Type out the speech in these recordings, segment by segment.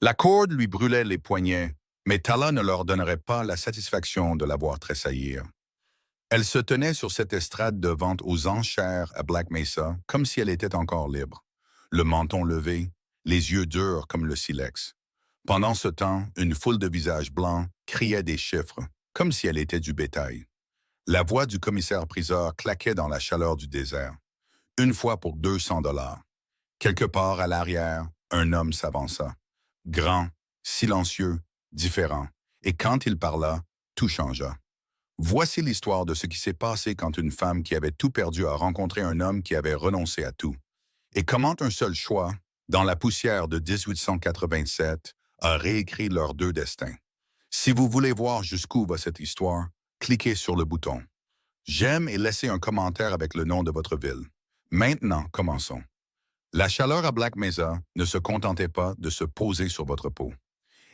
La corde lui brûlait les poignets, mais Tala ne leur donnerait pas la satisfaction de la voir tressaillir. Elle se tenait sur cette estrade de vente aux enchères à Black Mesa comme si elle était encore libre, le menton levé, les yeux durs comme le silex. Pendant ce temps, une foule de visages blancs criait des chiffres, comme si elle était du bétail. La voix du commissaire-priseur claquait dans la chaleur du désert. Une fois pour 200 $. Quelque part à l'arrière, un homme s'avança. Grand, silencieux, différent. Et quand il parla, tout changea. Voici l'histoire de ce qui s'est passé quand une femme qui avait tout perdu a rencontré un homme qui avait renoncé à tout. Et comment un seul choix, dans la poussière de 1887, a réécrit leurs deux destins. Si vous voulez voir jusqu'où va cette histoire, cliquez sur le bouton. J'aime et laissez un commentaire avec le nom de votre ville. Maintenant, commençons. La chaleur à Black Mesa ne se contentait pas de se poser sur votre peau.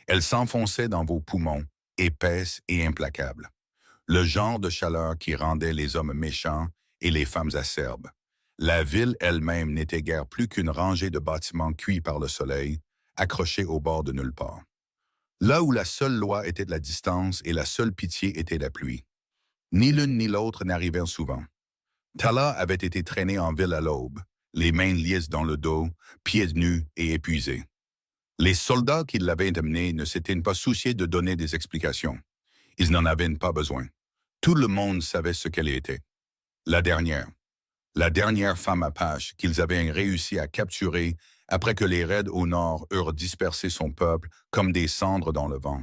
Elle s'enfonçait dans vos poumons, épaisse et implacable. Le genre de chaleur qui rendait les hommes méchants et les femmes acerbes. La ville elle-même n'était guère plus qu'une rangée de bâtiments cuits par le soleil, accrochés au bord de nulle part. Là où la seule loi était de la distance et la seule pitié était la pluie. Ni l'une ni l'autre n'arrivèrent souvent. Tala avait été traîné en ville à l'aube, les mains liées dans le dos, pieds nus et épuisés. Les soldats qui l'avaient amené ne s'étaient pas souciés de donner des explications. Ils n'en avaient pas besoin. Tout le monde savait ce qu'elle était. La dernière. La dernière femme Apache qu'ils avaient réussi à capturer après que les raids au nord eurent dispersé son peuple comme des cendres dans le vent.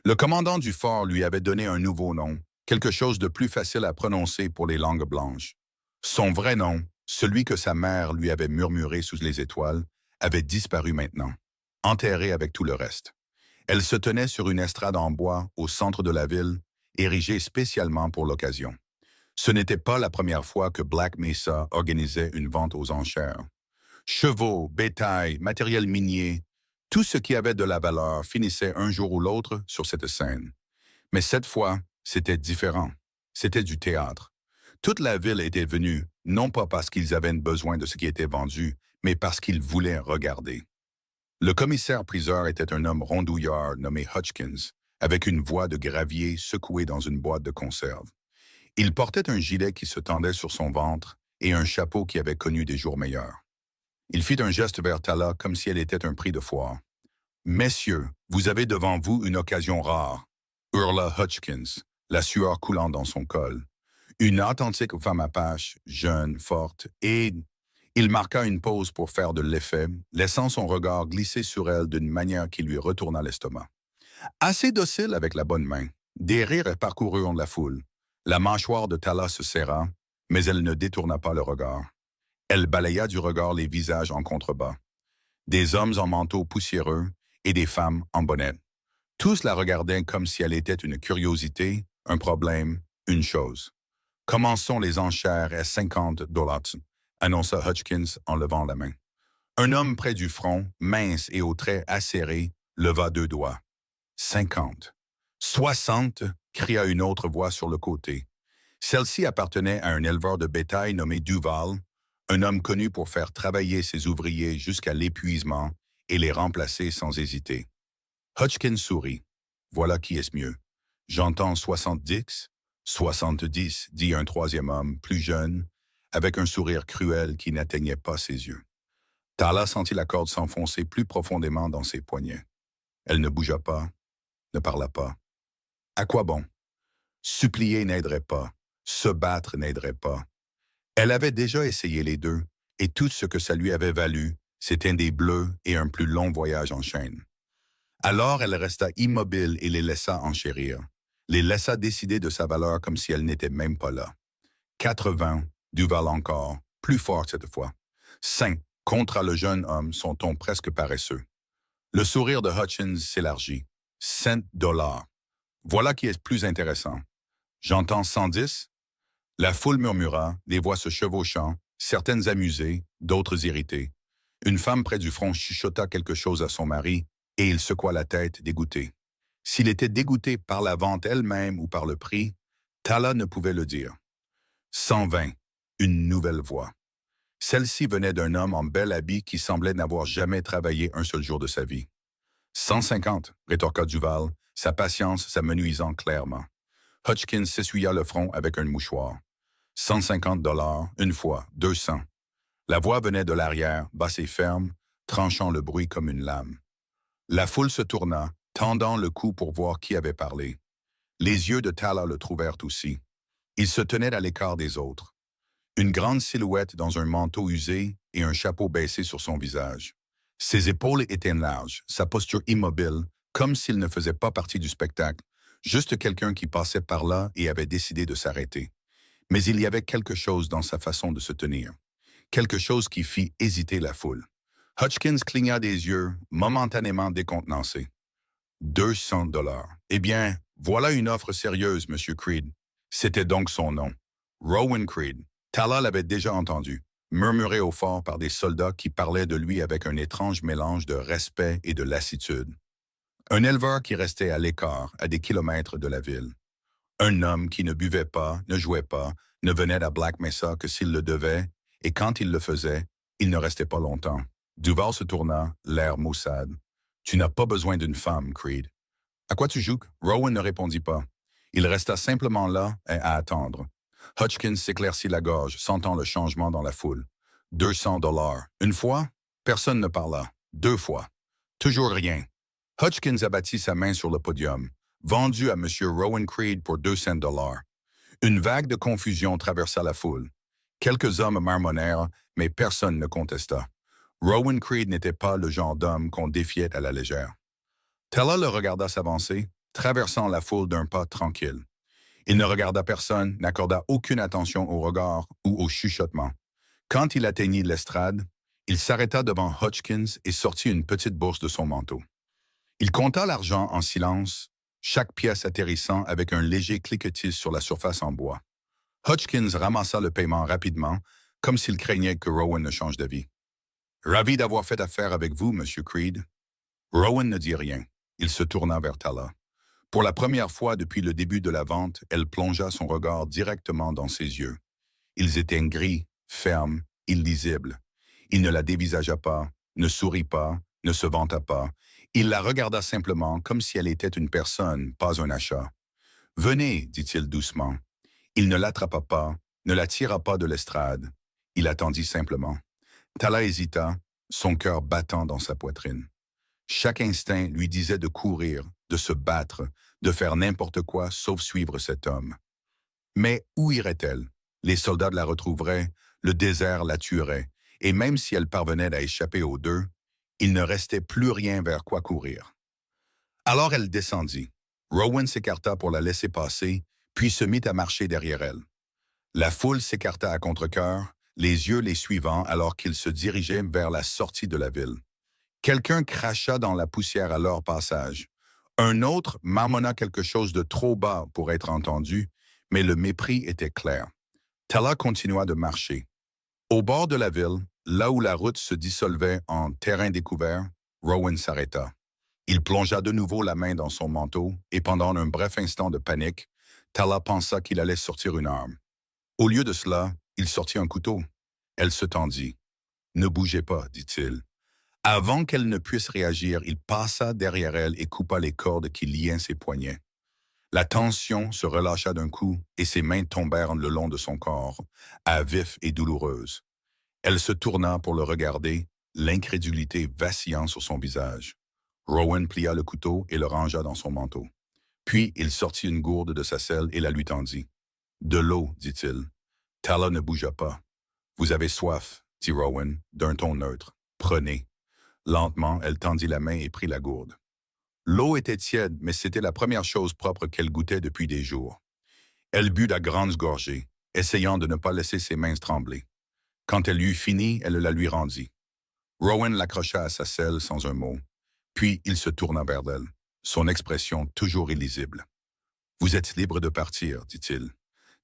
Le commandant du fort lui avait donné un nouveau nom, quelque chose de plus facile à prononcer pour les langues blanches. Son vrai nom, celui que sa mère lui avait murmuré sous les étoiles, avait disparu maintenant, enterré avec tout le reste. Elle se tenait sur une estrade en bois au centre de la ville, érigée spécialement pour l'occasion. Ce n'était pas la première fois que Black Mesa organisait une vente aux enchères. Chevaux, bétail, matériel minier, tout ce qui avait de la valeur finissait un jour ou l'autre sur cette scène. Mais cette fois, c'était différent. C'était du théâtre. Toute la ville était venue, non pas parce qu'ils avaient besoin de ce qui était vendu, mais parce qu'ils voulaient regarder. Le commissaire-priseur était un homme rondouillard nommé Hutchkins, avec une voix de gravier secouée dans une boîte de conserve. Il portait un gilet qui se tendait sur son ventre et un chapeau qui avait connu des jours meilleurs. Il fit un geste vers Tala comme si elle était un prix de foire. « Messieurs, vous avez devant vous une occasion rare », hurla Hutchkins, la sueur coulant dans son col. Une authentique femme apache, jeune, forte, et il marqua une pause pour faire de l'effet, laissant son regard glisser sur elle d'une manière qui lui retourna l'estomac. Assez docile avec la bonne main, des rires parcoururent la foule. La mâchoire de Tala se serra, mais elle ne détourna pas le regard. Elle balaya du regard les visages en contrebas. Des hommes en manteaux poussiéreux et des femmes en bonnet. Tous la regardaient comme si elle était une curiosité, un problème, une chose. « Commençons les enchères à 50 $, annonça Hutchkins en levant la main. Un homme près du front, mince et aux traits acérés, leva deux doigts. 50. 60, cria une autre voix sur le côté. Celle-ci appartenait à un éleveur de bétail nommé Duval, un homme connu pour faire travailler ses ouvriers jusqu'à l'épuisement et les remplacer sans hésiter. Hutchkins sourit. Voilà qui est mieux. J'entends 70, 70, dit un troisième homme, plus jeune, avec un sourire cruel qui n'atteignait pas ses yeux. Tala sentit la corde s'enfoncer plus profondément dans ses poignets. Elle ne bougea pas, ne parla pas. À quoi bon? Supplier n'aiderait pas, se battre n'aiderait pas. Elle avait déjà essayé les deux, et tout ce que ça lui avait valu, c'était des bleus et un plus long voyage en chaîne. Alors elle resta immobile et les laissa enchérir, les laissa décider de sa valeur comme si elle n'était même pas là. 80, Duval encore, plus fort cette fois. 5, contre le jeune homme, son ton presque paresseux. Le sourire de Hutchins s'élargit. 100 $. Voilà qui est plus intéressant. J'entends 110. La foule murmura, les voix se chevauchant, certaines amusées, d'autres irritées. Une femme près du front chuchota quelque chose à son mari, et il secoua la tête, dégoûté. S'il était dégoûté par la vente elle-même ou par le prix, Tala ne pouvait le dire. 120, une nouvelle voix. Celle-ci venait d'un homme en bel habit qui semblait n'avoir jamais travaillé un seul jour de sa vie. 150, rétorqua Duval, sa patience s'amenuisant clairement. Hotchkiss s'essuya le front avec un mouchoir. 150 $, une fois, 200. La voix venait de l'arrière, basse et ferme, tranchant le bruit comme une lame. La foule se tourna, tendant le cou pour voir qui avait parlé. Les yeux de Tala le trouvèrent aussi. Il se tenait à l'écart des autres. Une grande silhouette dans un manteau usé et un chapeau baissé sur son visage. Ses épaules étaient larges, sa posture immobile, comme s'il ne faisait pas partie du spectacle, juste quelqu'un qui passait par là et avait décidé de s'arrêter. Mais il y avait quelque chose dans sa façon de se tenir, quelque chose qui fit hésiter la foule. Hotchkiss cligna des yeux, momentanément décontenancé. 200 $. Eh bien, voilà une offre sérieuse, Monsieur Creed. C'était donc son nom. Rowan Creed. Tala l'avait déjà entendu, murmuré au fort par des soldats qui parlaient de lui avec un étrange mélange de respect et de lassitude. Un éleveur qui restait à l'écart, à des kilomètres de la ville. Un homme qui ne buvait pas, ne jouait pas, ne venait à Black Mesa que s'il le devait, et quand il le faisait, il ne restait pas longtemps. Duval se tourna, l'air maussade. « Tu n'as pas besoin d'une femme, Creed. »« À quoi tu joues? » Rowan ne répondit pas. Il resta simplement là à attendre. Hotchkiss s'éclaircit la gorge, sentant le changement dans la foule. 200 $. Une fois, personne ne parla. Deux fois. Toujours rien. Hotchkiss abattit sa main sur le podium. Vendu à M. Rowan Creed pour 200 $. Une vague de confusion traversa la foule. Quelques hommes marmonnèrent, mais personne ne contesta. Rowan Creed n'était pas le genre d'homme qu'on défiait à la légère. Tala le regarda s'avancer, traversant la foule d'un pas tranquille. Il ne regarda personne, n'accorda aucune attention au regard ou au chuchotement. Quand il atteignit l'estrade, il s'arrêta devant Hotchkiss et sortit une petite bourse de son manteau. Il compta l'argent en silence, chaque pièce atterrissant avec un léger cliquetis sur la surface en bois. Hotchkiss ramassa le paiement rapidement, comme s'il craignait que Rowan ne change d'avis. « Ravi d'avoir fait affaire avec vous, Monsieur Creed. » Rowan ne dit rien. Il se tourna vers Tala. Pour la première fois depuis le début de la vente, elle plongea son regard directement dans ses yeux. Ils étaient gris, fermes, illisibles. Il ne la dévisagea pas, ne sourit pas, ne se vanta pas. Il la regarda simplement comme si elle était une personne, pas un achat. « Venez, dit-il doucement. » Il ne l'attrapa pas, ne la tira pas de l'estrade. Il attendit simplement. Tala hésita, son cœur battant dans sa poitrine. Chaque instinct lui disait de courir, de se battre, de faire n'importe quoi sauf suivre cet homme. Mais où irait-elle? Les soldats la retrouveraient, le désert la tuerait, et même si elle parvenait à échapper aux deux, il ne restait plus rien vers quoi courir. Alors elle descendit. Rowan s'écarta pour la laisser passer, puis se mit à marcher derrière elle. La foule s'écarta à contre-cœur, les yeux les suivant alors qu'ils se dirigeaient vers la sortie de la ville. Quelqu'un cracha dans la poussière à leur passage. Un autre marmonna quelque chose de trop bas pour être entendu, mais le mépris était clair. Tala continua de marcher. Au bord de la ville, là où la route se dissolvait en terrain découvert, Rowan s'arrêta. Il plongea de nouveau la main dans son manteau et pendant un bref instant de panique, Tala pensa qu'il allait sortir une arme. Au lieu de cela, il sortit un couteau. Elle se tendit. « Ne bougez pas, dit-il. » Avant qu'elle ne puisse réagir, il passa derrière elle et coupa les cordes qui liaient ses poignets. La tension se relâcha d'un coup et ses mains tombèrent le long de son corps, à vif et douloureuse. Elle se tourna pour le regarder, l'incrédulité vacillant sur son visage. Rowan plia le couteau et le rangea dans son manteau. Puis il sortit une gourde de sa selle et la lui tendit. « De l'eau, dit-il. » Tala ne bougea pas. « Vous avez soif, dit Rowan, d'un ton neutre. Prenez. » Lentement, elle tendit la main et prit la gourde. L'eau était tiède, mais c'était la première chose propre qu'elle goûtait depuis des jours. Elle but à grandes gorgées, essayant de ne pas laisser ses mains trembler. Quand elle eut fini, elle la lui rendit. Rowan l'accrocha à sa selle sans un mot. Puis il se tourna vers elle, son expression toujours illisible. « Vous êtes libre de partir, dit-il. »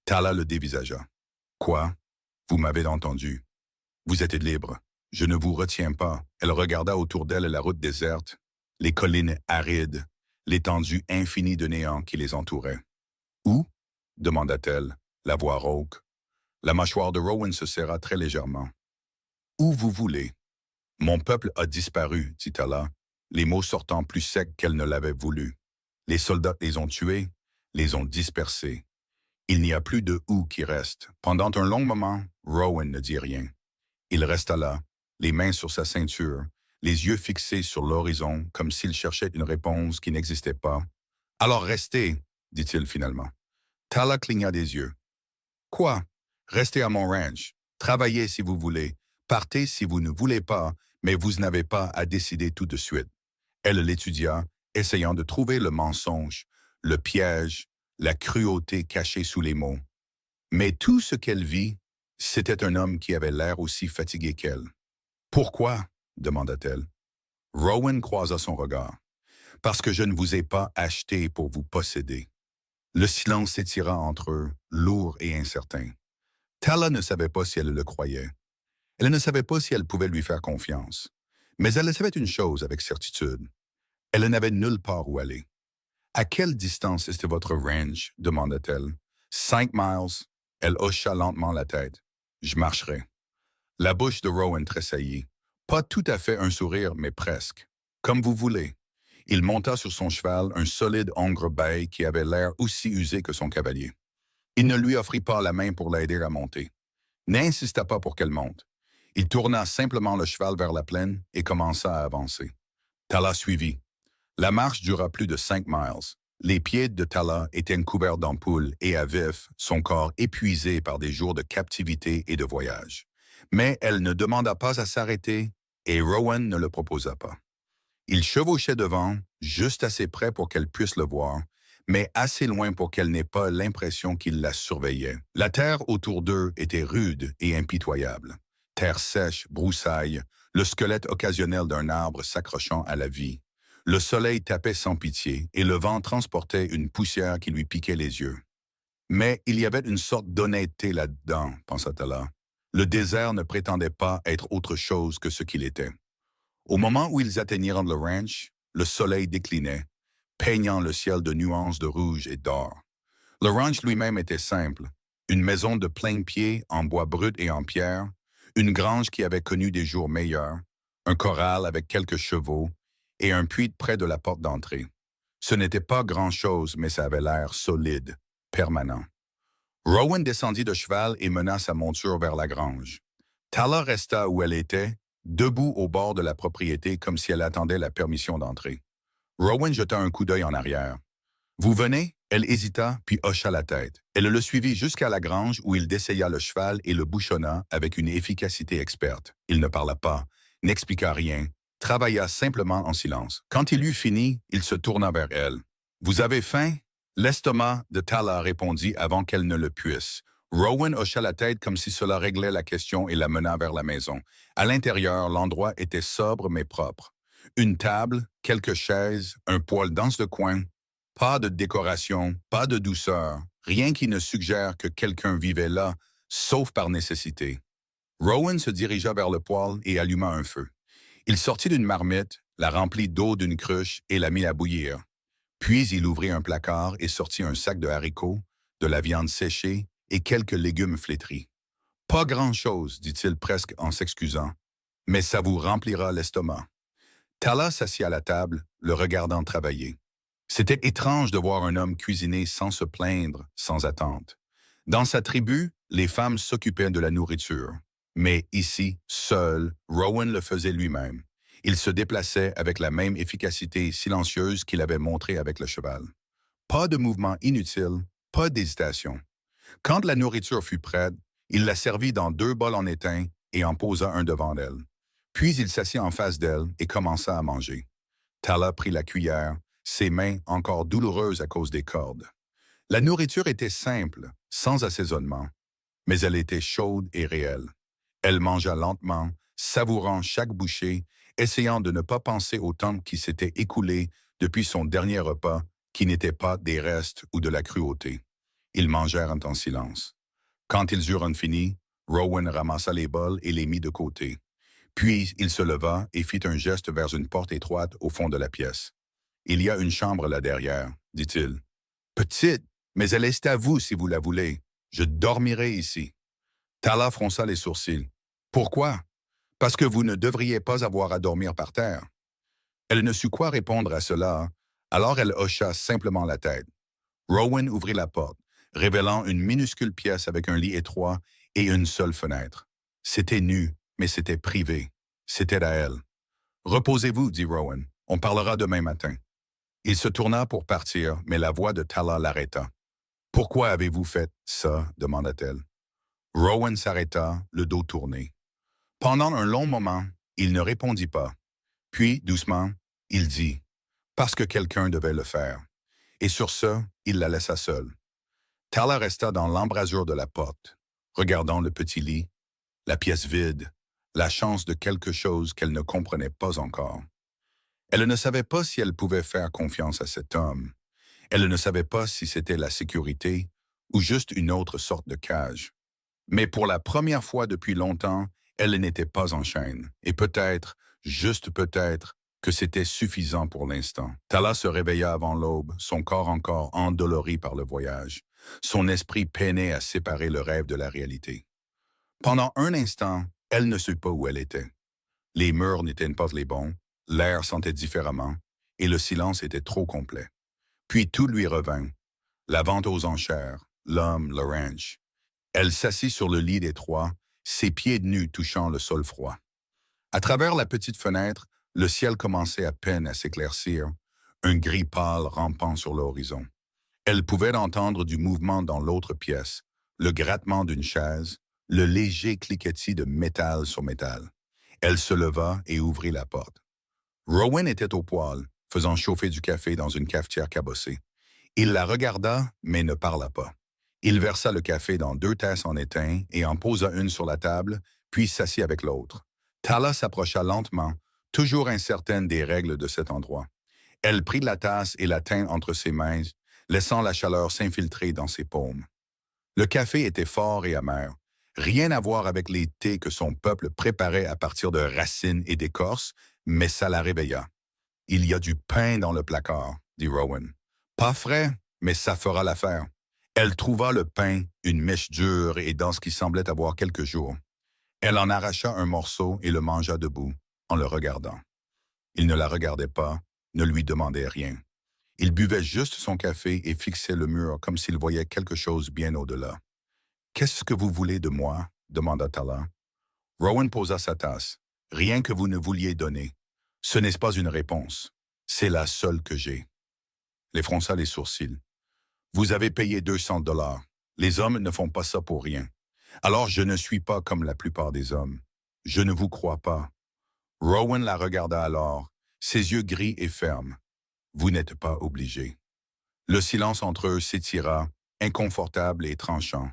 Tala le dévisagea. « Quoi? Vous m'avez entendu. Vous êtes libre. Je ne vous retiens pas. » Elle regarda autour d'elle la route déserte, les collines arides, l'étendue infinie de néant qui les entourait. « Où? » demanda-t-elle, la voix rauque. La mâchoire de Rowan se serra très légèrement. « Où vous voulez. »« Mon peuple a disparu, dit Tala. les mots sortant plus secs qu'elle ne l'avait voulu. Les soldats les ont tués, les ont dispersés. Il n'y a plus de où qui reste. Pendant un long moment, Rowan ne dit rien. Il resta là, les mains sur sa ceinture, les yeux fixés sur l'horizon, comme s'il cherchait une réponse qui n'existait pas. « Alors restez, dit-il finalement. Tala cligna des yeux. « Quoi? Restez à mon ranch. Travaillez si vous voulez. Partez si vous ne voulez pas, mais vous n'avez pas à décider tout de suite. » Elle l'étudia, essayant de trouver le mensonge, le piège, la cruauté cachée sous les mots. Mais tout ce qu'elle vit, c'était un homme qui avait l'air aussi fatigué qu'elle. « Pourquoi? » demanda-t-elle. Rowan croisa son regard. « Parce que je ne vous ai pas acheté pour vous posséder. » Le silence s'étira entre eux, lourd et incertain. Tala ne savait pas si elle le croyait. Elle ne savait pas si elle pouvait lui faire confiance. Mais elle savait une chose avec certitude. Elle n'avait nulle part où aller. « À quelle distance était votre range? » demanda-t-elle. « 5 miles. » Elle hocha lentement la tête. « Je marcherai. » La bouche de Rowan tressaillit. Pas tout à fait un sourire, mais presque. « Comme vous voulez. » Il monta sur son cheval, un solide hongre-bay qui avait l'air aussi usé que son cavalier. Il ne lui offrit pas la main pour l'aider à monter. N'insista pas pour qu'elle monte. Il tourna simplement le cheval vers la plaine et commença à avancer. Tala suivit. La marche dura plus de 5 miles. Les pieds de Tala étaient couverts d'ampoules et à vif, son corps épuisé par des jours de captivité et de voyage. Mais elle ne demanda pas à s'arrêter et Rowan ne le proposa pas. Il chevauchait devant, juste assez près pour qu'elle puisse le voir, mais assez loin pour qu'elle n'ait pas l'impression qu'il la surveillait. La terre autour d'eux était rude et impitoyable. Terre sèche, broussailles, le squelette occasionnel d'un arbre s'accrochant à la vie. Le soleil tapait sans pitié et le vent transportait une poussière qui lui piquait les yeux. Mais il y avait une sorte d'honnêteté là-dedans, pensa-t-elle. Le désert ne prétendait pas être autre chose que ce qu'il était. Au moment où ils atteignirent le ranch, le soleil déclinait, peignant le ciel de nuances de rouge et d'or. Le ranch lui-même était simple, une maison de plain-pied en bois brut et en pierre, une grange qui avait connu des jours meilleurs, un corral avec quelques chevaux et un puits près de la porte d'entrée. Ce n'était pas grand-chose, mais ça avait l'air solide, permanent. Rowan descendit de cheval et mena sa monture vers la grange. Tala resta où elle était, debout au bord de la propriété comme si elle attendait la permission d'entrer. Rowan jeta un coup d'œil en arrière. « Vous venez? » Elle hésita, puis hocha la tête. Elle le suivit jusqu'à la grange où il dessaya le cheval et le bouchonna avec une efficacité experte. Il ne parla pas, n'expliqua rien, travailla simplement en silence. Quand il eut fini, il se tourna vers elle. « Vous avez faim? » L'estomac de Tala répondit avant qu'elle ne le puisse. Rowan hocha la tête comme si cela réglait la question et la mena vers la maison. À l'intérieur, l'endroit était sobre mais propre. Une table, quelques chaises, un poêle dans le coin. Pas de décoration, pas de douceur, rien qui ne suggère que quelqu'un vivait là, sauf par nécessité. Rowan se dirigea vers le poêle et alluma un feu. Il sortit d'une marmite, la remplit d'eau d'une cruche et la mit à bouillir. Puis il ouvrit un placard et sortit un sac de haricots, de la viande séchée et quelques légumes flétris. « Pas grand-chose, dit-il presque en s'excusant, mais ça vous remplira l'estomac. » Tala s'assit à la table, le regardant travailler. C'était étrange de voir un homme cuisiner sans se plaindre, sans attente. Dans sa tribu, les femmes s'occupaient de la nourriture. Mais ici, seul, Rowan le faisait lui-même. Il se déplaçait avec la même efficacité silencieuse qu'il avait montrée avec le cheval. Pas de mouvement inutile, pas d'hésitation. Quand la nourriture fut prête, il la servit dans 2 bols en étain et en posa un devant elle. Puis il s'assit en face d'elle et commença à manger. Tala prit la cuillère, ses mains encore douloureuses à cause des cordes. La nourriture était simple, sans assaisonnement, mais elle était chaude et réelle. Elle mangea lentement, savourant chaque bouchée, essayant de ne pas penser au temps qui s'était écoulé depuis son dernier repas, qui n'était pas des restes ou de la cruauté. Ils mangèrent en silence. Quand ils eurent fini, Rowan ramassa les bols et les mit de côté. Puis il se leva et fit un geste vers une porte étroite au fond de la pièce. « Il y a une chambre là derrière, » dit-il. « Petite, mais elle est à vous si vous la voulez. Je dormirai ici. » Tala fronça les sourcils. « Pourquoi? Parce que vous ne devriez pas avoir à dormir par terre. » Elle ne sut quoi répondre à cela, alors elle hocha simplement la tête. Rowan ouvrit la porte, révélant une minuscule pièce avec un lit étroit et une seule fenêtre. C'était nu, mais c'était privé. C'était à elle. Reposez-vous, dit Rowan. On parlera demain matin. Il se tourna pour partir, mais la voix de Tala l'arrêta. Pourquoi avez-vous fait ça? Demanda-t-elle. Rowan s'arrêta, le dos tourné. Pendant un long moment, il ne répondit pas. Puis, doucement, il dit « Parce que quelqu'un devait le faire. » Et sur ce, il la laissa seule. Tala resta dans l'embrasure de la porte, regardant le petit lit, la pièce vide, la chance de quelque chose qu'elle ne comprenait pas encore. Elle ne savait pas si elle pouvait faire confiance à cet homme. Elle ne savait pas si c'était la sécurité ou juste une autre sorte de cage. Mais pour la première fois depuis longtemps, elle n'était pas en chaîne. Et peut-être, juste peut-être, que c'était suffisant pour l'instant. Tala se réveilla avant l'aube, son corps encore endolori par le voyage. Son esprit peinait à séparer le rêve de la réalité. Pendant un instant, elle ne sut pas où elle était. Les murs n'étaient pas les bons, l'air sentait différemment, et le silence était trop complet. Puis tout lui revint. La vente aux enchères, l'homme, le ranch. Elle s'assit sur le lit d'étroit, ses pieds nus touchant le sol froid. À travers la petite fenêtre, le ciel commençait à peine à s'éclaircir, un gris pâle rampant sur l'horizon. Elle pouvait entendre du mouvement dans l'autre pièce, le grattement d'une chaise, le léger cliquetis de métal sur métal. Elle se leva et ouvrit la porte. Rowan était au poêle, faisant chauffer du café dans une cafetière cabossée. Il la regarda, mais ne parla pas. Il versa le café dans 2 tasses en étain et en posa une sur la table, puis s'assit avec l'autre. Tala s'approcha lentement, toujours incertaine des règles de cet endroit. Elle prit la tasse et la tint entre ses mains, laissant la chaleur s'infiltrer dans ses paumes. Le café était fort et amer. Rien à voir avec les thés que son peuple préparait à partir de racines et d'écorces, mais ça la réveilla. « Il y a du pain dans le placard, » dit Rowan. « Pas frais, mais ça fera l'affaire. » Elle trouva le pain, une mèche dure et dans ce qui semblait avoir quelques jours. Elle en arracha un morceau et le mangea debout, en le regardant. Il ne la regardait pas, ne lui demandait rien. Il buvait juste son café et fixait le mur comme s'il voyait quelque chose bien au-delà. « Qu'est-ce que vous voulez de moi? » demanda Tala. Rowan posa sa tasse. « Rien que vous ne vouliez donner. Ce n'est pas une réponse. C'est la seule que j'ai. » Elle fronça les sourcils. « Vous avez payé 200 $. Les hommes ne font pas ça pour rien. Alors je ne suis pas comme la plupart des hommes. Je ne vous crois pas. » Rowan la regarda alors, ses yeux gris et fermes. « Vous n'êtes pas obligé. » Le silence entre eux s'étira, inconfortable et tranchant.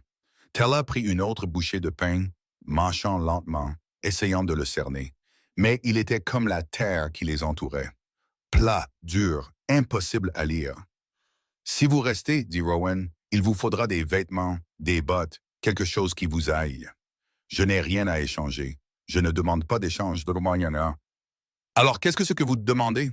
Tala prit une autre bouchée de pain, mâchant lentement, essayant de le cerner. Mais il était comme la terre qui les entourait. Plat, dur, impossible à lire. « Si vous restez, dit Rowan, il vous faudra des vêtements, des bottes, quelque chose qui vous aille. Je n'ai rien à échanger. Je ne demande pas d'échange de moyens. Alors, qu'est-ce que c'est que vous demandez? »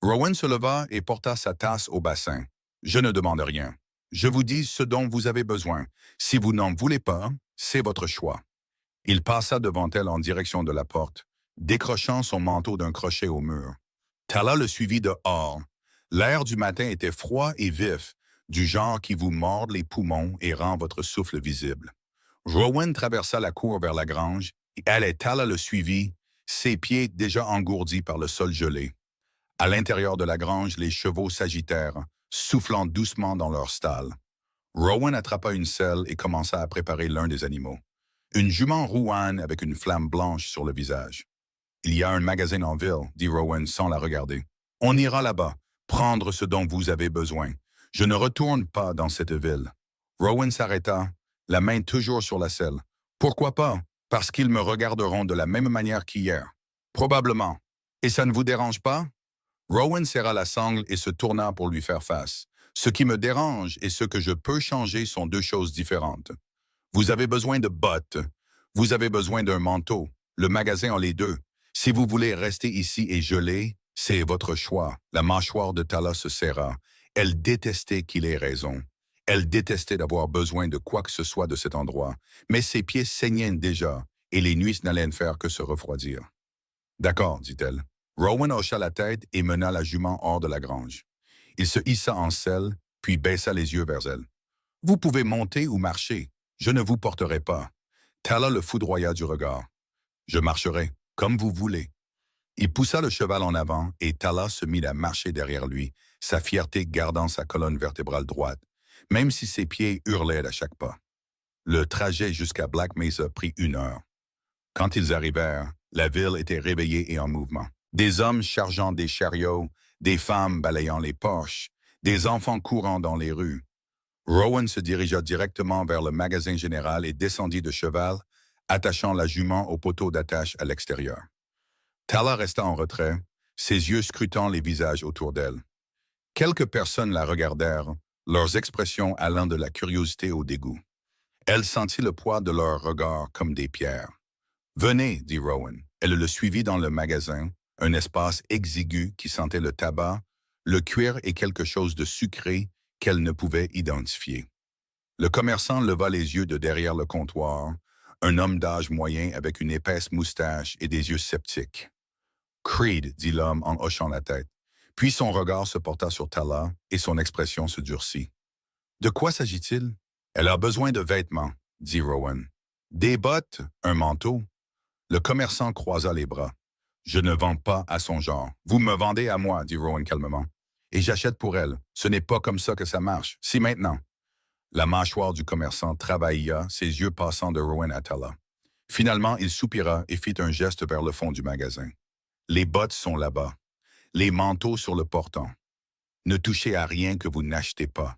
Rowan se leva et porta sa tasse au bassin. « Je ne demande rien. Je vous dis ce dont vous avez besoin. Si vous n'en voulez pas, c'est votre choix. » Il passa devant elle en direction de la porte, décrochant son manteau d'un crochet au mur. Tala le suivit dehors. L'air du matin était froid et vif, du genre qui vous mord les poumons et rend votre souffle visible. Rowan traversa la cour vers la grange, et elle et Tala le suivit, ses pieds déjà engourdis par le sol gelé. À l'intérieur de la grange, les chevaux s'agitèrent, soufflant doucement dans leur stalle. Rowan attrapa une selle et commença à préparer l'un des animaux. Une jument rouane avec une flamme blanche sur le visage. « Il y a un magasin en ville, » dit Rowan sans la regarder. « On ira là-bas, prendre ce dont vous avez besoin. Je ne retourne pas dans cette ville. » Rowan s'arrêta, la main toujours sur la selle. « Pourquoi pas? Parce qu'ils me regarderont de la même manière qu'hier. »« Probablement. Et ça ne vous dérange pas? » Rowan serra la sangle et se tourna pour lui faire face. « Ce qui me dérange et ce que je peux changer sont 2 choses différentes. Vous avez besoin de bottes. Vous avez besoin d'un manteau. Le magasin a les 2. Si vous voulez rester ici et geler, c'est votre choix. » La mâchoire de Tala se serra. Elle détestait qu'il ait raison. Elle détestait d'avoir besoin de quoi que ce soit de cet endroit. Mais ses pieds saignaient déjà, et les nuits n'allaient faire que se refroidir. « D'accord, dit-elle. Rowan hocha la tête et mena la jument hors de la grange. Il se hissa en selle, puis baissa les yeux vers elle. Vous pouvez monter ou marcher. Je ne vous porterai pas. Tala le foudroya du regard. Je marcherai, comme vous voulez. Il poussa le cheval en avant et Tala se mit à marcher derrière lui, sa fierté gardant sa colonne vertébrale droite, même si ses pieds hurlaient à chaque pas. Le trajet jusqu'à Black Mesa prit 1 heure. Quand ils arrivèrent, la ville était réveillée et en mouvement. Des hommes chargeant des chariots, des femmes balayant les porches, des enfants courant dans les rues. Rowan se dirigea directement vers le magasin général et descendit de cheval, attachant la jument au poteau d'attache à l'extérieur. Tala resta en retrait, ses yeux scrutant les visages autour d'elle. Quelques personnes la regardèrent, leurs expressions allant de la curiosité au dégoût. Elle sentit le poids de leurs regards comme des pierres. « Venez, dit Rowan. Elle le suivit dans le magasin, un espace exigu qui sentait le tabac, le cuir et quelque chose de sucré qu'elle ne pouvait identifier. Le commerçant leva les yeux de derrière le comptoir, un homme d'âge moyen avec une épaisse moustache et des yeux sceptiques. « Creed, dit l'homme en hochant la tête. Puis son regard se porta sur Tala et son expression se durcit. « De quoi s'agit-il? »« Elle a besoin de vêtements, dit Rowan. Des bottes, un manteau. » Le commerçant croisa les bras. « Je ne vends pas à son genre. Vous me vendez à moi, dit Rowan calmement. Et j'achète pour elle. Ce n'est pas comme ça que ça marche. Si maintenant. » La mâchoire du commerçant travailla, ses yeux passant de Rowan à Tala. Finalement, il soupira et fit un geste vers le fond du magasin. « Les bottes sont là-bas. Les manteaux sur le portant. Ne touchez à rien que vous n'achetez pas. »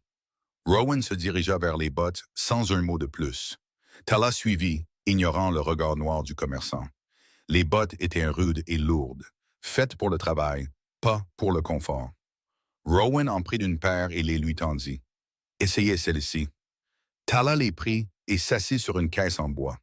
Rowan se dirigea vers les bottes sans un mot de plus. Tala suivit, ignorant le regard noir du commerçant. Les bottes étaient rudes et lourdes, faites pour le travail, pas pour le confort. Rowan en prit une paire et les lui tendit. « Essayez celle-ci. » Tala les prit et s'assit sur une caisse en bois.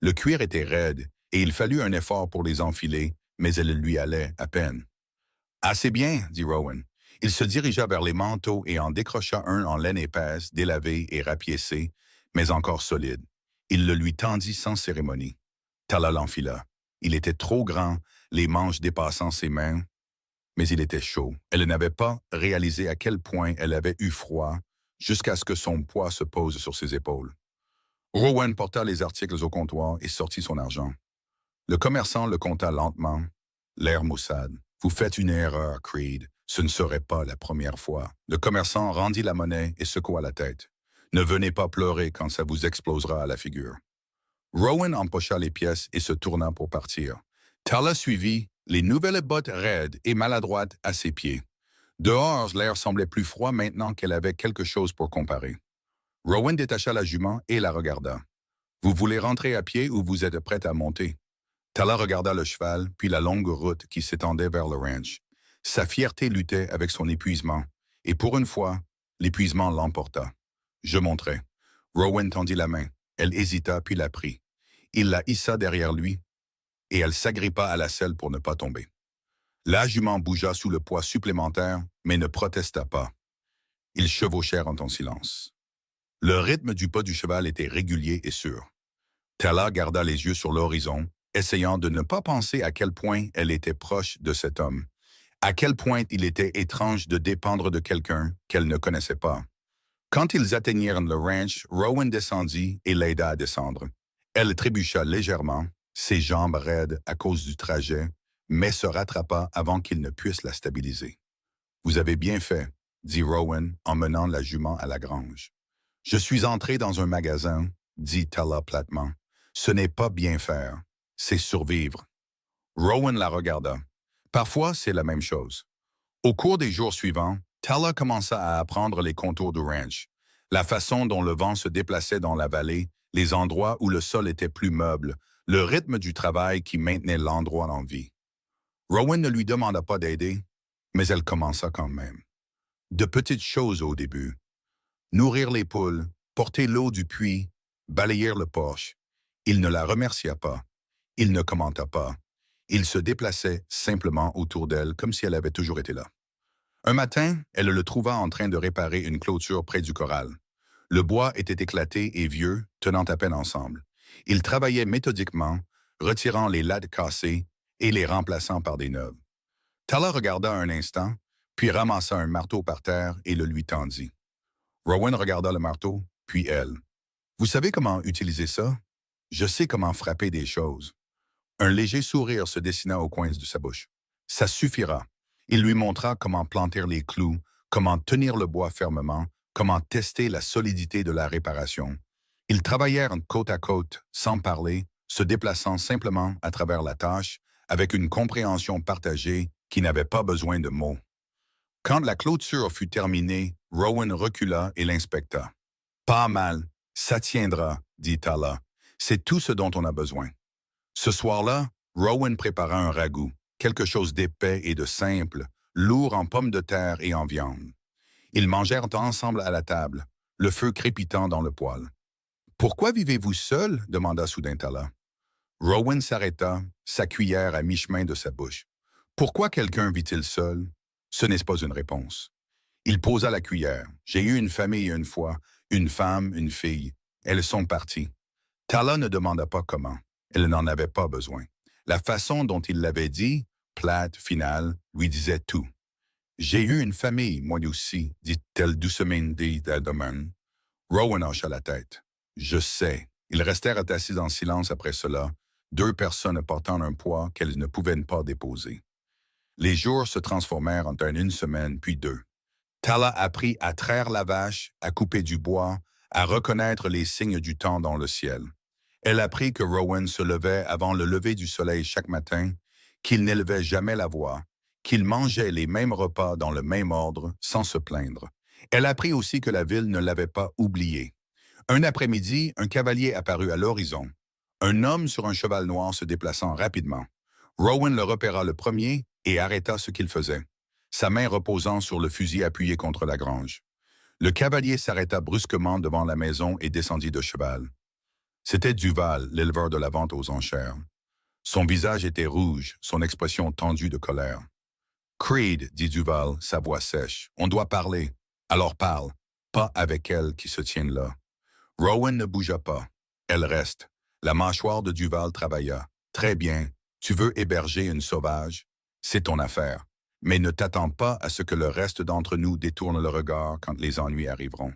Le cuir était raide et il fallut un effort pour les enfiler, mais elle lui allait à peine. « Assez bien, dit Rowan. Il se dirigea vers les manteaux et en décrocha un en laine épaisse, délavé et rapiécé, mais encore solide. Il le lui tendit sans cérémonie. Tala l'enfila. Il était trop grand, les manches dépassant ses mains, mais il était chaud. Elle n'avait pas réalisé à quel point elle avait eu froid jusqu'à ce que son poids se pose sur ses épaules. Rowan porta les articles au comptoir et sortit son argent. Le commerçant le compta lentement, l'air maussade. « Vous faites une erreur, Creed. Ce ne serait pas la première fois. » Le commerçant rendit la monnaie et secoua la tête. « Ne venez pas pleurer quand ça vous explosera à la figure. » Rowan empocha les pièces et se tourna pour partir. Tala suivit, les nouvelles bottes raides et maladroites à ses pieds. Dehors, l'air semblait plus froid maintenant qu'elle avait quelque chose pour comparer. Rowan détacha la jument et la regarda. « Vous voulez rentrer à pied ou vous êtes prête à monter? » Tala regarda le cheval, puis la longue route qui s'étendait vers le ranch. Sa fierté luttait avec son épuisement, et pour une fois, l'épuisement l'emporta. « Je monterai. » Rowan tendit la main. Elle hésita, puis la prit. Il la hissa derrière lui, et elle s'agrippa à la selle pour ne pas tomber. La jument bougea sous le poids supplémentaire, mais ne protesta pas. Ils chevauchèrent en silence. Le rythme du pas du cheval était régulier et sûr. Tala garda les yeux sur l'horizon, essayant de ne pas penser à quel point elle était proche de cet homme, à quel point il était étrange de dépendre de quelqu'un qu'elle ne connaissait pas. Quand ils atteignirent le ranch, Rowan descendit et l'aida à descendre. Elle trébucha légèrement, ses jambes raides à cause du trajet, mais se rattrapa avant qu'il ne puisse la stabiliser. « Vous avez bien fait, » dit Rowan en menant la jument à la grange. « Je suis entré dans un magasin, » dit Tala platement. « Ce n'est pas bien faire, c'est survivre. » Rowan la regarda. Parfois, c'est la même chose. Au cours des jours suivants, Tala commença à apprendre les contours du ranch, la façon dont le vent se déplaçait dans la vallée, les endroits où le sol était plus meuble, le rythme du travail qui maintenait l'endroit en vie. Rowan ne lui demanda pas d'aider, mais elle commença quand même. De petites choses au début. Nourrir les poules, porter l'eau du puits, balayer le porche. Il ne la remercia pas. Il ne commenta pas. Il se déplaçait simplement autour d'elle comme si elle avait toujours été là. Un matin, elle le trouva en train de réparer une clôture près du corral. Le bois était éclaté et vieux, tenant à peine ensemble. Il travaillait méthodiquement, retirant les lattes cassées et les remplaçant par des neuves. Tala regarda un instant, puis ramassa un marteau par terre et le lui tendit. Rowan regarda le marteau, puis elle. Vous savez comment utiliser ça? Je sais comment frapper des choses. Un léger sourire se dessina au coin de sa bouche. Ça suffira. Il lui montra comment planter les clous, comment tenir le bois fermement, comment tester la solidité de la réparation. Ils travaillèrent côte à côte, sans parler, se déplaçant simplement à travers la tâche, avec une compréhension partagée qui n'avait pas besoin de mots. Quand la clôture fut terminée, Rowan recula et l'inspecta. Pas mal, ça tiendra, dit Tala. C'est tout ce dont on a besoin. Ce soir-là, Rowan prépara un ragoût, quelque chose d'épais et de simple, lourd en pommes de terre et en viande. Ils mangèrent ensemble à la table, le feu crépitant dans le poêle. Pourquoi vivez-vous seul? Demanda soudain Tala. Rowan s'arrêta, sa cuillère à mi-chemin de sa bouche. Pourquoi quelqu'un vit-il seul? Ce n'est pas une réponse. Il posa la cuillère. J'ai eu une famille une fois, une femme, une fille. Elles sont parties. Tala ne demanda pas comment. Elle n'en avait pas besoin. La façon dont il l'avait dit, plate, finale, lui disait tout. J'ai eu une famille, moi aussi, dit-elle doucement d'Adoman. Rowan hocha la tête. Je sais. Ils restèrent assis en silence après cela, deux personnes portant un poids qu'elles ne pouvaient pas déposer. Les jours se transformèrent en une semaine, puis deux. Tala apprit à traire la vache, à couper du bois, à reconnaître les signes du temps dans le ciel. Elle apprit que Rowan se levait avant le lever du soleil chaque matin, qu'il n'élevait jamais la voix, qu'il mangeait les mêmes repas dans le même ordre, sans se plaindre. Elle apprit aussi que la ville ne l'avait pas oublié. Un après-midi, un cavalier apparut à l'horizon. Un homme sur un cheval noir se déplaçant rapidement. Rowan le repéra le premier et arrêta ce qu'il faisait, sa main reposant sur le fusil appuyé contre la grange. Le cavalier s'arrêta brusquement devant la maison et descendit de cheval. C'était Duval, l'éleveur de la vente aux enchères. Son visage était rouge, son expression tendue de colère. « Creed, dit Duval, sa voix sèche, on doit parler. Alors parle, pas avec elle qui se tienne là. » Rowan ne bougea pas. Elle reste. La mâchoire de Duval travailla. « Très bien, tu veux héberger une sauvage? C'est ton affaire. Mais ne t'attends pas à ce que le reste d'entre nous détourne le regard quand les ennuis arriveront. »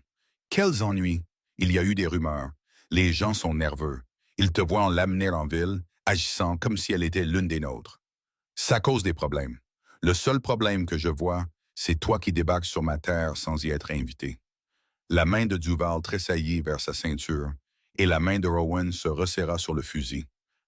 Quels ennuis? Il y a eu des rumeurs. Les gens sont nerveux. Ils te voient l'amener en ville, agissant comme si elle était l'une des nôtres. Ça cause des problèmes. Le seul problème que je vois, c'est toi qui débarques sur ma terre sans y être invité. La main de Duval tressaillit vers sa ceinture, et la main de Rowan se resserra sur le fusil.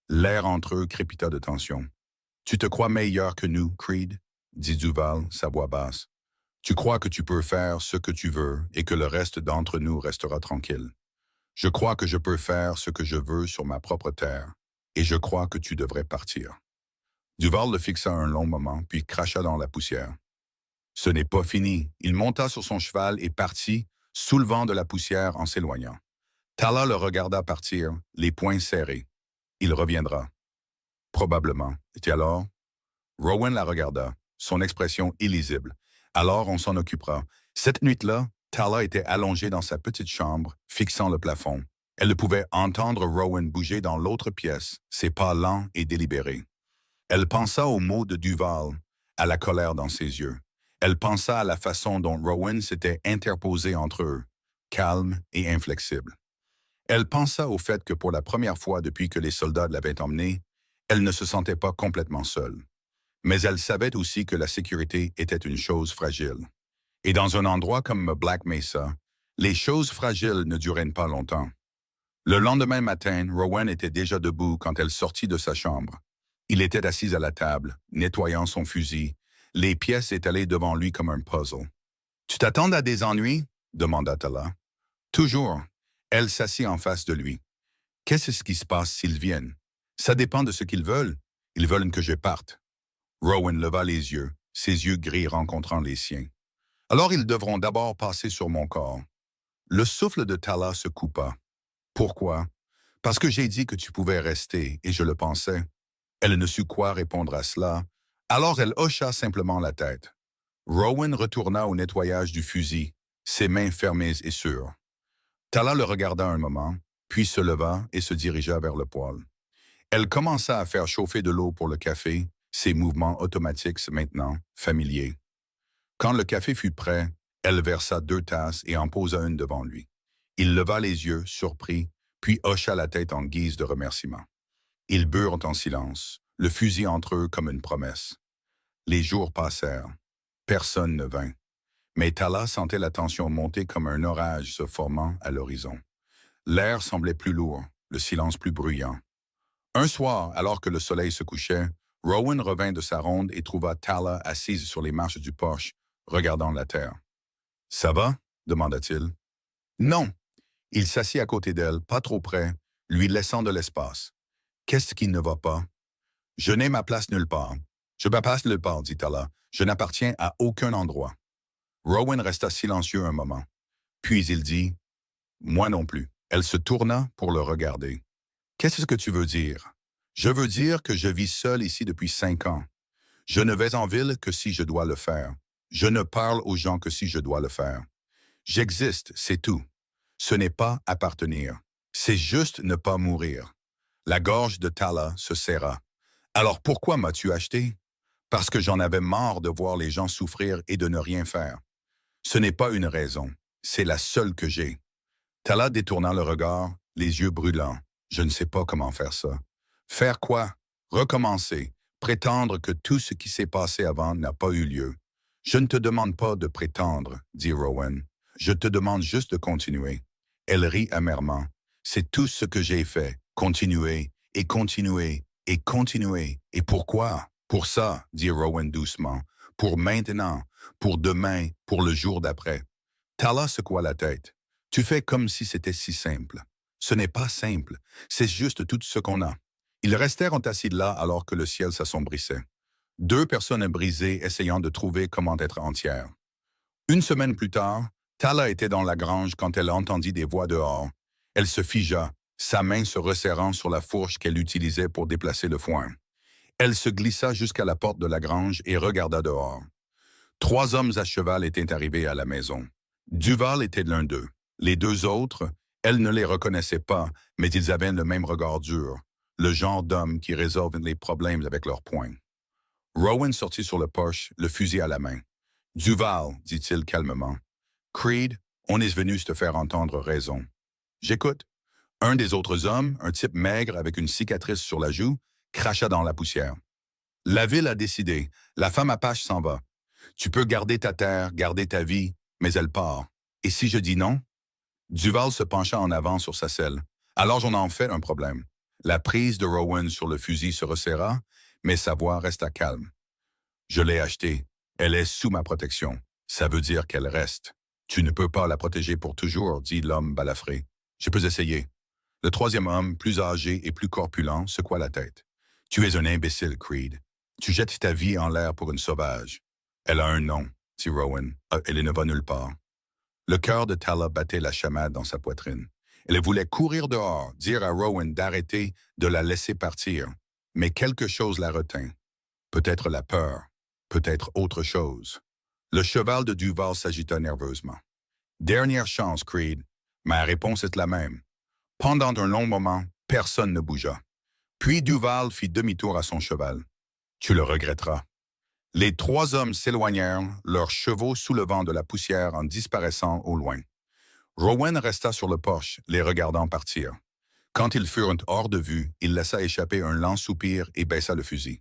L'air entre eux crépita de tension. « Tu te crois meilleur que nous, Creed? » dit Duval, sa voix basse. « Tu crois que tu peux faire ce que tu veux et que le reste d'entre nous restera tranquille. Je crois que je peux faire ce que je veux sur ma propre terre, et je crois que tu devrais partir. » Duval le fixa un long moment, puis cracha dans la poussière. Ce n'est pas fini. Il monta sur son cheval et partit, soulevant de la poussière en s'éloignant. Tala le regarda partir, les poings serrés. Il reviendra. Probablement. Et alors? Rowan la regarda, son expression illisible. Alors on s'en occupera. Cette nuit-là, Tala était allongée dans sa petite chambre, fixant le plafond. Elle ne pouvait entendre Rowan bouger dans l'autre pièce, ses pas lents et délibérés. Elle pensa aux mots de Duval, à la colère dans ses yeux. Elle pensa à la façon dont Rowan s'était interposé entre eux, calme et inflexible. Elle pensa au fait que pour la première fois depuis que les soldats l'avaient emmenée, elle ne se sentait pas complètement seule. Mais elle savait aussi que la sécurité était une chose fragile. Et dans un endroit comme Black Mesa, les choses fragiles ne duraient pas longtemps. Le lendemain matin, Rowan était déjà debout quand elle sortit de sa chambre. Il était assis à la table, nettoyant son fusil, les pièces étalées devant lui comme un puzzle. « Tu t'attends à des ennuis? » demanda Tala. « Toujours. » Elle s'assit en face de lui. « Qu'est-ce qui se passe s'ils viennent? Ça dépend de ce qu'ils veulent. Ils veulent que je parte. » Rowan leva les yeux, ses yeux gris rencontrant les siens. « Alors ils devront d'abord passer sur mon corps. » Le souffle de Tala se coupa. « Pourquoi? Parce que j'ai dit que tu pouvais rester, et je le pensais. » Elle ne sut quoi répondre à cela, alors elle hocha simplement la tête. Rowan retourna au nettoyage du fusil, ses mains fermées et sûres. Tala le regarda un moment, puis se leva et se dirigea vers le poêle. Elle commença à faire chauffer de l'eau pour le café, ses mouvements automatiques maintenant familiers. Quand le café fut prêt, elle versa 2 tasses et en posa une devant lui. Il leva les yeux, surpris, puis hocha la tête en guise de remerciement. Ils burent en silence, le fusil entre eux comme une promesse. Les jours passèrent. Personne ne vint. Mais Tala sentait la tension monter comme un orage se formant à l'horizon. L'air semblait plus lourd, le silence plus bruyant. Un soir, alors que le soleil se couchait, Rowan revint de sa ronde et trouva Tala assise sur les marches du porche, regardant la terre. « Ça va ?» demanda-t-il. « Non. » Il s'assit à côté d'elle, pas trop près, lui laissant de l'espace. « Qu'est-ce qui ne va pas? »« Je n'ai ma place nulle part. »« Je me passe nulle part, dit Tala. Je n'appartiens à aucun endroit. » Rowan resta silencieux un moment. Puis il dit « Moi non plus. » Elle se tourna pour le regarder. « Qu'est-ce que tu veux dire? »« Je veux dire que je vis seul ici depuis 5 ans. Je ne vais en ville que si je dois le faire. Je ne parle aux gens que si je dois le faire. J'existe, c'est tout. Ce n'est pas appartenir. C'est juste ne pas mourir. » La gorge de Tala se serra. « Alors pourquoi m'as-tu acheté? Parce que j'en avais marre de voir les gens souffrir et de ne rien faire. Ce n'est pas une raison. C'est la seule que j'ai. » Tala détourna le regard, les yeux brûlants. « Je ne sais pas comment faire ça. » « Faire quoi? Recommencer. Prétendre que tout ce qui s'est passé avant n'a pas eu lieu. »« Je ne te demande pas de prétendre, » dit Rowan. « Je te demande juste de continuer. » Elle rit amèrement. « C'est tout ce que j'ai fait. Continuer, et continuer, et continuer. Et pourquoi? Pour ça, » dit Rowan doucement. « Pour maintenant, pour demain, pour le jour d'après. » Tala secoua la tête. « Tu fais comme si c'était si simple. Ce n'est pas simple. C'est juste tout ce qu'on a. » Ils restèrent assis là alors que le ciel s'assombrissait. 2 personnes brisées essayant de trouver comment être entières. Une semaine plus tard, Tala était dans la grange quand elle entendit des voix dehors. Elle se figea, sa main se resserrant sur la fourche qu'elle utilisait pour déplacer le foin. Elle se glissa jusqu'à la porte de la grange et regarda dehors. 3 hommes à cheval étaient arrivés à la maison. Duval était l'un d'eux. Les 2 autres, elle ne les reconnaissait pas, mais ils avaient le même regard dur. Le genre d'hommes qui résolvent les problèmes avec leurs poings. Rowan sortit sur le porche, le fusil à la main. « Duval, » dit-il calmement. « Creed, on est venu te faire entendre raison. »« J'écoute. » Un des autres hommes, un type maigre avec une cicatrice sur la joue, cracha dans la poussière. « La ville a décidé. La femme Apache s'en va. Tu peux garder ta terre, garder ta vie, mais elle part. Et si je dis non? » Duval se pencha en avant sur sa selle. « Alors j'en en fais un problème. » La prise de Rowan sur le fusil se resserra, mais sa voix resta calme. « Je l'ai achetée. Elle est sous ma protection. Ça veut dire qu'elle reste. Tu ne peux pas la protéger pour toujours, » dit l'homme balafré. « Je peux essayer. » Le 3e homme, plus âgé et plus corpulent, secoua la tête. « Tu es un imbécile, Creed. Tu jettes ta vie en l'air pour une sauvage. »« Elle a un nom, » dit Rowan. « Elle ne va nulle part. » Le cœur de Tala battait la chamade dans sa poitrine. Elle voulait courir dehors, dire à Rowan d'arrêter, de la laisser partir. Mais quelque chose la retint. Peut-être la peur, peut-être autre chose. Le cheval de Duval s'agita nerveusement. « Dernière chance, Creed. » Ma réponse est la même. Pendant un long moment, personne ne bougea. Puis Duval fit demi-tour à son cheval. « Tu le regretteras. » Les 3 hommes s'éloignèrent, leurs chevaux soulevant de la poussière en disparaissant au loin. Rowan resta sur le porche, les regardant partir. Quand ils furent hors de vue, il laissa échapper un lent soupir et baissa le fusil.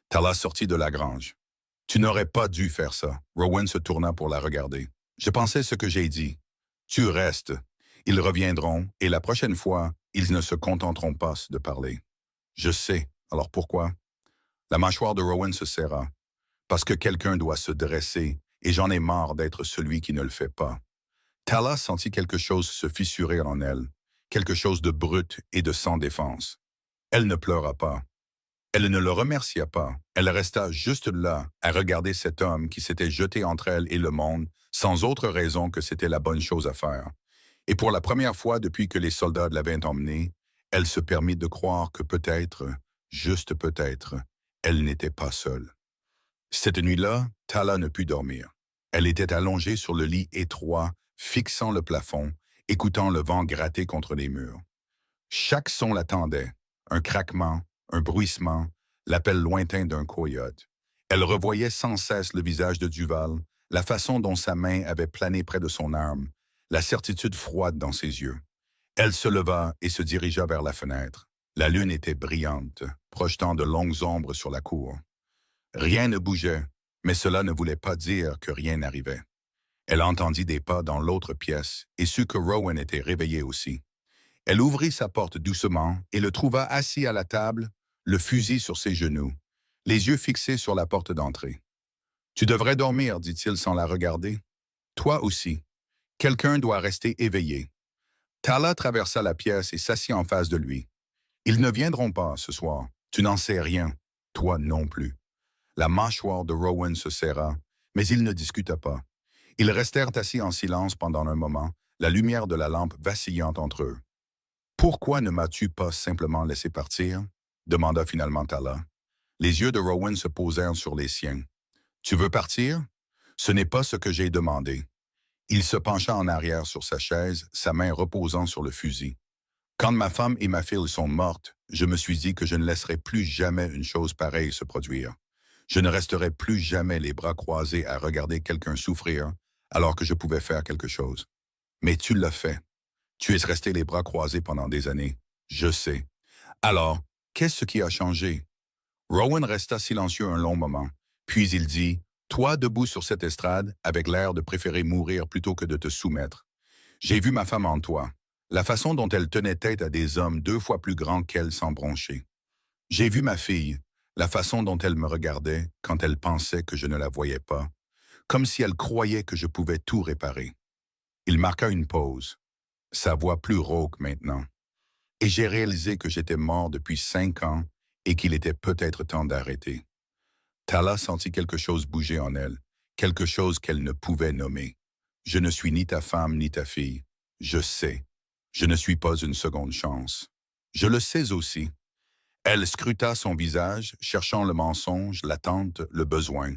Tala sortit de la grange. « Tu n'aurais pas dû faire ça. » Rowan se tourna pour la regarder. « Je pensais ce que j'ai dit. Tu restes. Ils reviendront, et la prochaine fois, ils ne se contenteront pas de parler. »« Je sais. Alors pourquoi? » La mâchoire de Rowan se serra. « Parce que quelqu'un doit se dresser, et j'en ai marre d'être celui qui ne le fait pas. » Tala sentit quelque chose se fissurer en elle, quelque chose de brut et de sans défense. Elle ne pleura pas. Elle ne le remercia pas. Elle resta juste là, à regarder cet homme qui s'était jeté entre elle et le monde, sans autre raison que c'était la bonne chose à faire. Et pour la première fois depuis que les soldats l'avaient emmenée, elle se permit de croire que peut-être, juste peut-être, elle n'était pas seule. Cette nuit-là, Tala ne put dormir. Elle était allongée sur le lit étroit, fixant le plafond, écoutant le vent gratter contre les murs. Chaque son l'attendait, un craquement, un bruissement, l'appel lointain d'un coyote. Elle revoyait sans cesse le visage de Duval, la façon dont sa main avait plané près de son arme, la certitude froide dans ses yeux. Elle se leva et se dirigea vers la fenêtre. La lune était brillante, projetant de longues ombres sur la cour. Rien ne bougeait, mais cela ne voulait pas dire que rien n'arrivait. Elle entendit des pas dans l'autre pièce et sut que Rowan était réveillé aussi. Elle ouvrit sa porte doucement et le trouva assis à la table, le fusil sur ses genoux, les yeux fixés sur la porte d'entrée. « Tu devrais dormir, dit-il sans la regarder. Toi aussi. Quelqu'un doit rester éveillé. » Tala traversa la pièce et s'assit en face de lui. « Ils ne viendront pas ce soir. Tu n'en sais rien. Toi non plus. » La mâchoire de Rowan se serra, mais il ne discuta pas. Ils restèrent assis en silence pendant un moment, la lumière de la lampe vacillant entre eux. « Pourquoi ne m'as-tu pas simplement laissé partir ?» demanda finalement Tala. Les yeux de Rowan se posèrent sur les siens. « Tu veux partir? Ce n'est pas ce que j'ai demandé. » Il se pencha en arrière sur sa chaise, sa main reposant sur le fusil. « Quand ma femme et ma fille sont mortes, je me suis dit que je ne laisserais plus jamais une chose pareille se produire. Je ne resterai plus jamais les bras croisés à regarder quelqu'un souffrir alors que je pouvais faire quelque chose. Mais tu l'as fait. Tu es resté les bras croisés pendant des années. Je sais. Alors, qu'est-ce qui a changé? » Rowan resta silencieux un long moment, puis il dit, « Toi debout sur cette estrade, avec l'air de préférer mourir plutôt que de te soumettre. J'ai vu ma femme en toi, la façon dont elle tenait tête à des hommes 2 fois plus grands qu'elle sans broncher. J'ai vu ma fille, la façon dont elle me regardait quand elle pensait que je ne la voyais pas, comme si elle croyait que je pouvais tout réparer. » Il marqua une pause, sa voix plus rauque maintenant. « Et j'ai réalisé que j'étais mort depuis 5 ans et qu'il était peut-être temps d'arrêter. » Tala sentit quelque chose bouger en elle, quelque chose qu'elle ne pouvait nommer. « Je ne suis ni ta femme ni ta fille. Je sais. Je ne suis pas une seconde chance. Je le sais aussi. » Elle scruta son visage, cherchant le mensonge, l'attente, le besoin.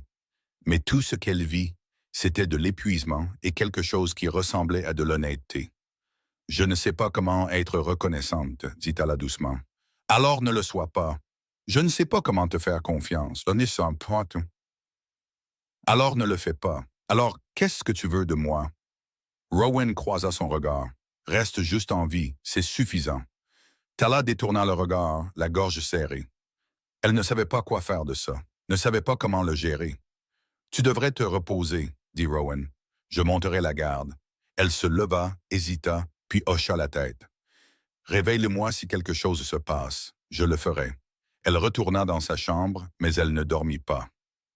Mais tout ce qu'elle vit, c'était de l'épuisement et quelque chose qui ressemblait à de l'honnêteté. « Je ne sais pas comment être reconnaissante, » dit Tala doucement. « Alors ne le sois pas. Je ne sais pas comment te faire confiance. Alors ne le fais pas. Alors qu'est-ce que tu veux de moi? » Rowan croisa son regard. « Reste juste en vie, c'est suffisant. » Tala détourna le regard, la gorge serrée. Elle ne savait pas quoi faire de ça, ne savait pas comment le gérer. « Tu devrais te reposer, » dit Rowan. « Je monterai la garde. » Elle se leva, hésita, puis hocha la tête. « Réveille-moi si quelque chose se passe. Je le ferai. » Elle retourna dans sa chambre, mais elle ne dormit pas.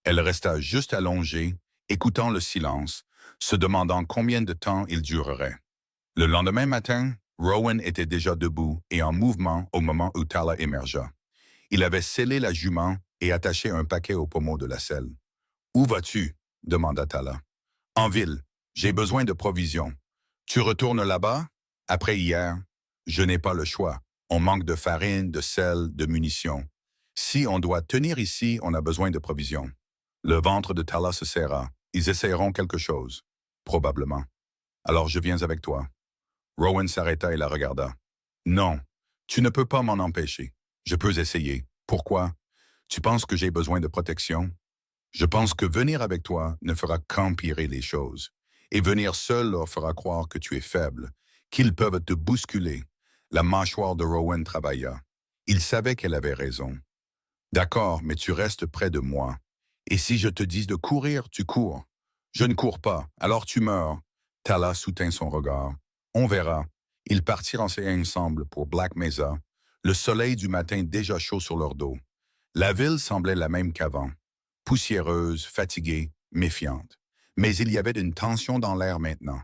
Elle resta juste allongée, écoutant le silence, se demandant combien de temps il durerait. Le lendemain matin, Rowan était déjà debout et en mouvement au moment où Tala émergea. Il avait scellé la jument et attaché un paquet au pommeau de la selle. « Où vas-tu? » demanda Tala. « En ville. J'ai besoin de provisions. Tu retournes là-bas? Après hier? Je n'ai pas le choix. On manque de farine, de sel, de munitions. Si on doit tenir ici, on a besoin de provisions. » Le ventre de Tala se serra. Ils essayeront quelque chose. Probablement. « Alors je viens avec toi. » Rowan s'arrêta et la regarda. « Non, tu ne peux pas m'en empêcher. Je peux essayer. Pourquoi? Tu penses que j'ai besoin de protection? Je pense que venir avec toi ne fera qu'empirer les choses. Et venir seul leur fera croire que tu es faible, qu'ils peuvent te bousculer. » La mâchoire de Rowan travailla. Il savait qu'elle avait raison. « D'accord, mais tu restes près de moi. Et si je te dis de courir, tu cours. Je ne cours pas, alors tu meurs. » Tala soutint son regard. « On verra. » Ils partirent ensemble pour Black Mesa, le soleil du matin déjà chaud sur leur dos. La ville semblait la même qu'avant, poussiéreuse, fatiguée, méfiante. Mais il y avait une tension dans l'air maintenant,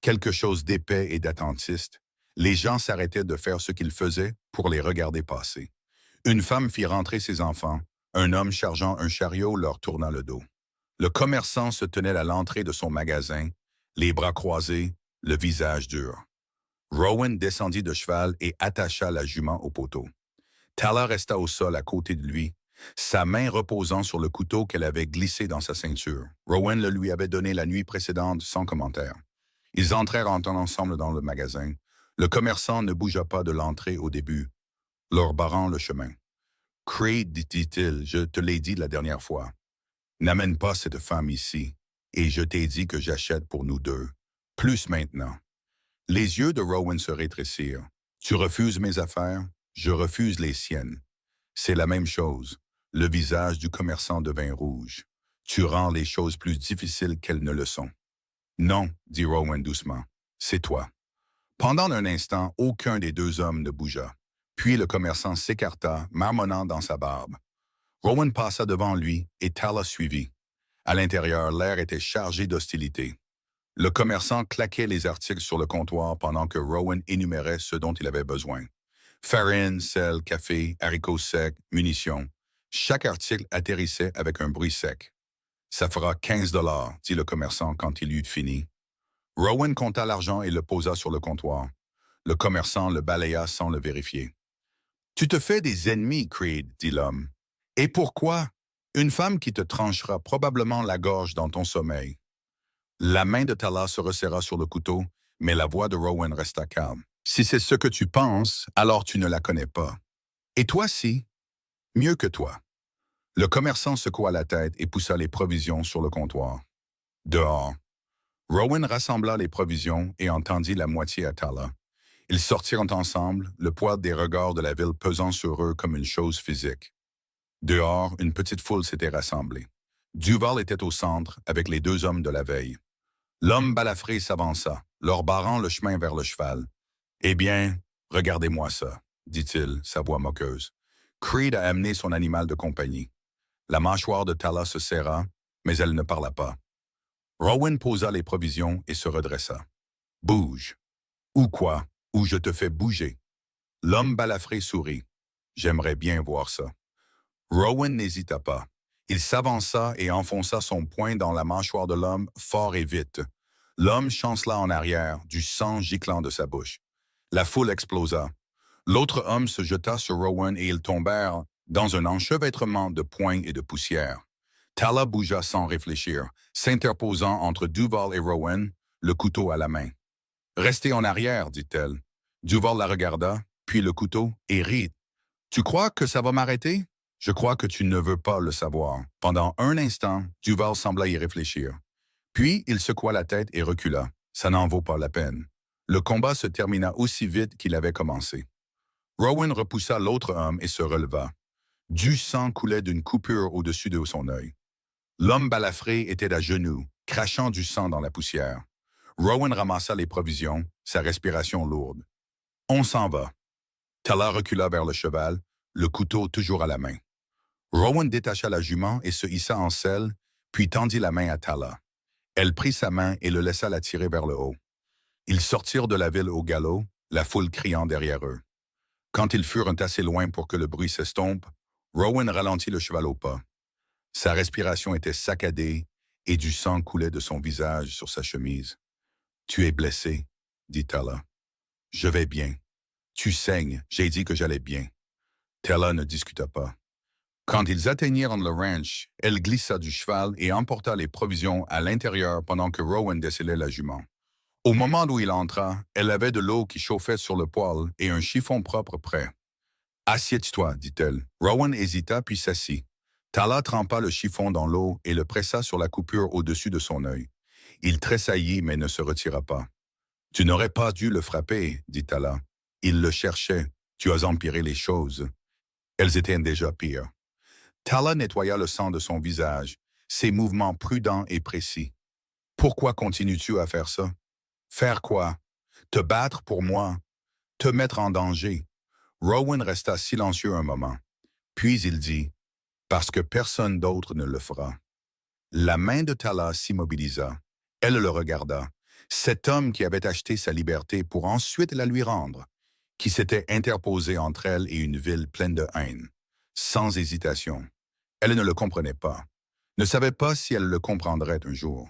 quelque chose d'épais et d'attentiste. Les gens s'arrêtaient de faire ce qu'ils faisaient pour les regarder passer. Une femme fit rentrer ses enfants. Un homme chargeant un chariot leur tourna le dos. Le commerçant se tenait à l'entrée de son magasin, les bras croisés, le visage dur. Rowan descendit de cheval et attacha la jument au poteau. Tala resta au sol à côté de lui, sa main reposant sur le couteau qu'elle avait glissé dans sa ceinture. Rowan le lui avait donné la nuit précédente sans commentaire. Ils entrèrent ensemble dans le magasin. Le commerçant ne bougea pas de l'entrée au début, leur barrant le chemin. Creed, dit-il, je te l'ai dit la dernière fois. N'amène pas cette femme ici, et je t'ai dit que j'achète pour nous deux. Plus maintenant. Les yeux de Rowan se rétrécirent. Tu refuses mes affaires, je refuse les siennes. C'est la même chose. Le visage du commerçant devint rouge. Tu rends les choses plus difficiles qu'elles ne le sont. Non, dit Rowan doucement. C'est toi. Pendant un instant, aucun des deux hommes ne bougea. Puis le commerçant s'écarta, marmonnant dans sa barbe. Rowan passa devant lui et Tala suivit. À l'intérieur, l'air était chargé d'hostilité. Le commerçant claquait les articles sur le comptoir pendant que Rowan énumérait ce dont il avait besoin. Farine, sel, café, haricots secs, munitions. Chaque article atterrissait avec un bruit sec. Ça fera 15 $, dit le commerçant quand il eut fini. Rowan compta l'argent et le posa sur le comptoir. Le commerçant le balaya sans le vérifier. Tu te fais des ennemis, Creed, dit l'homme. Et pourquoi? Une femme qui te tranchera probablement la gorge dans ton sommeil. La main de Tala se resserra sur le couteau, mais la voix de Rowan resta calme. Si c'est ce que tu penses, alors tu ne la connais pas. Et toi, si? Mieux que toi. Le commerçant secoua la tête et poussa les provisions sur le comptoir. Dehors. Rowan rassembla les provisions et entendit la moitié à Tala. Ils sortirent ensemble, le poids des regards de la ville pesant sur eux comme une chose physique. Dehors, une petite foule s'était rassemblée. Duval était au centre, avec les deux hommes de la veille. L'homme balafré s'avança, leur barrant le chemin vers le cheval. « Eh bien, regardez-moi ça, » dit-il, sa voix moqueuse. Creed a amené son animal de compagnie. La mâchoire de Tala se serra, mais elle ne parla pas. Rowan posa les provisions et se redressa. « Bouge. »« Ou quoi? Ou je te fais bouger. » L'homme balafré sourit. « J'aimerais bien voir ça. » Rowan n'hésita pas. Il s'avança et enfonça son poing dans la mâchoire de l'homme fort et vite. L'homme chancela en arrière, du sang giclant de sa bouche. La foule explosa. L'autre homme se jeta sur Rowan et ils tombèrent dans un enchevêtrement de poings et de poussière. Tala bougea sans réfléchir, s'interposant entre Duval et Rowan, le couteau à la main. « Restez en arrière, dit-elle. Duval la regarda, puis le couteau, et rit. « Tu crois que ça va m'arrêter? Je crois que tu ne veux pas le savoir. » Pendant un instant, Duval sembla y réfléchir. Puis, il secoua la tête et recula. Ça n'en vaut pas la peine. Le combat se termina aussi vite qu'il avait commencé. Rowan repoussa l'autre homme et se releva. Du sang coulait d'une coupure au-dessus de son œil. L'homme balafré était à genoux, crachant du sang dans la poussière. Rowan ramassa les provisions, sa respiration lourde. « On s'en va. » Tala recula vers le cheval, le couteau toujours à la main. Rowan détacha la jument et se hissa en selle, puis tendit la main à Tala. Elle prit sa main et le laissa la tirer vers le haut. Ils sortirent de la ville au galop, la foule criant derrière eux. Quand ils furent assez loin pour que le bruit s'estompe, Rowan ralentit le cheval au pas. Sa respiration était saccadée et du sang coulait de son visage sur sa chemise. « Tu es blessé, » dit Tala. « Je vais bien. Tu saignes, j'ai dit que j'allais bien. » Tala ne discuta pas. Quand ils atteignirent le ranch, elle glissa du cheval et emporta les provisions à l'intérieur pendant que Rowan descellait la jument. Au moment où il entra, elle avait de l'eau qui chauffait sur le poêle et un chiffon propre prêt. « Assieds-toi, dit-elle. Rowan hésita puis s'assit. Tala trempa le chiffon dans l'eau et le pressa sur la coupure au-dessus de son œil. Il tressaillit mais ne se retira pas. « Tu n'aurais pas dû le frapper, dit Tala. Il le cherchait. Tu as empiré les choses. » Elles étaient déjà pires. Tala nettoya le sang de son visage, ses mouvements prudents et précis. « Pourquoi continues-tu à faire ça? »« Faire quoi? Te battre pour moi? Te mettre en danger? » Rowan resta silencieux un moment. Puis il dit, « Parce que personne d'autre ne le fera. » La main de Tala s'immobilisa. Elle le regarda. Cet homme qui avait acheté sa liberté pour ensuite la lui rendre, qui s'était interposé entre elle et une ville pleine de haine. Sans hésitation. Elle ne le comprenait pas. Ne savait pas si elle le comprendrait un jour.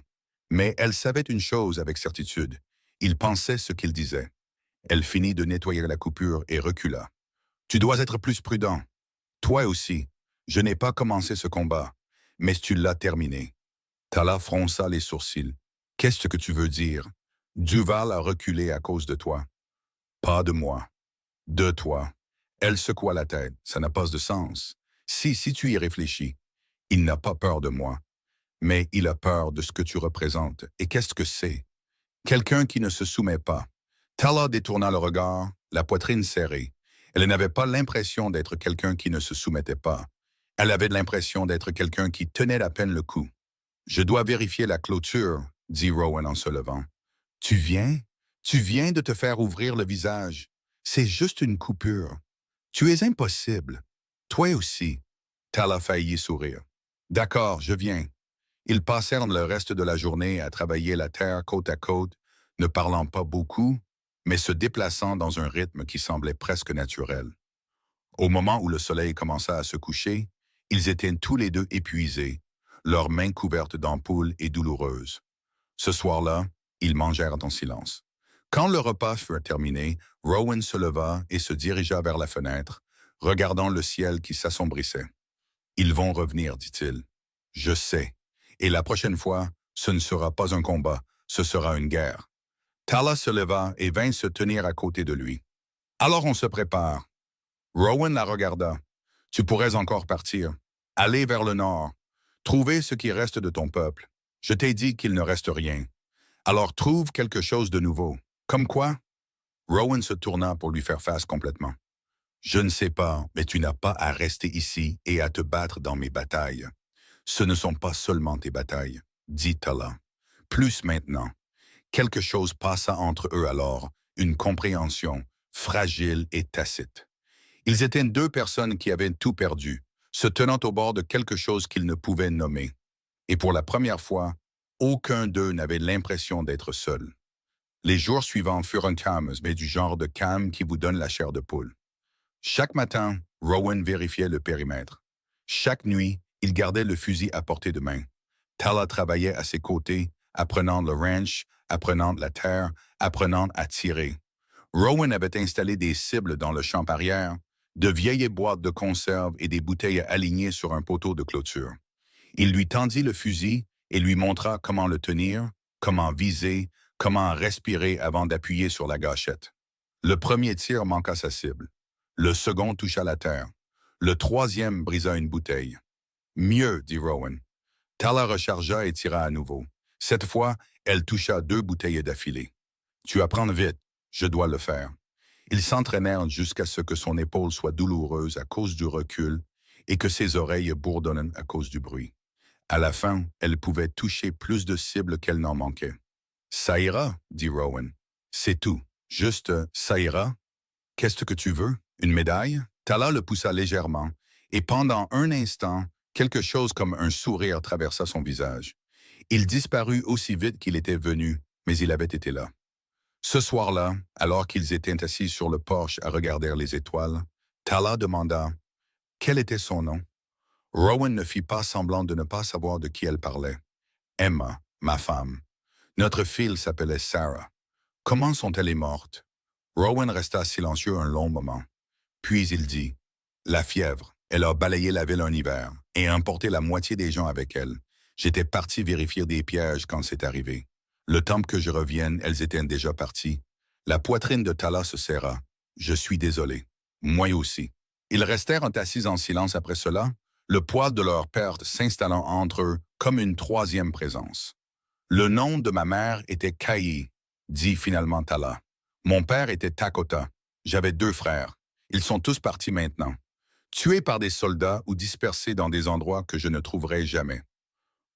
Mais elle savait une chose avec certitude. Il pensait ce qu'il disait. Elle finit de nettoyer la coupure et recula. « Tu dois être plus prudent. Toi aussi. Je n'ai pas commencé ce combat, mais tu l'as terminé. » Tala fronça les sourcils. « Qu'est-ce que tu veux dire? Duval a reculé à cause de toi. »« Pas de moi. De toi. » Elle secoua la tête. « Ça n'a pas de sens. Si tu y réfléchis, il n'a pas peur de moi, mais il a peur de ce que tu représentes. Et qu'est-ce que c'est? Quelqu'un qui ne se soumet pas. Tala détourna le regard, la poitrine serrée. Elle n'avait pas l'impression d'être quelqu'un qui ne se soumettait pas. Elle avait l'impression d'être quelqu'un qui tenait à peine le coup. Je dois vérifier la clôture, dit Rowan en se levant. Tu viens? Tu viens de te faire ouvrir le visage. C'est juste une coupure. Tu es impossible. Toi aussi. Tala faillit sourire. D'accord, je viens. Ils passèrent le reste de la journée à travailler la terre côte à côte, ne parlant pas beaucoup, mais se déplaçant dans un rythme qui semblait presque naturel. Au moment où le soleil commença à se coucher, ils étaient tous les deux épuisés, leurs mains couvertes d'ampoules et douloureuses. Ce soir-là, ils mangèrent en silence. Quand le repas fut terminé, Rowan se leva et se dirigea vers la fenêtre, regardant le ciel qui s'assombrissait. « Ils vont revenir, dit-il. Je sais. Et la prochaine fois, ce ne sera pas un combat, ce sera une guerre. » Tala se leva et vint se tenir à côté de lui. « Alors on se prépare. » Rowan la regarda. « Tu pourrais encore partir. Aller vers le nord. Trouver ce qui reste de ton peuple. Je t'ai dit qu'il ne reste rien. Alors trouve quelque chose de nouveau. Comme quoi? » Rowan se tourna pour lui faire face complètement. « Je ne sais pas, mais tu n'as pas à rester ici et à te battre dans mes batailles. Ce ne sont pas seulement tes batailles, dit Tala. Plus maintenant. » Quelque chose passa entre eux alors, une compréhension, fragile et tacite. Ils étaient deux personnes qui avaient tout perdu, se tenant au bord de quelque chose qu'ils ne pouvaient nommer. Et pour la première fois, aucun d'eux n'avait l'impression d'être seul. Les jours suivants furent un calme, mais du genre de calme qui vous donne la chair de poule. Chaque matin, Rowan vérifiait le périmètre. Chaque nuit, il gardait le fusil à portée de main. Tala travaillait à ses côtés, apprenant le ranch, apprenant la terre, apprenant à tirer. Rowan avait installé des cibles dans le champ arrière, de vieilles boîtes de conserve et des bouteilles alignées sur un poteau de clôture. Il lui tendit le fusil et lui montra comment le tenir, comment viser, comment respirer avant d'appuyer sur la gâchette. Le premier tir manqua sa cible. Le second toucha la terre. Le troisième brisa une bouteille. « Mieux, dit Rowan. » Tala rechargea et tira à nouveau. Cette fois, elle toucha 2 bouteilles d'affilée. « Tu apprends vite, je dois le faire. » Ils s'entraînèrent jusqu'à ce que son épaule soit douloureuse à cause du recul et que ses oreilles bourdonnent à cause du bruit. À la fin, elle pouvait toucher plus de cibles qu'elle n'en manquait. « Ça ira, dit Rowan. C'est tout. Juste, ça ira. Qu'est-ce que tu veux? Une médaille? » Tala le poussa légèrement, et pendant un instant, quelque chose comme un sourire traversa son visage. Il disparut aussi vite qu'il était venu, mais il avait été là. Ce soir-là, alors qu'ils étaient assis sur le porche à regarder les étoiles, Tala demanda « Quel était son nom? » Rowan ne fit pas semblant de ne pas savoir de qui elle parlait. « Emma, ma femme. Notre fille s'appelait Sarah. Comment sont-elles mortes? » Rowan resta silencieux un long moment. Puis il dit « La fièvre. Elle a balayé la ville un hiver et emporté la moitié des gens avec elle. J'étais parti vérifier des pièges quand c'est arrivé. Le temps que je revienne, elles étaient déjà parties. » La poitrine de Tala se serra. « Je suis désolé. Moi aussi. » Ils restèrent assis en silence après cela, le poids de leur perte s'installant entre eux comme une troisième présence. « Le nom de ma mère était Kayi, dit finalement Tala. Mon père était Takota. J'avais 2 frères. Ils sont tous partis maintenant. Tués par des soldats ou dispersés dans des endroits que je ne trouverai jamais. »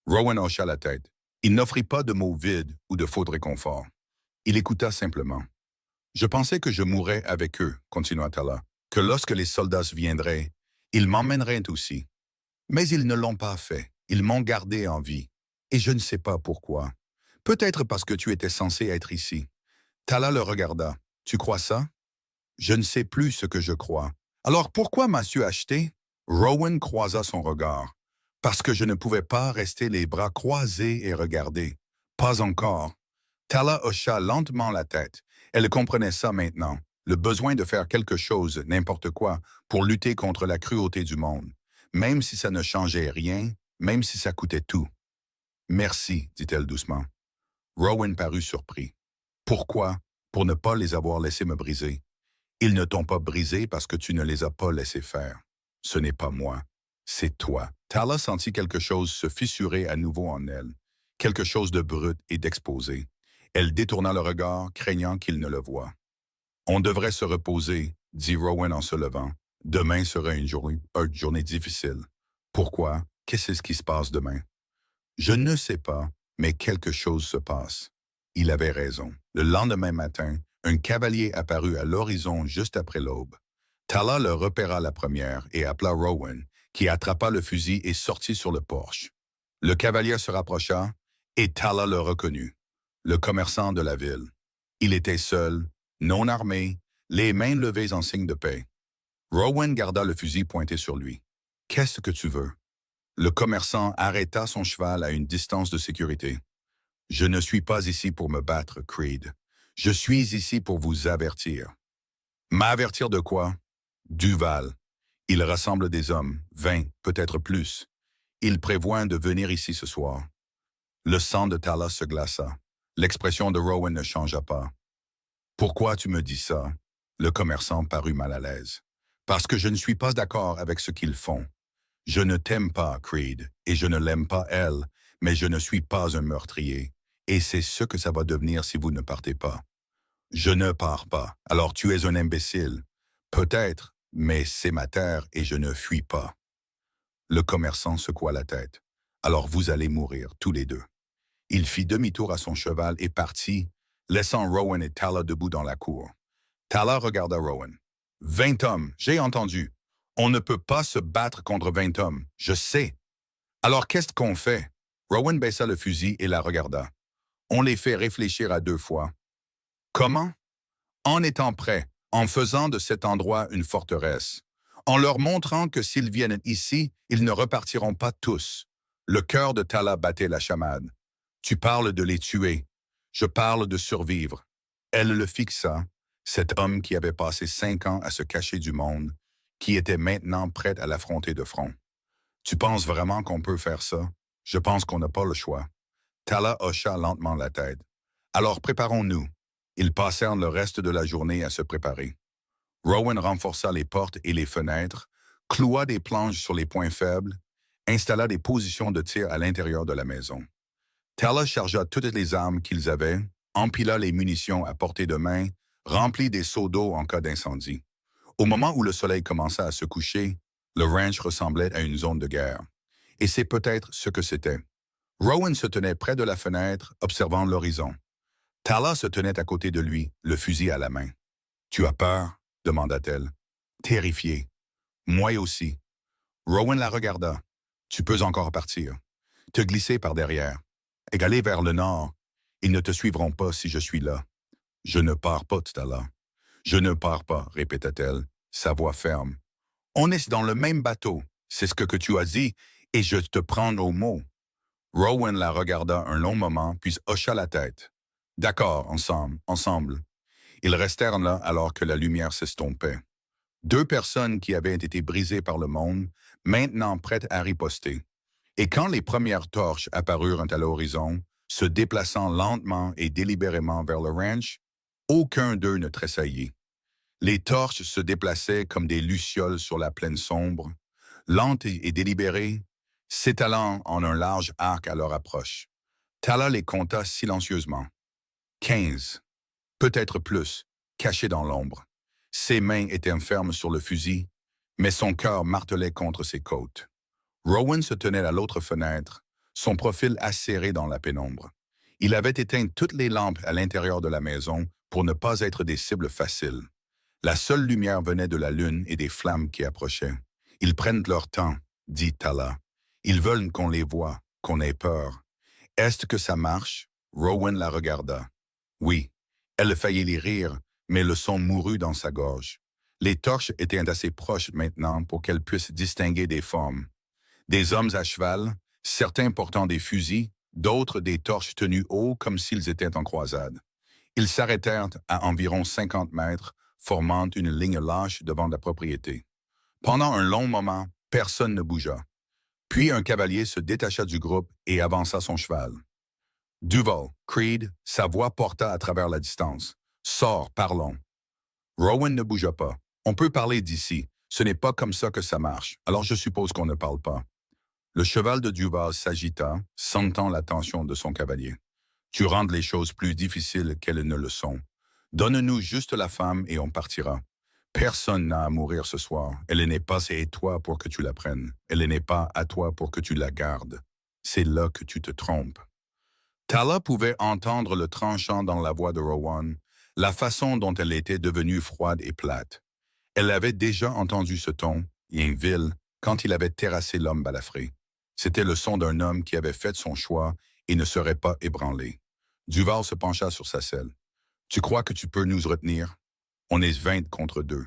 Rowan hocha la tête. Il n'offrit pas de mots vides ou de faux réconfort. Il écouta simplement. « Je pensais que je mourrais avec eux, continua Tala, que lorsque les soldats viendraient, ils m'emmèneraient aussi. Mais ils ne l'ont pas fait. Ils m'ont gardé en vie. Et je ne sais pas pourquoi. Peut-être parce que tu étais censé être ici. » Tala le regarda. « Tu crois ça? » « Je ne sais plus ce que je crois. Alors pourquoi m'as-tu acheté? » Rowan croisa son regard. « Parce que je ne pouvais pas rester les bras croisés et regarder. Pas encore. » Tala hocha lentement la tête. Elle comprenait ça maintenant. Le besoin de faire quelque chose, n'importe quoi, pour lutter contre la cruauté du monde. Même si ça ne changeait rien, même si ça coûtait tout. « Merci, dit-elle doucement. Rowan parut surpris. « Pourquoi? Pour ne pas les avoir laissés me briser. Ils ne t'ont pas brisé parce que tu ne les as pas laissés faire. Ce n'est pas moi. C'est toi. Tala sentit quelque chose se fissurer à nouveau en elle, quelque chose de brut et d'exposé. Elle détourna le regard, craignant qu'il ne le voie. On devrait se reposer, dit Rowan en se levant. Demain sera une journée difficile. Pourquoi? Qu'est-ce qui se passe demain? Je ne sais pas, mais quelque chose se passe. Il avait raison. Le lendemain matin, un cavalier apparut à l'horizon juste après l'aube. Tala le repéra la première et appela Rowan, qui attrapa le fusil et sortit sur le porche. Le cavalier se rapprocha et Tala le reconnut. Le commerçant de la ville. Il était seul, non armé, les mains levées en signe de paix. Rowan garda le fusil pointé sur lui. « Qu'est-ce que tu veux? » Le commerçant arrêta son cheval à une distance de sécurité. « Je ne suis pas ici pour me battre, Creed. Je suis ici pour vous avertir. » « M'avertir de quoi? » « Duval. Il rassemble des hommes, 20, peut-être plus. Il prévoit de venir ici ce soir. » Le sang de Tala se glaça. L'expression de Rowan ne changea pas. « Pourquoi tu me dis ça? » Le commerçant parut mal à l'aise. « Parce que je ne suis pas d'accord avec ce qu'ils font. Je ne t'aime pas, Creed, et je ne l'aime pas elle, mais je ne suis pas un meurtrier. Et c'est ce que ça va devenir si vous ne partez pas. Je ne pars pas, alors tu es un imbécile. Peut-être, mais c'est ma terre et je ne fuis pas. » Le commerçant secoua la tête. « Alors vous allez mourir, tous les deux. » Il fit demi-tour à son cheval et partit, laissant Rowan et Tala debout dans la cour. Tala regarda Rowan. « 20 hommes, j'ai entendu. On ne peut pas se battre contre 20 hommes, je sais. Alors qu'est-ce qu'on fait? » Rowan baissa le fusil et la regarda. « On les fait réfléchir à deux fois. »« Comment? » »« En étant prêts, en faisant de cet endroit une forteresse, en leur montrant que s'ils viennent ici, ils ne repartiront pas tous. » Le cœur de Tala battait la chamade. « Tu parles de les tuer. Je parle de survivre. » Elle le fixa, cet homme qui avait passé 5 ans à se cacher du monde, qui était maintenant prêt à l'affronter de front. « Tu penses vraiment qu'on peut faire ça? Je pense qu'on n'a pas le choix. » Tala hocha lentement la tête. « Alors préparons-nous. » Ils passèrent le reste de la journée à se préparer. Rowan renforça les portes et les fenêtres, cloua des planches sur les points faibles, installa des positions de tir à l'intérieur de la maison. Tala chargea toutes les armes qu'ils avaient, empila les munitions à portée de main, remplit des seaux d'eau en cas d'incendie. Au moment où le soleil commença à se coucher, le ranch ressemblait à une zone de guerre. Et c'est peut-être ce que c'était. Rowan se tenait près de la fenêtre, observant l'horizon. Tala se tenait à côté de lui, le fusil à la main. « Tu as peur? » demanda-t-elle. Terrifiée. « Moi aussi. » Rowan la regarda. « Tu peux encore partir. Te glisser par derrière. Égaler vers le nord. Ils ne te suivront pas si je suis là. »« Je ne pars pas, Tala. »« Je ne pars pas, répéta-t-elle, sa voix ferme. « On est dans le même bateau. C'est ce que tu as dit, et je te prends au mot. » Rowan la regarda un long moment, puis hocha la tête. « D'accord, ensemble. » Ils restèrent là alors que la lumière s'estompait. 2 personnes qui avaient été brisées par le monde, maintenant prêtes à riposter. Et quand les premières torches apparurent à l'horizon, se déplaçant lentement et délibérément vers le ranch, aucun d'eux ne tressaillit. Les torches se déplaçaient comme des lucioles sur la plaine sombre, lentes et délibérées, s'étalant en un large arc à leur approche. Tala les compta silencieusement. 15. Peut-être plus, cachés dans l'ombre. Ses mains étaient fermes sur le fusil, mais son cœur martelait contre ses côtes. Rowan se tenait à l'autre fenêtre, son profil acéré dans la pénombre. Il avait éteint toutes les lampes à l'intérieur de la maison pour ne pas être des cibles faciles. La seule lumière venait de la lune et des flammes qui approchaient. « Ils prennent leur temps, » dit Tala. « Ils veulent qu'on les voie, qu'on ait peur. » « Est-ce que ça marche? » Rowan la regarda. « Oui. » Elle faillit les rire, mais le son mourut dans sa gorge. Les torches étaient assez proches maintenant pour qu'elle puisse distinguer des formes. Des hommes à cheval, certains portant des fusils, d'autres des torches tenues haut comme s'ils étaient en croisade. Ils s'arrêtèrent à environ 50 mètres, formant une ligne lâche devant la propriété. Pendant un long moment, personne ne bougea. Puis un cavalier se détacha du groupe et avança son cheval. « Duval, Creed », sa voix porta à travers la distance. « Sors, parlons. » Rowan ne bougea pas. « On peut parler d'ici. Ce n'est pas comme ça que ça marche, alors je suppose qu'on ne parle pas. Le cheval de Duval s'agita, sentant la tension de son cavalier. Tu rends les choses plus difficiles qu'elles ne le sont. Donne-nous juste la femme et on partira. Personne n'a à mourir ce soir. Elle n'est pas à toi pour que tu la prennes. Elle n'est pas à toi pour que tu la gardes. C'est là que tu te trompes. Tala pouvait entendre le tranchant dans la voix de Rowan, la façon dont elle était devenue froide et plate. Elle avait déjà entendu ce ton, Yinville, quand il avait terrassé l'homme balafré. C'était le son d'un homme qui avait fait son choix et ne serait pas ébranlé. Duval se pencha sur sa selle. « Tu crois que tu peux nous retenir? On est 20 contre 2.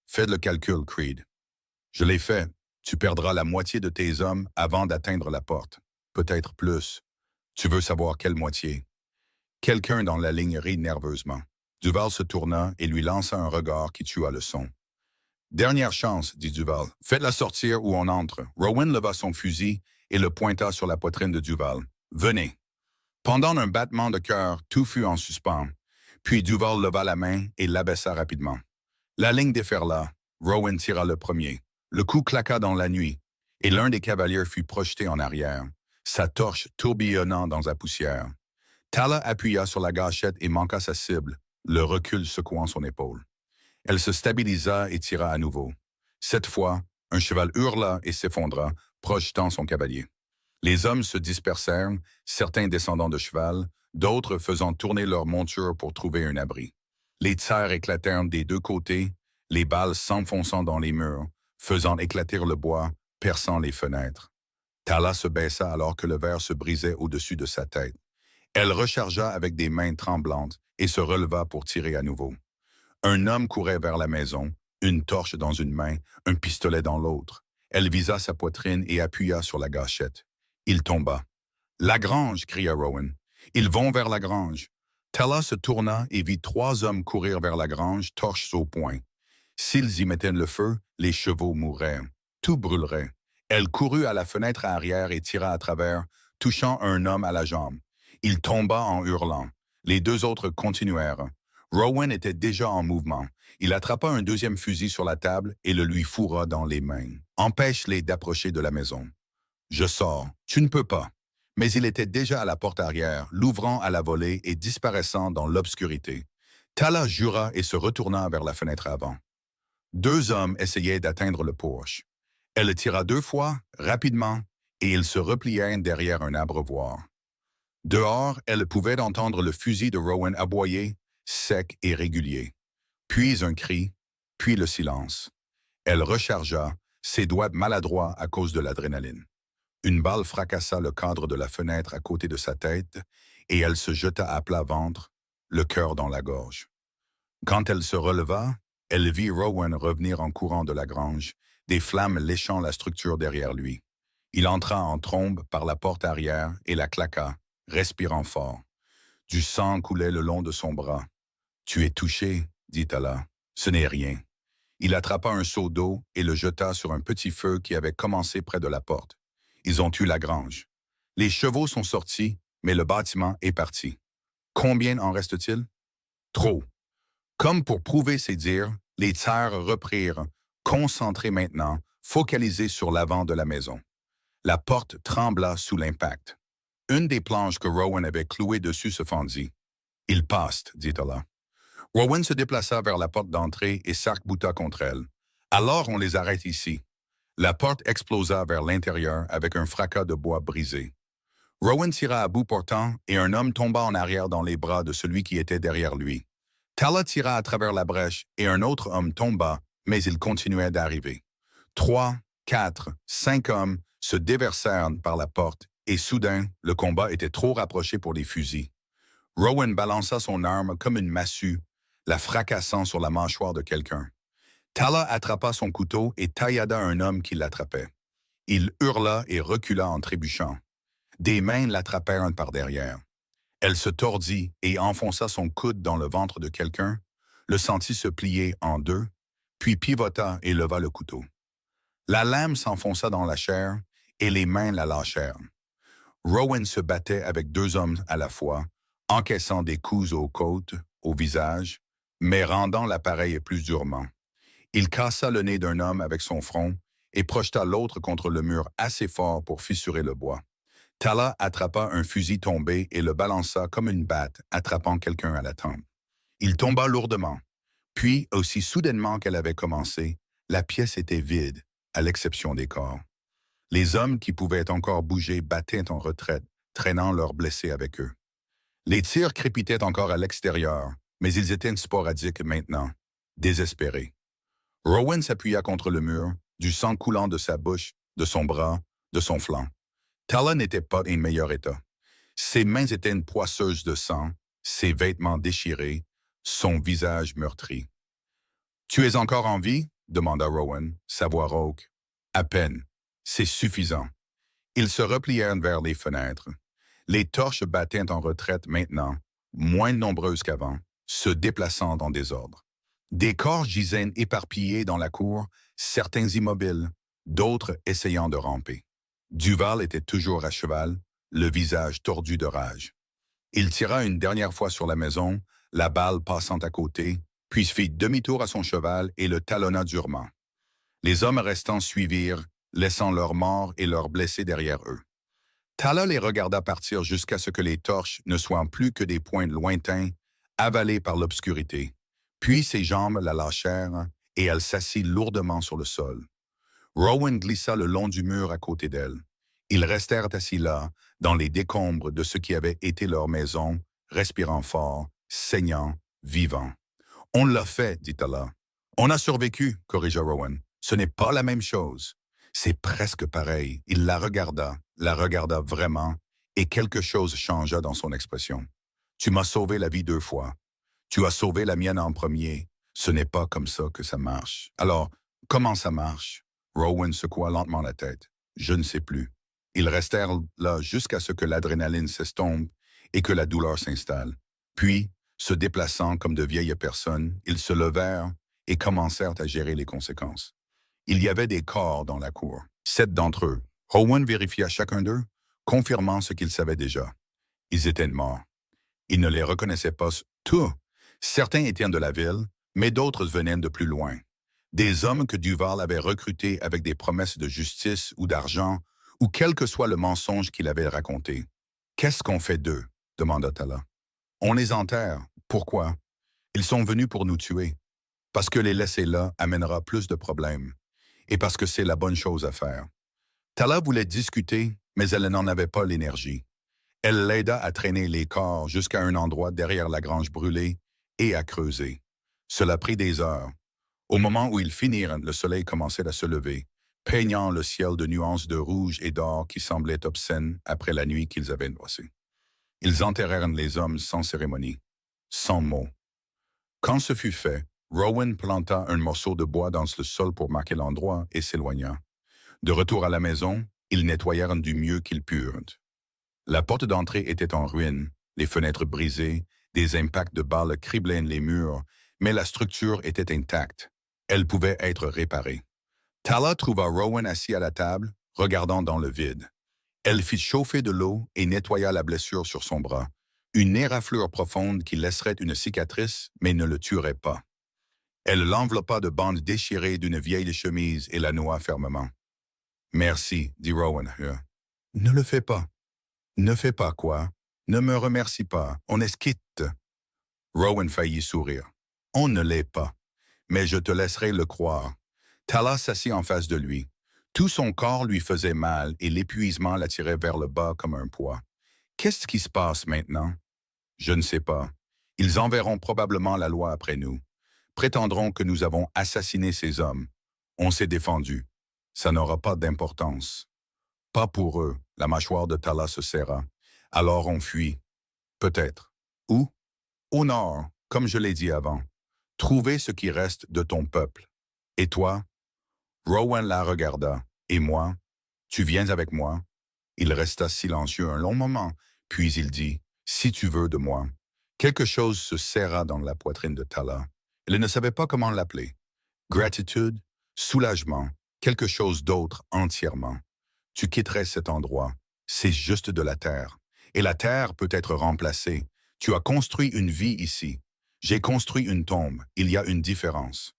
Fais le calcul, Creed. » « Je l'ai fait. Tu perdras la moitié de tes hommes avant d'atteindre la porte. Peut-être plus. Tu veux savoir quelle moitié? » Quelqu'un dans la ligne rit nerveusement. Duval se tourna et lui lança un regard qui tua le son. « Dernière chance, dit Duval. Faites-la sortir ou on entre. » Rowan leva son fusil et le pointa sur la poitrine de Duval. « Venez. » Pendant un battement de cœur, tout fut en suspens. Puis Duval leva la main et l'abaissa rapidement. La ligne déferla. Rowan tira le premier. Le coup claqua dans la nuit, et l'un des cavaliers fut projeté en arrière, sa torche tourbillonnant dans la poussière. Tala appuya sur la gâchette et manqua sa cible, le recul secouant son épaule. Elle se stabilisa et tira à nouveau. Cette fois, un cheval hurla et s'effondra, projetant son cavalier. Les hommes se dispersèrent, certains descendant de cheval, d'autres faisant tourner leur monture pour trouver un abri. Les tirs éclatèrent des deux côtés, les balles s'enfonçant dans les murs, faisant éclater le bois, perçant les fenêtres. Tala se baissa alors que le verre se brisait au-dessus de sa tête. Elle rechargea avec des mains tremblantes et se releva pour tirer à nouveau. Un homme courait vers la maison, une torche dans une main, un pistolet dans l'autre. Elle visa sa poitrine et appuya sur la gâchette. Il tomba. « La grange !» cria Rowan. « Ils vont vers la grange. » Tala se tourna et vit 3 hommes courir vers la grange, torches au poing. S'ils y mettaient le feu, les chevaux mourraient. Tout brûlerait. Elle courut à la fenêtre arrière et tira à travers, touchant un homme à la jambe. Il tomba en hurlant. Les 2 autres continuèrent. Rowan était déjà en mouvement. Il attrapa un deuxième fusil sur la table et le lui fourra dans les mains. « Empêche-les d'approcher de la maison. »« Je sors. Tu ne peux pas. » Mais il était déjà à la porte arrière, l'ouvrant à la volée et disparaissant dans l'obscurité. Tala jura et se retourna vers la fenêtre avant. 2 hommes essayaient d'atteindre le porche. Elle tira 2 fois, rapidement, et ils se replièrent derrière un abreuvoir. Dehors, elle pouvait entendre le fusil de Rowan aboyer, sec et régulier. Puis un cri, puis le silence. Elle rechargea, ses doigts maladroits à cause de l'adrénaline. Une balle fracassa le cadre de la fenêtre à côté de sa tête et elle se jeta à plat ventre, le cœur dans la gorge. Quand elle se releva, elle vit Rowan revenir en courant de la grange, des flammes léchant la structure derrière lui. Il entra en trombe par la porte arrière et la claqua, respirant fort. Du sang coulait le long de son bras. « Tu es touché, » dit Tala. « Ce n'est rien. » Il attrapa un seau d'eau et le jeta sur un petit feu qui avait commencé près de la porte. Ils ont eu la grange. Les chevaux sont sortis, mais le bâtiment est parti. Combien en reste-t-il? Trop. Comme pour prouver ses dires, les tirs reprirent, concentrés maintenant, focalisés sur l'avant de la maison. La porte trembla sous l'impact. Une des planches que Rowan avait clouées dessus se fendit. « Il passe, » dit Tala. Rowan se déplaça vers la porte d'entrée et s'arc-bouta contre elle. « Alors on les arrête ici. » La porte explosa vers l'intérieur avec un fracas de bois brisé. Rowan tira à bout portant et un homme tomba en arrière dans les bras de celui qui était derrière lui. Tala tira à travers la brèche et un autre homme tomba, mais il continuait d'arriver. 3, 4, 5 hommes se déversèrent par la porte et soudain, le combat était trop rapproché pour les fusils. Rowan balança son arme comme une massue, la fracassant sur la mâchoire de quelqu'un. Tala attrapa son couteau et taillada un homme qui l'attrapait. Il hurla et recula en trébuchant. Des mains l'attrapèrent par derrière. Elle se tordit et enfonça son coude dans le ventre de quelqu'un, le sentit se plier en 2, puis pivota et leva le couteau. La lame s'enfonça dans la chair et les mains la lâchèrent. Rowan se battait avec 2 hommes à la fois, encaissant des coups aux côtes, au visage, mais rendant l'appareil plus durement. Il cassa le nez d'un homme avec son front et projeta l'autre contre le mur assez fort pour fissurer le bois. Tala attrapa un fusil tombé et le balança comme une batte, attrapant quelqu'un à la tempe. Il tomba lourdement. Puis, aussi soudainement qu'elle avait commencé, la pièce était vide, à l'exception des corps. Les hommes qui pouvaient encore bouger battaient en retraite, traînant leurs blessés avec eux. Les tirs crépitaient encore à l'extérieur, mais ils étaient sporadiques maintenant, désespérés. Rowan s'appuya contre le mur, du sang coulant de sa bouche, de son bras, de son flanc. Tala n'était pas en meilleur état. Ses mains étaient poisseuses de sang, ses vêtements déchirés, son visage meurtri. « Tu es encore en vie ?» demanda Rowan, sa voix rauque. « À peine. C'est suffisant. » Ils se replièrent vers les fenêtres. Les torches battaient en retraite maintenant, moins nombreuses qu'avant, se déplaçant en désordre. Des corps gisaient éparpillés dans la cour, certains immobiles, d'autres essayant de ramper. Duval était toujours à cheval, le visage tordu de rage. Il tira une dernière fois sur la maison, la balle passant à côté, puis fit demi-tour à son cheval et le talonna durement. Les hommes restants suivirent, laissant leurs morts et leurs blessés derrière eux. Tala les regarda partir jusqu'à ce que les torches ne soient plus que des points lointains, avalés par l'obscurité. Puis ses jambes la lâchèrent et elle s'assit lourdement sur le sol. Rowan glissa le long du mur à côté d'elle. Ils restèrent assis là, dans les décombres de ce qui avait été leur maison, respirant fort, saignant, vivant. « On l'a fait, dit Tala. « On a survécu, corrigea Rowan. Ce n'est pas la même chose. » C'est presque pareil. Il la regarda vraiment, et quelque chose changea dans son expression. « Tu m'as sauvé la vie 2 fois. Tu as sauvé la mienne en premier. Ce n'est pas comme ça que ça marche. Alors, comment ça marche? » Rowan secoua lentement la tête. « Je ne sais plus. » Ils restèrent là jusqu'à ce que l'adrénaline s'estompe et que la douleur s'installe. Puis, se déplaçant comme de vieilles personnes, ils se levèrent et commencèrent à gérer les conséquences. Il y avait des corps dans la cour, 7 d'entre eux. Rowan vérifia chacun d'eux, confirmant ce qu'il savait déjà. Ils étaient morts. Il ne les reconnaissait pas tous. Certains étaient de la ville, mais d'autres venaient de plus loin. Des hommes que Duval avait recrutés avec des promesses de justice ou d'argent, ou quel que soit le mensonge qu'il avait raconté. « Qu'est-ce qu'on fait d'eux? » demanda Tala. « On les enterre. Pourquoi? Ils sont venus pour nous tuer. Parce que les laisser là amènera plus de problèmes. Et parce que c'est la bonne chose à faire. » Tala voulait discuter, mais elle n'en avait pas l'énergie. Elle l'aida à traîner les corps jusqu'à un endroit derrière la grange brûlée et à creuser. Cela prit des heures. Au moment où ils finirent, le soleil commençait à se lever, peignant le ciel de nuances de rouge et d'or qui semblaient obscènes après la nuit qu'ils avaient passée. Ils enterrèrent les hommes sans cérémonie, sans mots. Quand ce fut fait, Rowan planta un morceau de bois dans le sol pour marquer l'endroit et s'éloigna. De retour à la maison, ils nettoyèrent du mieux qu'ils purent. La porte d'entrée était en ruine, les fenêtres brisées, des impacts de balles criblaient les murs, mais la structure était intacte. Elle pouvait être réparée. Tala trouva Rowan assis à la table, regardant dans le vide. Elle fit chauffer de l'eau et nettoya la blessure sur son bras. Une éraflure profonde qui laisserait une cicatrice, mais ne le tuerait pas. Elle l'enveloppa de bandes déchirées d'une vieille chemise et la noua fermement. « Merci, dit Rowan. « Ne le fais pas. »« Ne fais pas quoi? Ne me remercie pas. On est quitte. » Rowan faillit sourire. « On ne l'est pas. Mais je te laisserai le croire. » Tala s'assit en face de lui. Tout son corps lui faisait mal et l'épuisement l'attirait vers le bas comme un poids. « Qu'est-ce qui se passe maintenant? » « Je ne sais pas. Ils enverront probablement la loi après nous. Prétendront que nous avons assassiné ces hommes. On s'est défendu. Ça n'aura pas d'importance. » Pas pour eux, la mâchoire de Tala se serra. Alors on fuit. Peut-être. Où? Au nord, comme je l'ai dit avant. Trouver ce qui reste de ton peuple. Et toi? Rowan la regarda. Et moi? Tu viens avec moi? Il resta silencieux un long moment, puis il dit, « Si tu veux de moi. » Quelque chose se serra dans la poitrine de Tala. Elle ne savait pas comment l'appeler. Gratitude, soulagement, quelque chose d'autre entièrement. Tu quitterais cet endroit. C'est juste de la terre. Et la terre peut être remplacée. Tu as construit une vie ici. J'ai construit une tombe. Il y a une différence.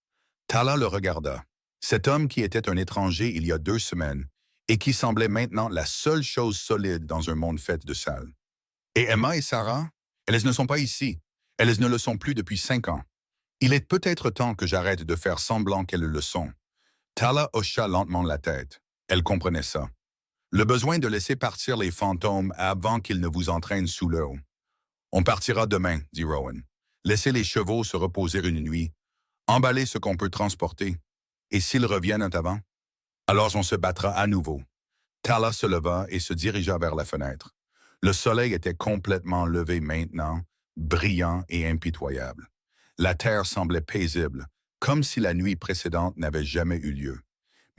Tala le regarda. Cet homme qui était un étranger il y a 2 semaines et qui semblait maintenant la seule chose solide dans un monde fait de salles. Et Emma et Sarah, elles ne sont pas ici. Elles ne le sont plus depuis 5 ans. Il est peut-être temps que j'arrête de faire semblant qu'elles le sont. Tala hocha lentement la tête. Elle comprenait ça. Le besoin de laisser partir les fantômes avant qu'ils ne vous entraînent sous l'eau. On partira demain, dit Rowan. Laissez les chevaux se reposer une nuit. Emballez ce qu'on peut transporter. Et s'ils reviennent avant? Alors on se battra à nouveau. Tala se leva et se dirigea vers la fenêtre. Le soleil était complètement levé maintenant, brillant et impitoyable. La terre semblait paisible, comme si la nuit précédente n'avait jamais eu lieu.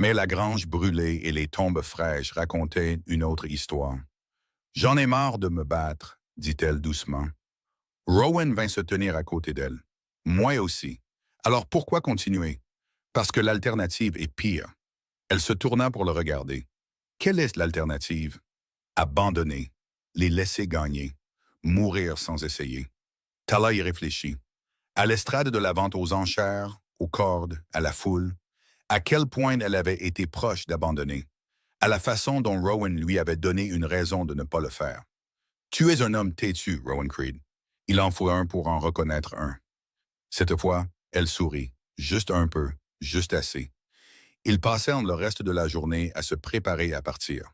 Mais la grange brûlée et les tombes fraîches racontaient une autre histoire. « J'en ai marre de me battre, dit-elle doucement. Rowan vint se tenir à côté d'elle. « Moi aussi. Alors pourquoi continuer? Parce que l'alternative est pire. » Elle se tourna pour le regarder. Quelle est l'alternative? Abandonner, les laisser gagner, mourir sans essayer. Tala y réfléchit. À l'estrade de la vente aux enchères, aux cordes, à la foule, à quel point elle avait été proche d'abandonner, à la façon dont Rowan lui avait donné une raison de ne pas le faire. Tu es un homme têtu, Rowan Creed. Il en faut un pour en reconnaître un. Cette fois, elle sourit, juste un peu, juste assez. Ils passèrent le reste de la journée à se préparer à partir.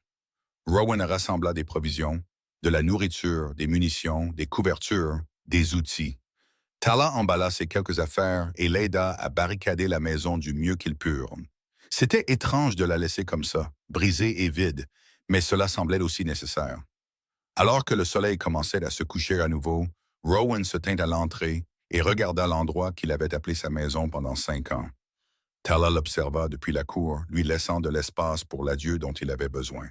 Rowan rassembla des provisions, de la nourriture, des munitions, des couvertures, des outils. Tala emballa ses quelques affaires et l'aida à barricader la maison du mieux qu'ils purent. C'était étrange de la laisser comme ça, brisée et vide, mais cela semblait aussi nécessaire. Alors que le soleil commençait à se coucher à nouveau, Rowan se tint à l'entrée et regarda l'endroit qu'il avait appelé sa maison pendant 5 ans. Tala l'observa depuis la cour, lui laissant de l'espace pour l'adieu dont il avait besoin.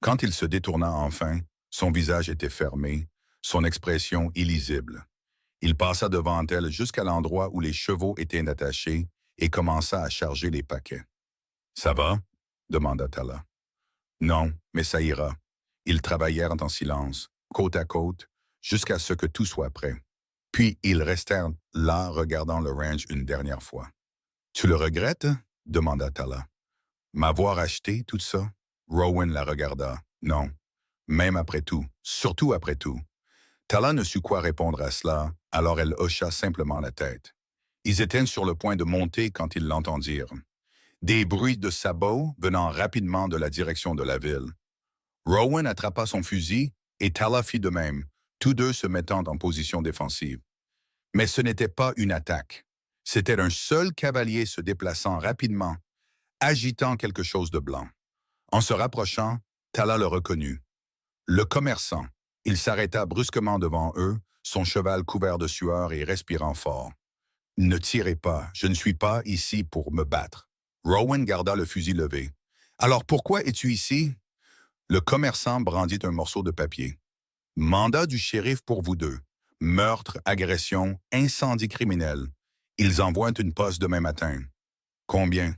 Quand il se détourna enfin, son visage était fermé, son expression illisible. Il passa devant elle jusqu'à l'endroit où les chevaux étaient attachés et commença à charger les paquets. « Ça va? » demanda Tala. « Non, mais ça ira. » Ils travaillèrent en silence, côte à côte, jusqu'à ce que tout soit prêt. Puis ils restèrent là regardant le ranch une dernière fois. « Tu le regrettes? » demanda Tala. « M'avoir acheté tout ça? » Rowan la regarda. « Non. Même après tout, surtout après tout. » Tala ne sut quoi répondre à cela, alors elle hocha simplement la tête. Ils étaient sur le point de monter quand ils l'entendirent. Des bruits de sabots venant rapidement de la direction de la ville. Rowan attrapa son fusil et Tala fit de même, tous deux se mettant en position défensive. Mais ce n'était pas une attaque. C'était un seul cavalier se déplaçant rapidement, agitant quelque chose de blanc. En se rapprochant, Tala le reconnut. Le commerçant. Il s'arrêta brusquement devant eux, son cheval couvert de sueur et respirant fort. « Ne tirez pas, je ne suis pas ici pour me battre. » Rowan garda le fusil levé. « Alors pourquoi es-tu ici? » Le commerçant brandit un morceau de papier. « Mandat du shérif pour vous deux. Meurtre, agression, incendie criminel. Ils envoient une poste demain matin. » Combien?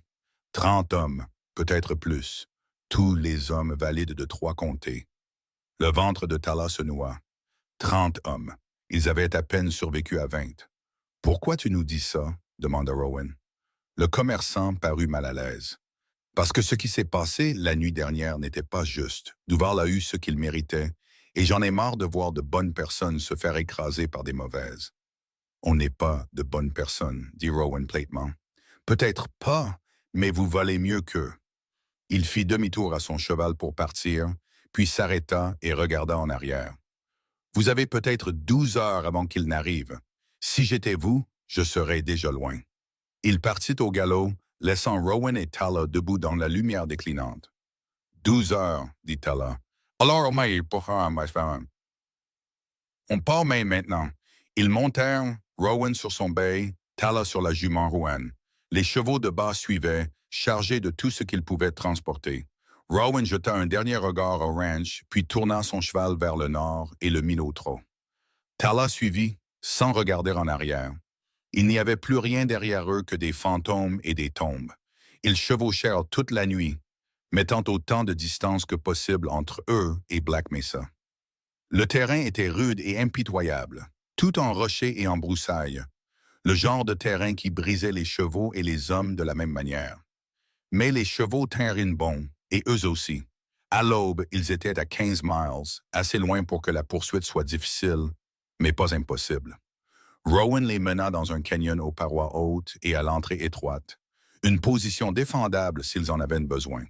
30 hommes, peut-être plus. Tous les hommes valides de 3 comtés. Le ventre de Tala se noua. 30 hommes. Ils avaient à peine survécu à 20. « Pourquoi tu nous dis ça? » demanda Rowan. Le commerçant parut mal à l'aise. « Parce que ce qui s'est passé la nuit dernière n'était pas juste. Duval a eu ce qu'il méritait, et j'en ai marre de voir de bonnes personnes se faire écraser par des mauvaises. »« On n'est pas de bonnes personnes, » dit Rowan platement. « Peut-être pas, mais vous valez mieux qu'eux. » Il fit demi-tour à son cheval pour partir, puis s'arrêta et regarda en arrière. « Vous avez peut-être 12 heures avant qu'il n'arrive. Si j'étais vous, je serais déjà loin. » Il partit au galop, laissant Rowan et Tala debout dans la lumière déclinante. « 12 heures, dit Tala. Alors, on part maintenant. » Ils montèrent, Rowan sur son bay, Tala sur la jument Rowan. Les chevaux de bas suivaient, chargés de tout ce qu'ils pouvaient transporter. Rowan jeta un dernier regard au ranch, puis tourna son cheval vers le nord et le mit au trot. Tala suivit, sans regarder en arrière. Il n'y avait plus rien derrière eux que des fantômes et des tombes. Ils chevauchèrent toute la nuit, mettant autant de distance que possible entre eux et Black Mesa. Le terrain était rude et impitoyable, tout en rochers et en broussailles. Le genre de terrain qui brisait les chevaux et les hommes de la même manière. Mais les chevaux tinrent une bon, et eux aussi. À l'aube, ils étaient à 15 miles, assez loin pour que la poursuite soit difficile, mais pas impossible. Rowan les mena dans un canyon aux parois hautes et à l'entrée étroite, une position défendable s'ils en avaient besoin.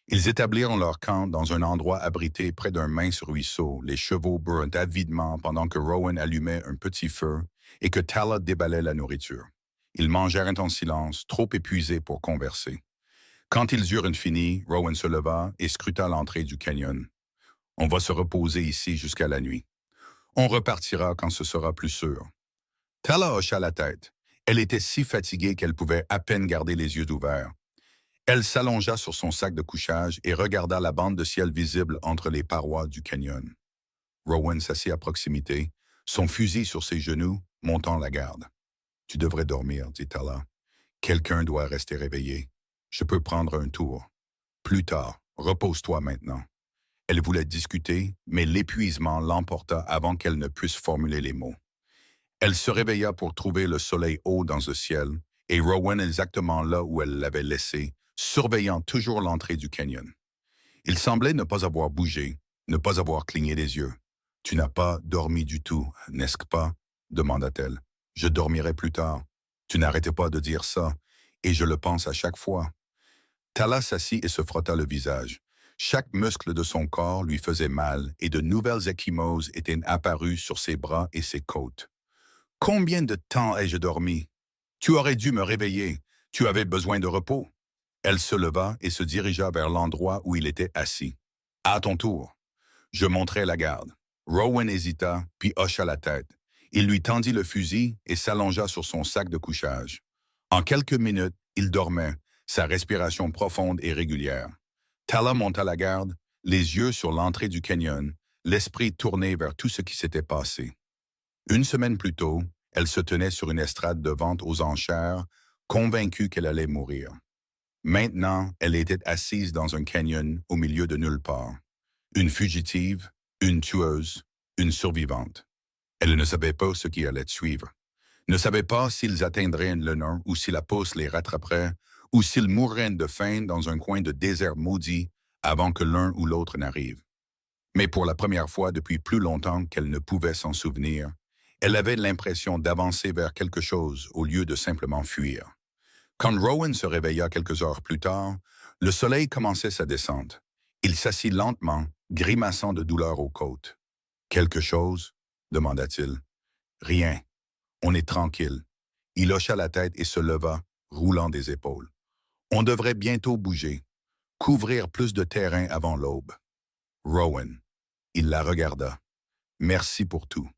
Ils établirent leur camp dans un endroit abrité près d'un mince ruisseau, les chevaux burent avidement pendant que Rowan allumait un petit feu et que Tala déballait la nourriture. Ils mangèrent en silence, trop épuisés pour converser. Quand ils eurent fini, Rowan se leva et scruta l'entrée du canyon. « On va se reposer ici jusqu'à la nuit. On repartira quand ce sera plus sûr. » Tala hocha la tête. Elle était si fatiguée qu'elle pouvait à peine garder les yeux ouverts. Elle s'allongea sur son sac de couchage et regarda la bande de ciel visible entre les parois du canyon. Rowan s'assit à proximité, son fusil sur ses genoux, montant la garde. « Tu devrais dormir, dit Tala. Quelqu'un doit rester réveillé. Je peux prendre un tour. Plus tard, repose-toi maintenant. » Elle voulait discuter, mais l'épuisement l'emporta avant qu'elle ne puisse formuler les mots. Elle se réveilla pour trouver le soleil haut dans le ciel, et Rowan exactement là où elle l'avait laissé, surveillant toujours l'entrée du canyon. Il semblait ne pas avoir bougé, ne pas avoir cligné des yeux. « Tu n'as pas dormi du tout, n'est-ce pas ?» demanda-t-elle. « Je dormirai plus tard. Tu n'arrêtais pas de dire ça, et je le pense à chaque fois. » Tala s'assit et se frotta le visage. Chaque muscle de son corps lui faisait mal, et de nouvelles ecchymoses étaient apparues sur ses bras et ses côtes. « Combien de temps ai-je dormi? Tu aurais dû me réveiller. Tu avais besoin de repos. » Elle se leva et se dirigea vers l'endroit où il était assis. « À ton tour. » Je montrai la garde. Rowan hésita, puis hocha la tête. Il lui tendit le fusil et s'allongea sur son sac de couchage. En quelques minutes, il dormait, sa respiration profonde et régulière. Tala monta la garde, les yeux sur l'entrée du canyon, l'esprit tourné vers tout ce qui s'était passé. Une semaine plus tôt, elle se tenait sur une estrade de vente aux enchères, convaincue qu'elle allait mourir. Maintenant, elle était assise dans un canyon au milieu de nulle part. Une fugitive, une tueuse, une survivante. Elle ne savait pas ce qui allait suivre. Ne savait pas s'ils atteindraient le nord ou si la pousse les rattraperait, ou s'ils mourraient de faim dans un coin de désert maudit avant que l'un ou l'autre n'arrive. Mais pour la première fois depuis plus longtemps qu'elle ne pouvait s'en souvenir, elle avait l'impression d'avancer vers quelque chose au lieu de simplement fuir. Quand Rowan se réveilla quelques heures plus tard, le soleil commençait sa descente. Il s'assit lentement, grimaçant de douleur aux côtes. « Quelque chose ?» demanda-t-il. « Rien. On est tranquille. » Il hocha la tête et se leva, roulant des épaules. « On devrait bientôt bouger, couvrir plus de terrain avant l'aube. » Rowan. Il la regarda. « Merci pour tout. »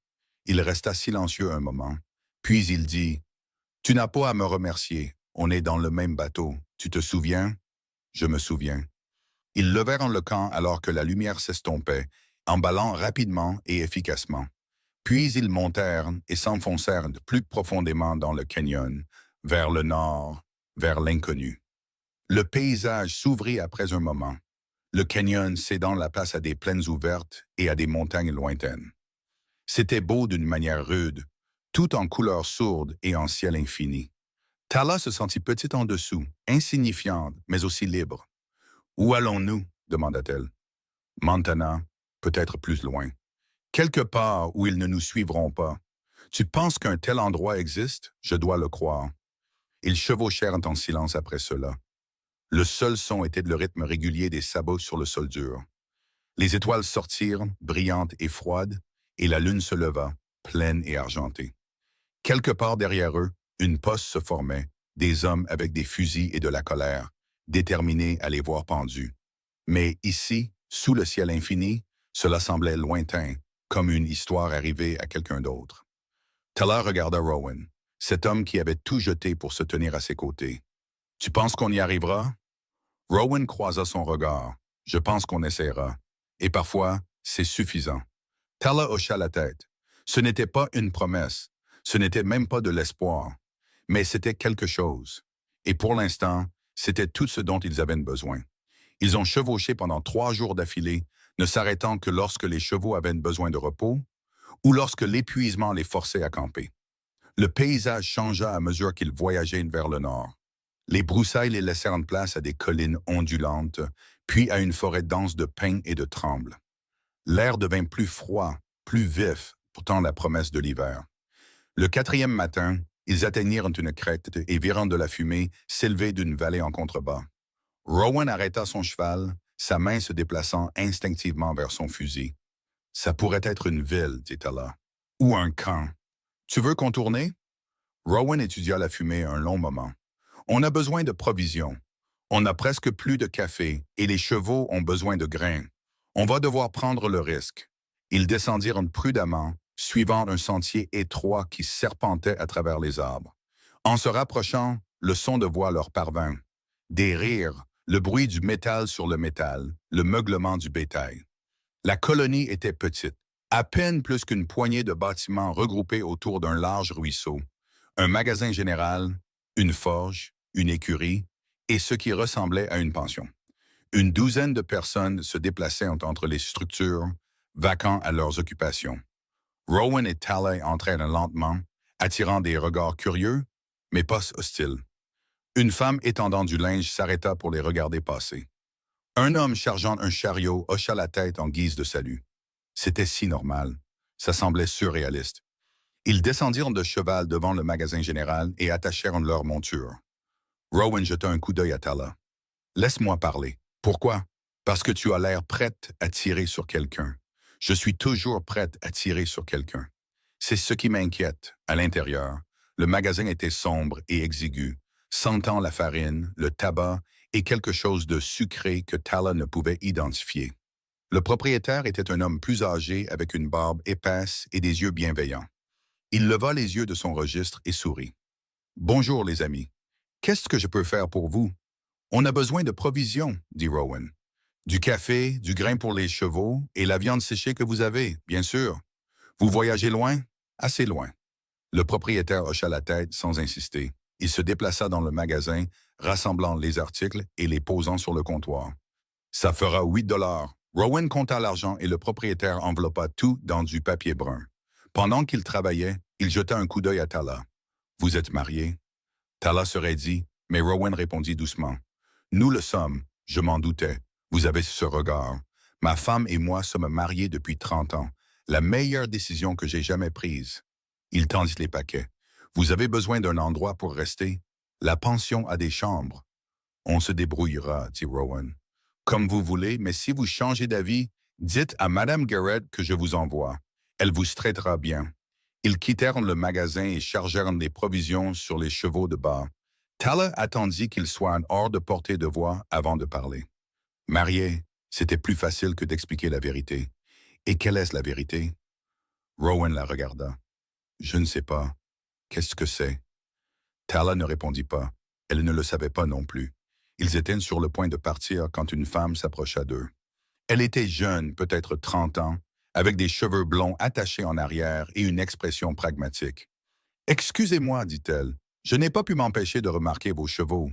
Il resta silencieux un moment, puis il dit « Tu n'as pas à me remercier. On est dans le même bateau. Tu te souviens? » « Je me souviens. » Ils levèrent le camp alors que la lumière s'estompait, emballant rapidement et efficacement. Puis ils montèrent et s'enfoncèrent plus profondément dans le canyon, vers le nord, vers l'inconnu. Le paysage s'ouvrit après un moment, le canyon cédant la place à des plaines ouvertes et à des montagnes lointaines. C'était beau d'une manière rude, tout en couleurs sourdes et en ciel infini. Tala se sentit petite en dessous, insignifiante, mais aussi libre. « Où allons-nous » demanda-t-elle. « Montana, peut-être plus loin. Quelque part où ils ne nous suivront pas. Tu penses qu'un tel endroit existe? Je dois le croire. » Ils chevauchèrent en silence après cela. Le seul son était le rythme régulier des sabots sur le sol dur. Les étoiles sortirent, brillantes et froides, et la lune se leva, pleine et argentée. Quelque part derrière eux, une poste se formait, des hommes avec des fusils et de la colère, déterminés à les voir pendus. Mais ici, sous le ciel infini, cela semblait lointain, comme une histoire arrivée à quelqu'un d'autre. Tala regarda Rowan, cet homme qui avait tout jeté pour se tenir à ses côtés. « Tu penses qu'on y arrivera? » Rowan croisa son regard. « Je pense qu'on essaiera. Et parfois, c'est suffisant. » Tala hocha la tête. Ce n'était pas une promesse, ce n'était même pas de l'espoir, mais c'était quelque chose. Et pour l'instant, c'était tout ce dont ils avaient besoin. Ils ont chevauché pendant 3 jours d'affilée, ne s'arrêtant que lorsque les chevaux avaient besoin de repos ou lorsque l'épuisement les forçait à camper. Le paysage changea à mesure qu'ils voyageaient vers le nord. Les broussailles les laissèrent place à des collines ondulantes, puis à une forêt dense de pins et de trembles. L'air devint plus froid, plus vif, pourtant la promesse de l'hiver. Le quatrième matin, ils atteignirent une crête et virant de la fumée s'élever d'une vallée en contrebas. Rowan arrêta son cheval, sa main se déplaçant instinctivement vers son fusil. Ça pourrait être une ville, dit-elle, ou un camp. Tu veux contourner? Rowan étudia la fumée un long moment. On a besoin de provisions. On n'a presque plus de café et les chevaux ont besoin de grains. On va devoir prendre le risque. Ils descendirent prudemment, suivant un sentier étroit qui serpentait à travers les arbres. En se rapprochant, le son de voix leur parvint. Des rires, le bruit du métal sur le métal, le meuglement du bétail. La colonie était petite, à peine plus qu'une poignée de bâtiments regroupés autour d'un large ruisseau. Un magasin général, une forge, une écurie et ce qui ressemblait à une pension. Une douzaine de personnes se déplaçaient entre les structures, vacants à leurs occupations. Rowan et Tally entrèrent lentement, attirant des regards curieux, mais pas hostiles. Une femme étendant du linge s'arrêta pour les regarder passer. Un homme chargeant un chariot hocha la tête en guise de salut. C'était si normal. Ça semblait surréaliste. Ils descendirent de cheval devant le magasin général et attachèrent leur monture. Rowan jeta un coup d'œil à Tala. « Laisse-moi parler. Pourquoi? Parce que tu as l'air prête à tirer sur quelqu'un. Je suis toujours prête à tirer sur quelqu'un. C'est ce qui m'inquiète. À l'intérieur, le magasin était sombre et exigu, sentant la farine, le tabac et quelque chose de sucré que Tala ne pouvait identifier. Le propriétaire était un homme plus âgé avec une barbe épaisse et des yeux bienveillants. Il leva les yeux de son registre et sourit. « Bonjour les amis. Qu'est-ce que je peux faire pour vous? »« On a besoin de provisions, » dit Rowan. « Du café, du grain pour les chevaux et la viande séchée que vous avez, bien sûr. Vous voyagez loin? Assez loin. » Le propriétaire hocha la tête sans insister. Il se déplaça dans le magasin, rassemblant les articles et les posant sur le comptoir. « Ça fera 8 $. » Rowan compta l'argent et le propriétaire enveloppa tout dans du papier brun. Pendant qu'il travaillait, il jeta un coup d'œil à Tala. « Vous êtes marié? » Tala se raidit, mais Rowan répondit doucement. « Nous le sommes, je m'en doutais. Vous avez ce regard. Ma femme et moi sommes mariés depuis 30 ans. La meilleure décision que j'ai jamais prise. » Il tendit les paquets. « Vous avez besoin d'un endroit pour rester? La pension a des chambres. »« On se débrouillera, » dit Rowan. « Comme vous voulez, mais si vous changez d'avis, dites à Madame Garrett que je vous envoie. Elle vous traitera bien. » Ils quittèrent le magasin et chargèrent des provisions sur les chevaux de bas. Tala attendit qu'ils soient hors de portée de voix avant de parler. Marié, c'était plus facile que d'expliquer la vérité. Et quelle est la vérité? Rowan la regarda. Je ne sais pas. Qu'est-ce que c'est? Tala ne répondit pas. Elle ne le savait pas non plus. Ils étaient sur le point de partir quand une femme s'approcha d'eux. Elle était jeune, peut-être 30 ans, avec des cheveux blonds attachés en arrière et une expression pragmatique. « Excusez-moi, dit-elle, je n'ai pas pu m'empêcher de remarquer vos chevaux. »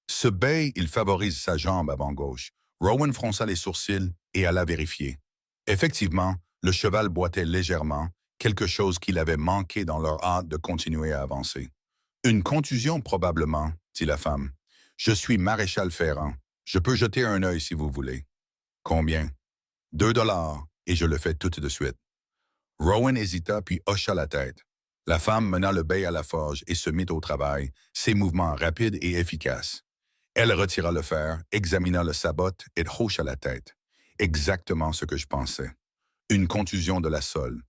Ce bay, il favorise sa jambe avant gauche. Rowan fronça les sourcils et alla vérifier. Effectivement, le cheval boitait légèrement, quelque chose qu'il avait manqué dans leur hâte de continuer à avancer. « Une contusion probablement, » dit la femme. « Je suis maréchal Ferrand. Je peux jeter un œil si vous voulez. »« Combien? »« 2 $, et je le fais tout de suite. » Rowan hésita puis hocha la tête. La femme mena le bay à la forge et se mit au travail, ses mouvements rapides et efficaces. Elle retira le fer, examina le sabot et hocha la tête. Exactement ce que je pensais. Une contusion de la sole.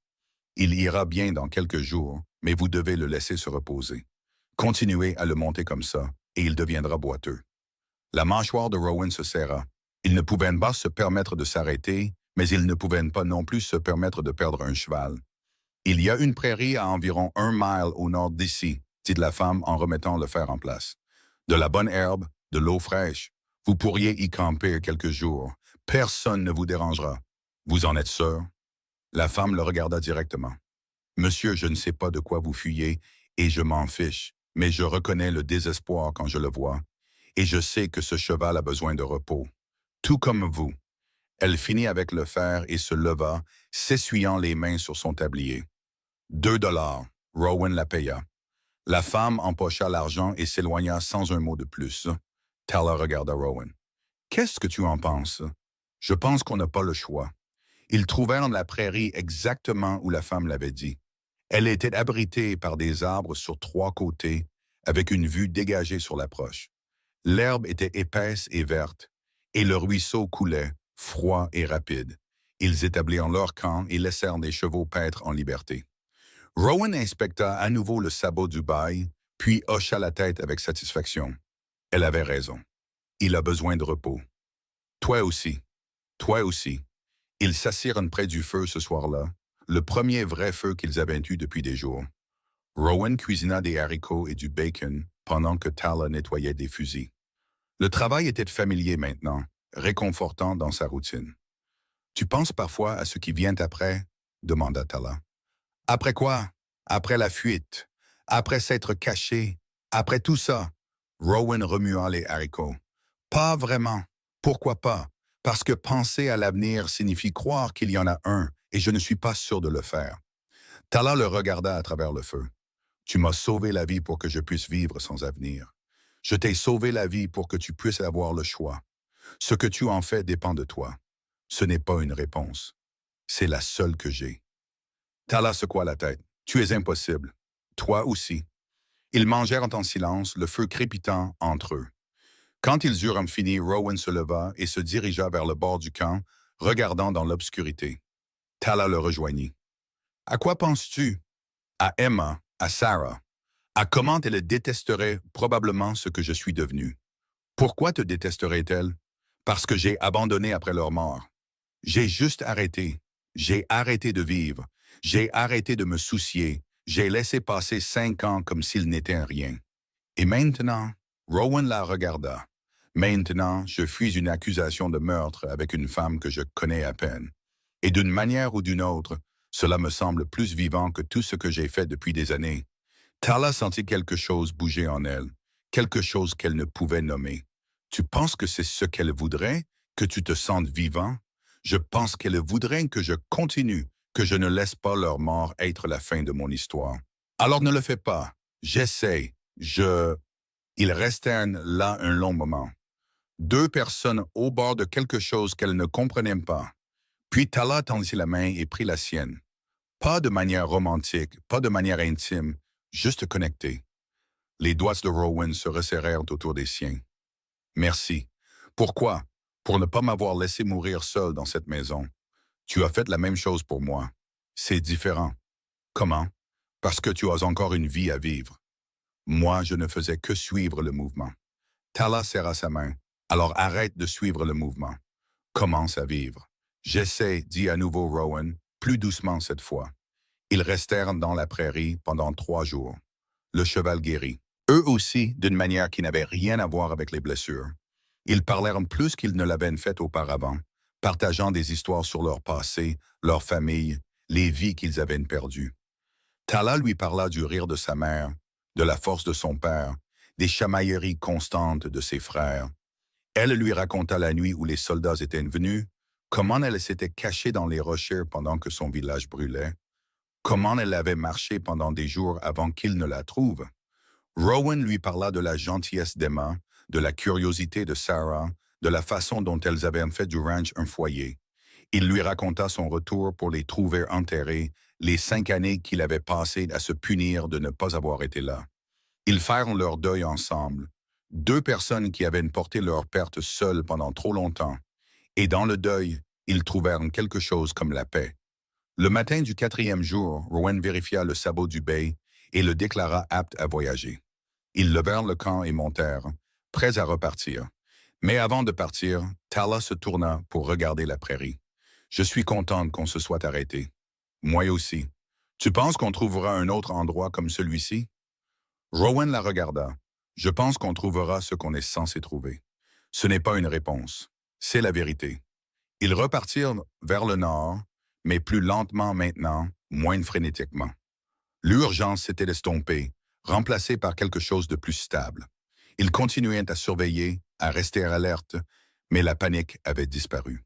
Il ira bien dans quelques jours, mais vous devez le laisser se reposer. Continuez à le monter comme ça, et il deviendra boiteux. La mâchoire de Rowan se serra. Il ne pouvait pas se permettre de s'arrêter, mais il ne pouvait pas non plus se permettre de perdre un cheval. « Il y a une prairie à environ 1 mile au nord d'ici, » dit la femme en remettant le fer en place. « De la bonne herbe, de l'eau fraîche. Vous pourriez y camper quelques jours. Personne ne vous dérangera. Vous en êtes sûr? » La femme le regarda directement. « Monsieur, je ne sais pas de quoi vous fuyez, et je m'en fiche, mais je reconnais le désespoir quand je le vois, et je sais que ce cheval a besoin de repos. Tout comme vous. » Elle finit avec le fer et se leva, s'essuyant les mains sur son tablier. « 2 $. Rowan la paya. La femme empocha l'argent et s'éloigna sans un mot de plus. Tala regarda Rowan. Qu'est-ce que tu en penses? Je pense qu'on n'a pas le choix. Ils trouvèrent la prairie exactement où la femme l'avait dit. Elle était abritée par des arbres sur 3 côtés, avec une vue dégagée sur l'approche. L'herbe était épaisse et verte, et le ruisseau coulait, froid et rapide. Ils établirent leur camp et laissèrent des chevaux paître en liberté. Rowan inspecta à nouveau le sabot du bail, puis hocha la tête avec satisfaction. Elle avait raison. Il a besoin de repos. Toi aussi. Toi aussi. Ils s'assirent près du feu ce soir-là, le premier vrai feu qu'ils avaient eu depuis des jours. Rowan cuisina des haricots et du bacon pendant que Tala nettoyait des fusils. Le travail était familier maintenant, réconfortant dans sa routine. Tu penses parfois à ce qui vient après? Demanda Tala. Après quoi? Après la fuite. Après s'être caché. Après tout ça. Rowan remua les haricots. Pas vraiment. Pourquoi pas? Parce que penser à l'avenir signifie croire qu'il y en a un, et je ne suis pas sûr de le faire. Tala le regarda à travers le feu. Tu m'as sauvé la vie pour que je puisse vivre sans avenir. Je t'ai sauvé la vie pour que tu puisses avoir le choix. Ce que tu en fais dépend de toi. Ce n'est pas une réponse. C'est la seule que j'ai. Tala secoua la tête. Tu es impossible. Toi aussi. Ils mangèrent en silence, le feu crépitant entre eux. Quand ils eurent fini, Rowan se leva et se dirigea vers le bord du camp, regardant dans l'obscurité. Tala le rejoignit. À quoi penses-tu? À Emma, à Sarah, à comment elle détesterait probablement ce que je suis devenu. Pourquoi te détesterait-elle? Parce que j'ai abandonné après leur mort. J'ai juste arrêté. J'ai arrêté de vivre. J'ai arrêté de me soucier. J'ai laissé passer 5 ans comme s'il n'était rien. Et maintenant, Rowan la regarda. Maintenant, je fuis une accusation de meurtre avec une femme que je connais à peine. Et d'une manière ou d'une autre, cela me semble plus vivant que tout ce que j'ai fait depuis des années. Tala sentit quelque chose bouger en elle, quelque chose qu'elle ne pouvait nommer. Tu penses que c'est ce qu'elle voudrait, que tu te sentes vivant? Je pense qu'elle voudrait que je continue, que je ne laisse pas leur mort être la fin de mon histoire. Alors ne le fais pas. J'essaie. Ils restèrent là un long moment. 2 personnes au bord de quelque chose qu'elles ne comprenaient pas. Puis Tala tendit la main et prit la sienne. Pas de manière romantique, pas de manière intime, juste connectée. Les doigts de Rowan se resserrèrent autour des siens. Merci. Pourquoi? Pour ne pas m'avoir laissé mourir seul dans cette maison. Tu as fait la même chose pour moi. C'est différent. Comment? Parce que tu as encore une vie à vivre. Moi, je ne faisais que suivre le mouvement. Tala serra sa main. Alors arrête de suivre le mouvement. Commence à vivre. J'essaie, dit à nouveau Rowan, plus doucement cette fois. Ils restèrent dans la prairie pendant 3 jours. Le cheval guérit. Eux aussi, d'une manière qui n'avait rien à voir avec les blessures. Ils parlèrent plus qu'ils ne l'avaient fait auparavant, partageant des histoires sur leur passé, leur famille, les vies qu'ils avaient perdues. Tala lui parla du rire de sa mère, de la force de son père, des chamailleries constantes de ses frères. Elle lui raconta la nuit où les soldats étaient venus, comment elle s'était cachée dans les rochers pendant que son village brûlait, comment elle avait marché pendant des jours avant qu'il ne la trouve. Rowan lui parla de la gentillesse d'Emma, de la curiosité de Sarah, de la façon dont elles avaient fait du ranch un foyer. Il lui raconta son retour pour les trouver enterrés, les 5 années qu'il avait passées à se punir de ne pas avoir été là. Ils firent leur deuil ensemble. 2 personnes qui avaient porté leur perte seules pendant trop longtemps. Et dans le deuil, ils trouvèrent quelque chose comme la paix. Le matin du 4e jour, Rowan vérifia le sabot du bey et le déclara apte à voyager. Ils levèrent le camp et montèrent, prêts à repartir. Mais avant de partir, Tala se tourna pour regarder la prairie. « Je suis contente qu'on se soit arrêté. »« Moi aussi. Tu penses qu'on trouvera un autre endroit comme celui-ci? » Rowan la regarda. « Je pense qu'on trouvera ce qu'on est censé trouver. Ce n'est pas une réponse. C'est la vérité. » Ils repartirent vers le nord, mais plus lentement maintenant, moins frénétiquement. L'urgence s'était estompée, remplacée par quelque chose de plus stable. Ils continuaient à surveiller, à rester alertes, mais la panique avait disparu.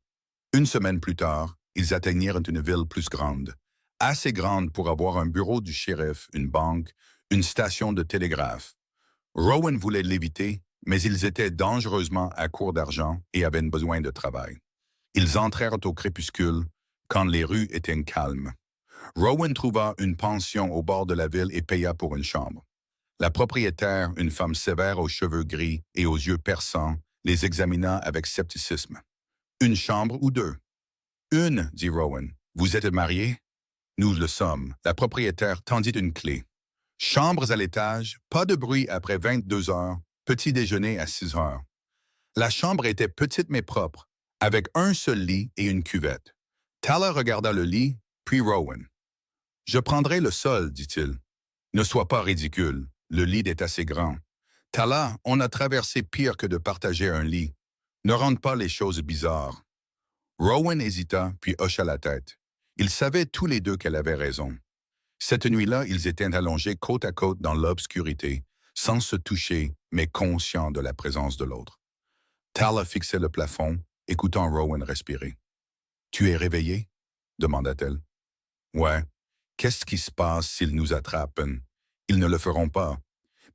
1 semaine plus tard, ils atteignirent une ville plus grande, assez grande pour avoir un bureau du shérif, une banque, une station de télégraphe. Rowan voulait l'éviter, mais ils étaient dangereusement à court d'argent et avaient besoin de travail. Ils entrèrent au crépuscule, quand les rues étaient calmes. Rowan trouva une pension au bord de la ville et paya pour une chambre. La propriétaire, une femme sévère aux cheveux gris et aux yeux perçants, les examina avec scepticisme. « Une chambre ou deux? »« Une, dit Rowan. Vous êtes mariés? »« Nous le sommes. » La propriétaire tendit une clé. « Chambres à l'étage, pas de bruit après 22 heures, petit déjeuner à 6 heures. » La chambre était petite mais propre, avec un seul lit et une cuvette. Tala regarda le lit, puis Rowan. « Je prendrai le sol, dit-il. Ne sois pas ridicule, le lit est assez grand. Tala, on a traversé pire que de partager un lit. Ne rende pas les choses bizarres. » Rowan hésita, puis hocha la tête. Ils savaient tous les deux qu'elle avait raison. Cette nuit-là, ils étaient allongés côte à côte dans l'obscurité, sans se toucher, mais conscients de la présence de l'autre. Tala fixait le plafond, écoutant Rowan respirer. « Tu es réveillé? » demanda-t-elle. « Ouais. Qu'est-ce qui se passe s'ils nous attrapent? Ils ne le feront pas.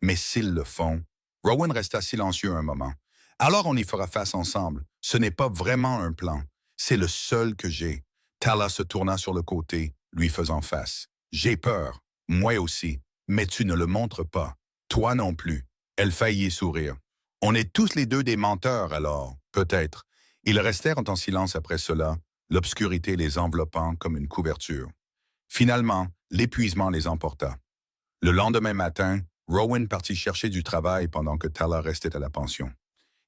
Mais s'ils le font... » Rowan resta silencieux un moment. « Alors on y fera face ensemble. Ce n'est pas vraiment un plan. C'est le seul que j'ai. » Tala se tourna sur le côté, lui faisant face. « J'ai peur. Moi aussi. Mais tu ne le montres pas. Toi non plus. » Elle faillit sourire. « On est tous les deux des menteurs alors, peut-être. » Ils restèrent en silence après cela, l'obscurité les enveloppant comme une couverture. Finalement, l'épuisement les emporta. Le lendemain matin, Rowan partit chercher du travail pendant que Tala restait à la pension.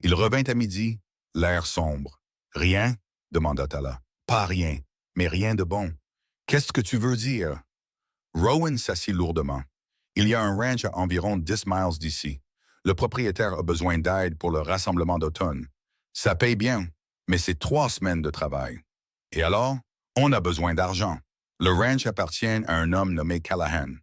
Il revint à midi, l'air sombre. « Rien? » demanda Tala. « Pas rien, mais rien de bon. Qu'est-ce que tu veux dire? » Rowan s'assit lourdement. « Il y a un ranch à environ 10 miles d'ici. Le propriétaire a besoin d'aide pour le rassemblement d'automne. Ça paye bien, mais c'est 3 semaines de travail. Et alors, on a besoin d'argent. Le ranch appartient à un homme nommé Callahan.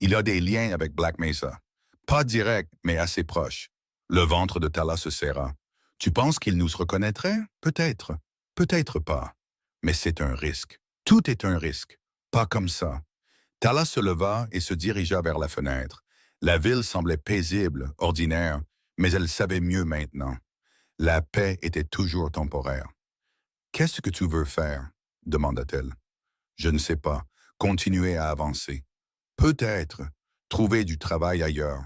Il a des liens avec Black Mesa. Pas direct, mais assez proche. » Le ventre de Tala se serra. « Tu penses qu'il nous reconnaîtrait? Peut-être. Peut-être pas. Mais c'est un risque. Tout est un risque. Pas comme ça. » Tala se leva et se dirigea vers la fenêtre. La ville semblait paisible, ordinaire, mais elle savait mieux maintenant. La paix était toujours temporaire. « Qu'est-ce que tu veux faire? » demanda-t-elle. « Je ne sais pas. Continuer à avancer. Peut-être. Trouver du travail ailleurs.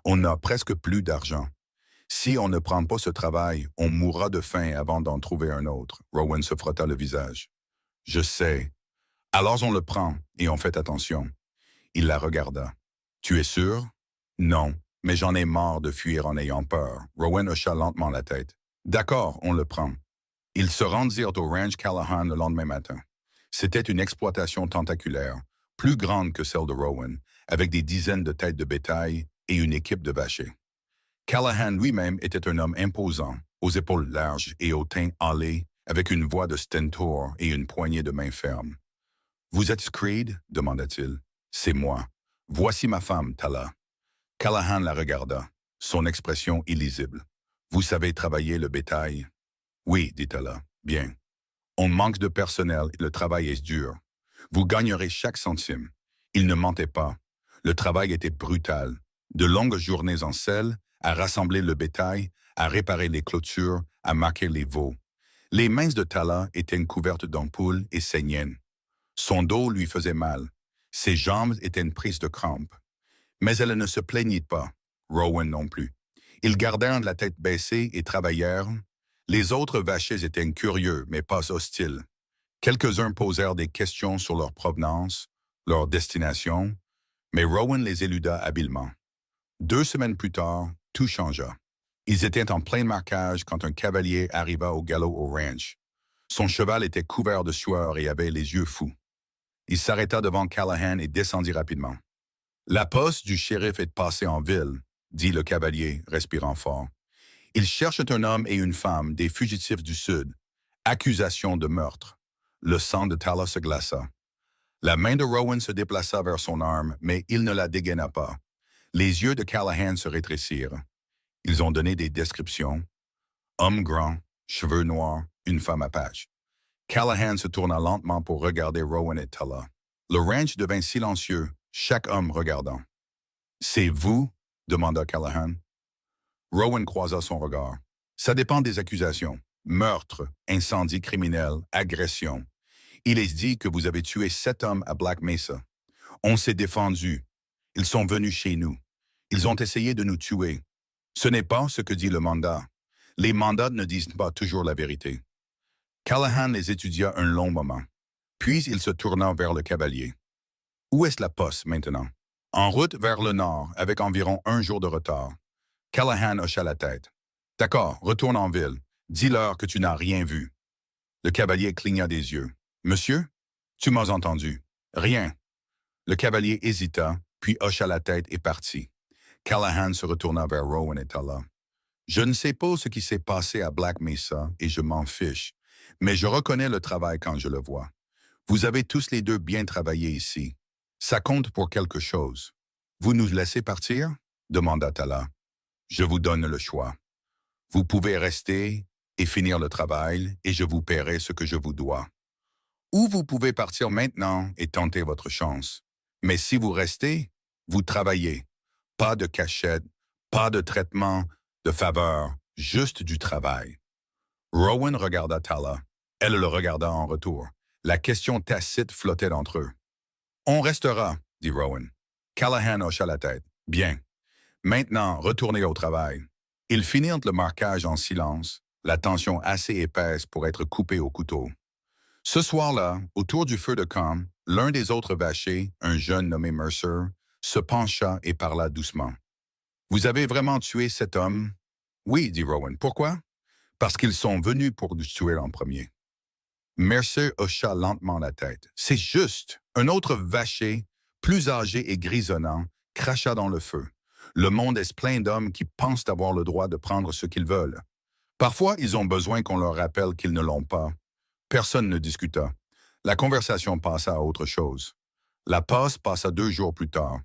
On n'a presque plus d'argent. Si on ne prend pas ce travail, on mourra de faim avant d'en trouver un autre. » Rowan se frotta le visage. « Je sais. Alors on le prend et on fait attention. » Il la regarda. « Tu es sûr? »« Non, mais j'en ai marre de fuir en ayant peur. » Rowan hocha lentement la tête. « D'accord, on le prend. » Ils se rendirent au ranch Callahan le lendemain matin. C'était une exploitation tentaculaire, plus grande que celle de Rowan, avec des dizaines de têtes de bétail et une équipe de vachers. Callahan lui-même était un homme imposant, aux épaules larges et au teint hâlé, avec une voix de stentor et une poignée de main ferme. « Vous êtes Creed? » demanda-t-il. « C'est moi. Voici ma femme, Tala. » Callahan la regarda, son expression illisible. « Vous savez travailler le bétail? »« Oui, dit Tala. Bien. On manque de personnel et le travail est dur. Vous gagnerez chaque centime. » Il ne mentait pas. Le travail était brutal. De longues journées en selle, à rassembler le bétail, à réparer les clôtures, à marquer les veaux. Les mains de Tala étaient couvertes d'ampoules et saignaient. Son dos lui faisait mal. Ses jambes étaient prises de crampes. Mais elle ne se plaignit pas. Rowan non plus. Ils gardèrent la tête baissée et travaillèrent. Les autres vachers étaient curieux, mais pas hostiles. Quelques-uns posèrent des questions sur leur provenance, leur destination, mais Rowan les éluda habilement. 2 semaines plus tard, tout changea. Ils étaient en plein marquage quand un cavalier arriva au galop au ranch. Son cheval était couvert de sueur et avait les yeux fous. Il s'arrêta devant Callahan et descendit rapidement. « La poste du shérif est passée en ville, » dit le cavalier, respirant fort. « Ils cherchent un homme et une femme, des fugitifs du Sud. Accusation de meurtre. » Le sang de Tala se glaça. La main de Rowan se déplaça vers son arme, mais il ne la dégaina pas. Les yeux de Callahan se rétrécirent. Ils ont donné des descriptions. Homme grand, cheveux noirs, une femme apache. Callahan se tourna lentement pour regarder Rowan et Tala. Le ranch devint silencieux, chaque homme regardant. C'est vous? Demanda Callahan. Rowan croisa son regard. Ça dépend des accusations. Meurtre, incendie criminel, agression. Il est dit que vous avez tué 7 hommes à Black Mesa. On s'est défendu. Ils sont venus chez nous. Ils ont essayé de nous tuer. Ce n'est pas ce que dit le mandat. Les mandats ne disent pas toujours la vérité. Callahan les étudia un long moment. Puis il se tourna vers le cavalier. Où est-ce la poste maintenant? En route vers le nord, avec environ 1 jour de retard. Callahan hocha la tête. D'accord, retourne en ville. Dis-leur que tu n'as rien vu. Le cavalier cligna des yeux. Monsieur? Tu m'as entendu. Rien. Le cavalier hésita, puis hocha la tête et partit. Callahan se retourna vers Rowan et Tala. Je ne sais pas ce qui s'est passé à Black Mesa et je m'en fiche, mais je reconnais le travail quand je le vois. Vous avez tous les deux bien travaillé ici. Ça compte pour quelque chose. Vous nous laissez partir? Demanda Tala. Je vous donne le choix. Vous pouvez rester et finir le travail et je vous paierai ce que je vous dois. Ou vous pouvez partir maintenant et tenter votre chance. Mais si vous restez, vous travaillez. Pas de cachette, pas de traitement, de faveur, juste du travail. Rowan regarda Tala. Elle le regarda en retour. La question tacite flottait entre eux. On restera, dit Rowan. Callahan hocha la tête. Bien. Maintenant, retournez au travail. Ils finirent le marquage en silence, la tension assez épaisse pour être coupée au couteau. Ce soir-là, autour du feu de camp, l'un des autres vachers, un jeune nommé Mercer, se pencha et parla doucement. « Vous avez vraiment tué cet homme? »« Oui, dit Rowan. Pourquoi? »« Parce qu'ils sont venus pour nous tuer en premier. » Mercer hocha lentement la tête. « C'est juste. » Un autre vacher, plus âgé et grisonnant, cracha dans le feu. Le monde est plein d'hommes qui pensent avoir le droit de prendre ce qu'ils veulent. Parfois, ils ont besoin qu'on leur rappelle qu'ils ne l'ont pas. Personne ne discuta. La conversation passa à autre chose. La pause passa 2 jours plus tard.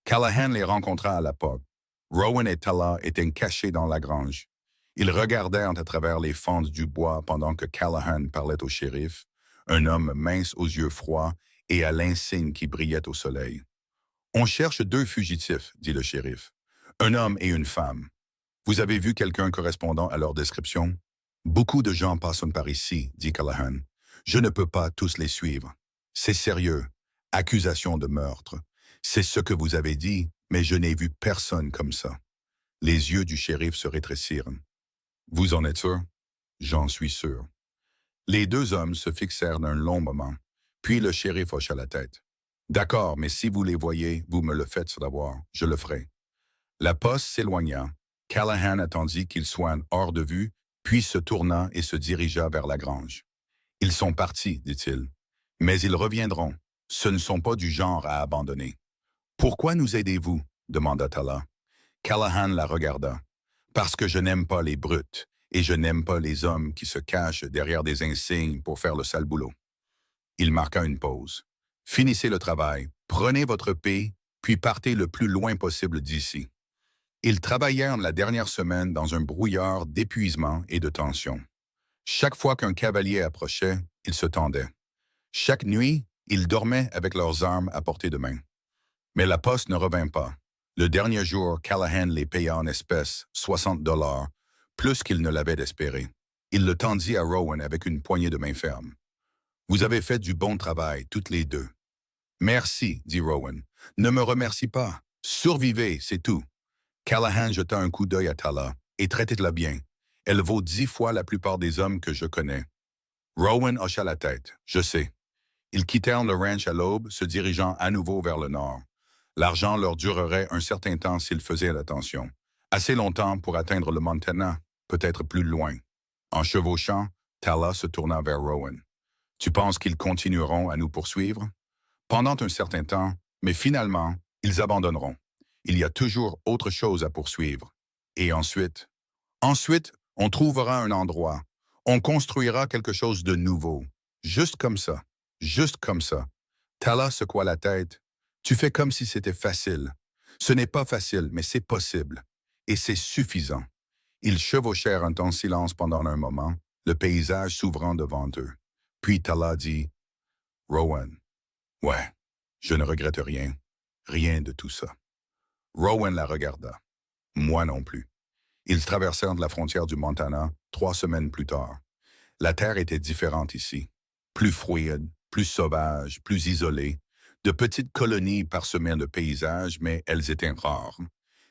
Callahan les rencontra à la porte. Rowan et Tala étaient cachés dans la grange. Ils regardèrent à travers les fentes du bois pendant que Callahan parlait au shérif, un homme mince aux yeux froids et à l'insigne qui brillait au soleil. « On cherche 2 fugitifs, dit le shérif. Un homme et une femme. Vous avez vu quelqu'un correspondant à leur description? Beaucoup de gens passent par ici, dit Callahan. Je ne peux pas tous les suivre. C'est sérieux. Accusation de meurtre. C'est ce que vous avez dit, mais je n'ai vu personne comme ça. Les yeux du shérif se rétrécirent. Vous en êtes sûr? J'en suis sûr. Les 2 hommes se fixèrent d'un long moment, puis le shérif hocha la tête. D'accord, mais si vous les voyez, vous me le faites savoir. Je le ferai. La poste s'éloigna. Callahan attendit qu'ils soient hors de vue, puis se tourna et se dirigea vers la grange. « Ils sont partis, dit-il. Mais ils reviendront. Ce ne sont pas du genre à abandonner. »« Pourquoi nous aidez-vous? » demanda Tala. Callahan la regarda. « Parce que je n'aime pas les brutes, et je n'aime pas les hommes qui se cachent derrière des insignes pour faire le sale boulot. » Il marqua une pause. « Finissez le travail, prenez votre paix, puis partez le plus loin possible d'ici. » Ils travaillèrent la dernière semaine dans un brouillard d'épuisement et de tension. Chaque fois qu'un cavalier approchait, ils se tendaient. Chaque nuit, ils dormaient avec leurs armes à portée de main. Mais la poste ne revint pas. Le dernier jour, Callahan les paya en espèces, 60 $, plus qu'il ne l'avait espéré. Il le tendit à Rowan avec une poignée de main ferme. « Vous avez fait du bon travail, toutes les 2. »« Merci, dit Rowan. Ne me remercie pas. Survivez, c'est tout. » Callahan jeta un coup d'œil à Tala et traitez-la bien. Elle vaut 10 fois la plupart des hommes que je connais. Rowan hocha la tête. Je sais. Ils quittèrent le ranch à l'aube, se dirigeant à nouveau vers le nord. L'argent leur durerait un certain temps s'ils faisaient attention. Assez longtemps pour atteindre le Montana, peut-être plus loin. En chevauchant, Tala se tourna vers Rowan. « Tu penses qu'ils continueront à nous poursuivre? » Pendant un certain temps, mais finalement, ils abandonneront. Il y a toujours autre chose à poursuivre. Et ensuite? Ensuite, on trouvera un endroit. On construira quelque chose de nouveau. Juste comme ça. Juste comme ça. Tala secoua la tête. Tu fais comme si c'était facile. Ce n'est pas facile, mais c'est possible. Et c'est suffisant. Ils chevauchèrent en silence pendant un moment, le paysage s'ouvrant devant eux. Puis Tala dit, « Rowan, ouais, je ne regrette rien. Rien de tout ça. » Rowan la regarda. Moi non plus. Ils traversèrent la frontière du Montana 3 semaines plus tard. La terre était différente ici. Plus froide, plus sauvage, plus isolée. De petites colonies parsemaient le paysage, mais elles étaient rares.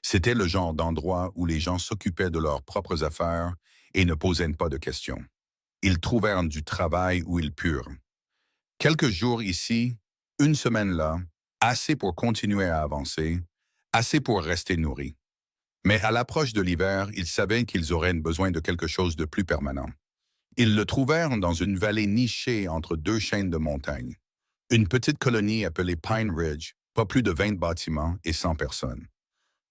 C'était le genre d'endroit où les gens s'occupaient de leurs propres affaires et ne posaient pas de questions. Ils trouvèrent du travail où ils purent. Quelques jours ici, une semaine là, assez pour continuer à avancer, assez pour rester nourris. Mais à l'approche de l'hiver, ils savaient qu'ils auraient besoin de quelque chose de plus permanent. Ils le trouvèrent dans une vallée nichée entre deux chaînes de montagnes. Une petite colonie appelée Pine Ridge, pas plus de 20 bâtiments et 100 personnes.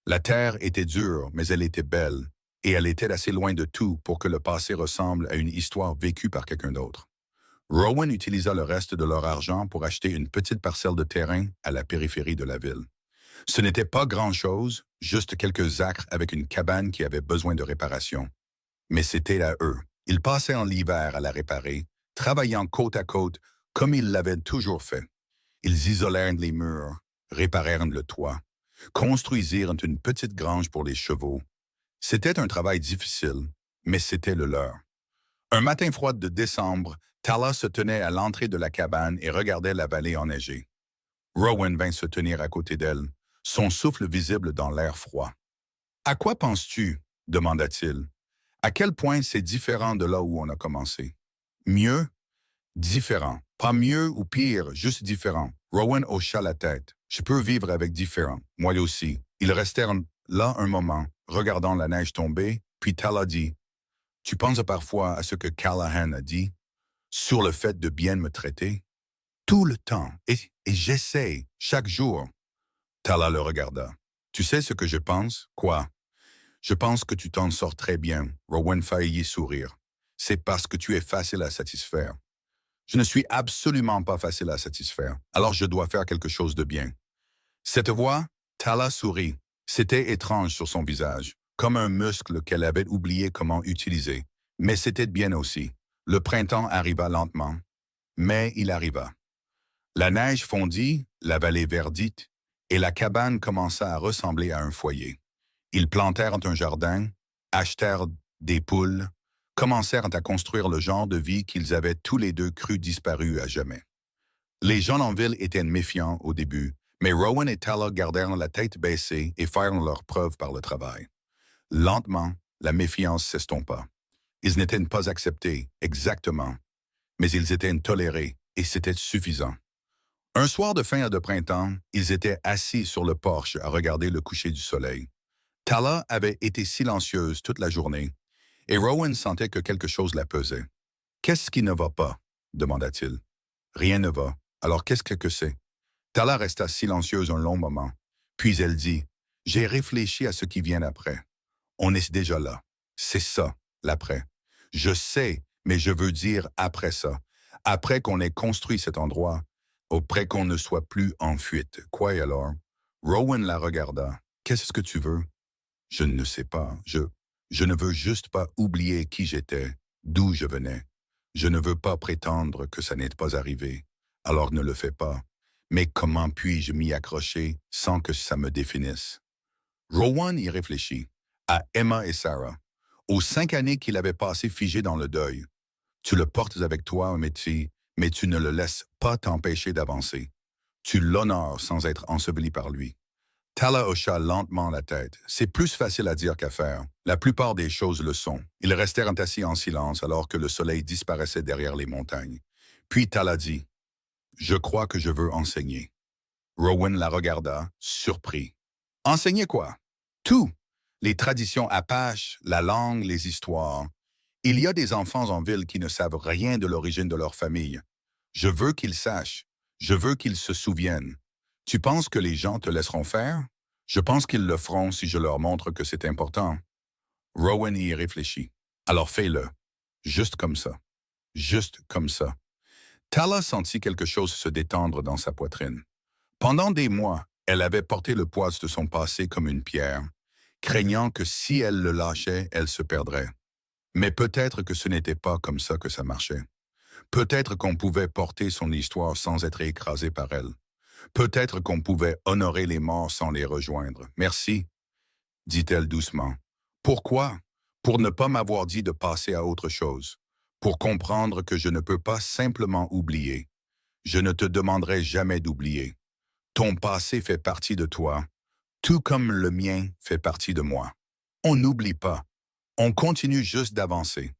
La terre était dure, mais elle était belle, et elle était assez loin de tout pour que le passé ressemble à une histoire vécue par quelqu'un d'autre. Rowan utilisa le reste de leur argent pour acheter une petite parcelle de terrain à la périphérie de la ville. Ce n'était pas grand-chose, juste quelques acres avec une cabane qui avait besoin de réparation. Mais c'était à eux. Ils passaient l'hiver à la réparer, travaillant côte à côte comme ils l'avaient toujours fait. Ils isolèrent les murs, réparèrent le toit, construisirent une petite grange pour les chevaux. C'était un travail difficile, mais c'était le leur. Un matin froid de décembre, Tala se tenait à l'entrée de la cabane et regardait la vallée enneigée. Rowan vint se tenir à côté d'elle, son souffle visible dans l'air froid. « À quoi penses-tu? » demanda-t-il. « À quel point c'est différent de là où on a commencé? » « Mieux? » »« Différent. Pas mieux ou pire, juste différent. » Rowan hocha la tête. « Je peux vivre avec différent. Moi aussi. » Ils restèrent là un moment, regardant la neige tomber, puis Tala dit, « Tu penses parfois à ce que Callahan a dit, sur le fait de bien me traiter? » « Tout le temps. Et j'essaie, chaque jour. » Tala le regarda. « Tu sais ce que je pense? »« Quoi? » ?»« Je pense que tu t'en sors très bien. » Rowan faillit sourire. « C'est parce que tu es facile à satisfaire. »« Je ne suis absolument pas facile à satisfaire. Alors je dois faire quelque chose de bien. » Cette voix, Tala sourit. C'était étrange sur son visage, comme un muscle qu'elle avait oublié comment utiliser. Mais c'était bien aussi. Le printemps arriva lentement. Mais il arriva. La neige fondit, la vallée verdit, et la cabane commença à ressembler à un foyer. Ils plantèrent un jardin, achetèrent des poules, commencèrent à construire le genre de vie qu'ils avaient tous les deux cru disparu à jamais. Les gens en ville étaient méfiants au début, mais Rowan et Tala gardèrent la tête baissée et firent leurs preuves par le travail. Lentement, la méfiance s'estompa. Ils n'étaient pas acceptés, exactement, mais ils étaient tolérés, et c'était suffisant. Un soir de fin de printemps, ils étaient assis sur le porche à regarder le coucher du soleil. Tala avait été silencieuse toute la journée, et Rowan sentait que quelque chose la pesait. « Qu'est-ce qui ne va pas? » demanda-t-il. « Rien ne va. Alors qu'est-ce que c'est? » Tala resta silencieuse un long moment, puis elle dit, « J'ai réfléchi à ce qui vient après. On est déjà là. C'est ça, l'après. Je sais, mais je veux dire après ça. Après qu'on ait construit cet endroit, auprès qu'on ne soit plus en fuite. Quoi alors? » Rowan la regarda. « Qu'est-ce que tu veux? » « Je ne sais pas. Je ne veux juste pas oublier qui j'étais, d'où je venais. Je ne veux pas prétendre que ça n'est pas arrivé. Alors ne le fais pas. Mais comment puis-je m'y accrocher sans que ça me définisse? » Rowan y réfléchit. À Emma et Sarah. Aux 5 années qu'il avait passées figé dans le deuil. Tu le portes avec toi, mais tu ne le laisses pas t'empêcher d'avancer. Tu l'honores sans être enseveli par lui. Tala hocha lentement la tête. C'est plus facile à dire qu'à faire. La plupart des choses le sont. Ils restèrent assis en silence alors que le soleil disparaissait derrière les montagnes. Puis Tala dit, « Je crois que je veux enseigner. » Rowan la regarda, surpris. « Enseigner quoi? »« Tout. Les traditions apaches, la langue, les histoires. Il y a des enfants en ville qui ne savent rien de l'origine de leur famille. Je veux qu'ils sachent. Je veux qu'ils se souviennent. Tu penses que les gens te laisseront faire? Je pense qu'ils le feront si je leur montre que c'est important. » Rowan y réfléchit. « Alors fais-le. Juste comme ça. Juste comme ça. » Tala sentit quelque chose se détendre dans sa poitrine. Pendant des mois, elle avait porté le poids de son passé comme une pierre, craignant que si elle le lâchait, elle se perdrait. Mais peut-être que ce n'était pas comme ça que ça marchait. Peut-être qu'on pouvait porter son histoire sans être écrasé par elle. Peut-être qu'on pouvait honorer les morts sans les rejoindre. Merci, dit-elle doucement. Pourquoi? Pour ne pas m'avoir dit de passer à autre chose. Pour comprendre que je ne peux pas simplement oublier. Je ne te demanderai jamais d'oublier. Ton passé fait partie de toi, tout comme le mien fait partie de moi. On n'oublie pas. On continue juste d'avancer.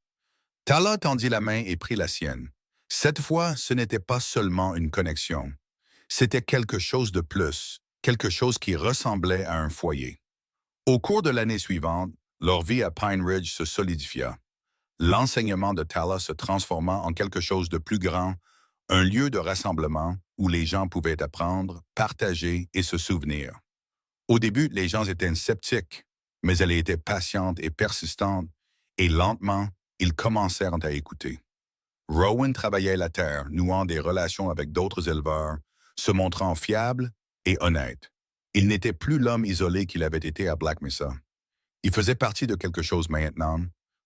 Tala tendit la main et prit la sienne. Cette fois, ce n'était pas seulement une connexion. C'était quelque chose de plus, quelque chose qui ressemblait à un foyer. Au cours de l'année suivante, leur vie à Pine Ridge se solidifia. L'enseignement de Tala se transforma en quelque chose de plus grand, un lieu de rassemblement où les gens pouvaient apprendre, partager et se souvenir. Au début, les gens étaient sceptiques, mais elle était patiente et persistante, et lentement, ils commencèrent à écouter. Rowan travaillait la terre, nouant des relations avec d'autres éleveurs, se montrant fiable et honnête. Il n'était plus l'homme isolé qu'il avait été à Black Mesa. Il faisait partie de quelque chose maintenant,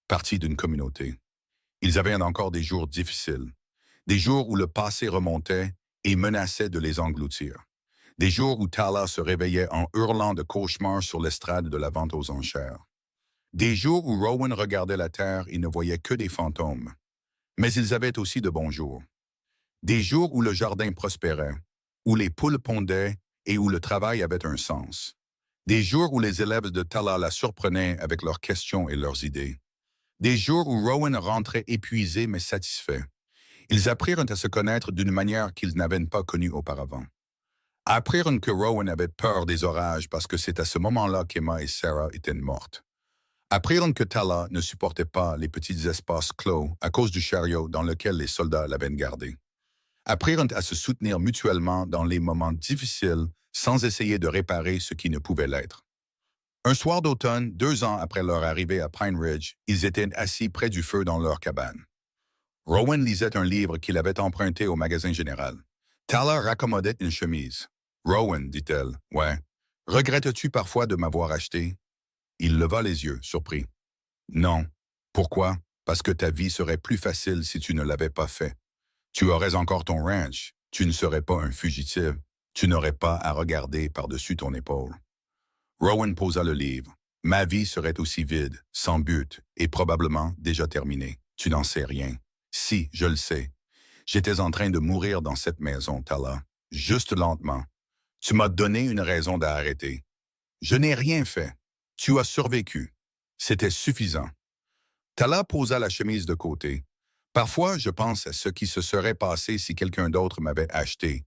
partie d'une communauté. Ils avaient encore des jours difficiles, des jours où le passé remontait et menaçait de les engloutir. Des jours où Tala se réveillait en hurlant de cauchemars sur l'estrade de la vente aux enchères. Des jours où Rowan regardait la terre et ne voyait que des fantômes. Mais ils avaient aussi de bons jours. Des jours où le jardin prospérait, où les poules pondaient et où le travail avait un sens. Des jours où les élèves de Tala la surprenaient avec leurs questions et leurs idées. Des jours où Rowan rentrait épuisé mais satisfait. Ils apprirent à se connaître d'une manière qu'ils n'avaient pas connue auparavant. Apprirent que Rowan avait peur des orages parce que c'est à ce moment-là qu'Emma et Sarah étaient mortes. Apprirent que Tala ne supportait pas les petits espaces clos à cause du chariot dans lequel les soldats l'avaient gardé. Apprirent à se soutenir mutuellement dans les moments difficiles sans essayer de réparer ce qui ne pouvait l'être. Un soir d'automne, 2 ans après leur arrivée à Pine Ridge, ils étaient assis près du feu dans leur cabane. Rowan lisait un livre qu'il avait emprunté au magasin général. Tala raccommodait une chemise. « Rowan, dit-elle, ouais. Regrettes-tu parfois de m'avoir acheté? » Il leva les yeux, surpris. « Non. Pourquoi? Parce que ta vie serait plus facile si tu ne l'avais pas fait. Tu aurais encore ton ranch. Tu ne serais pas un fugitif. Tu n'aurais pas à regarder par-dessus ton épaule. » Rowan posa le livre. « Ma vie serait aussi vide, sans but, et probablement déjà terminée. Tu n'en sais rien. » « Si, je le sais. J'étais en train de mourir dans cette maison, Tala. Juste lentement. Tu m'as donné une raison d'arrêter. Je n'ai rien fait. Tu as survécu. C'était suffisant. » Tala posa la chemise de côté. « Parfois, je pense à ce qui se serait passé si quelqu'un d'autre m'avait acheté,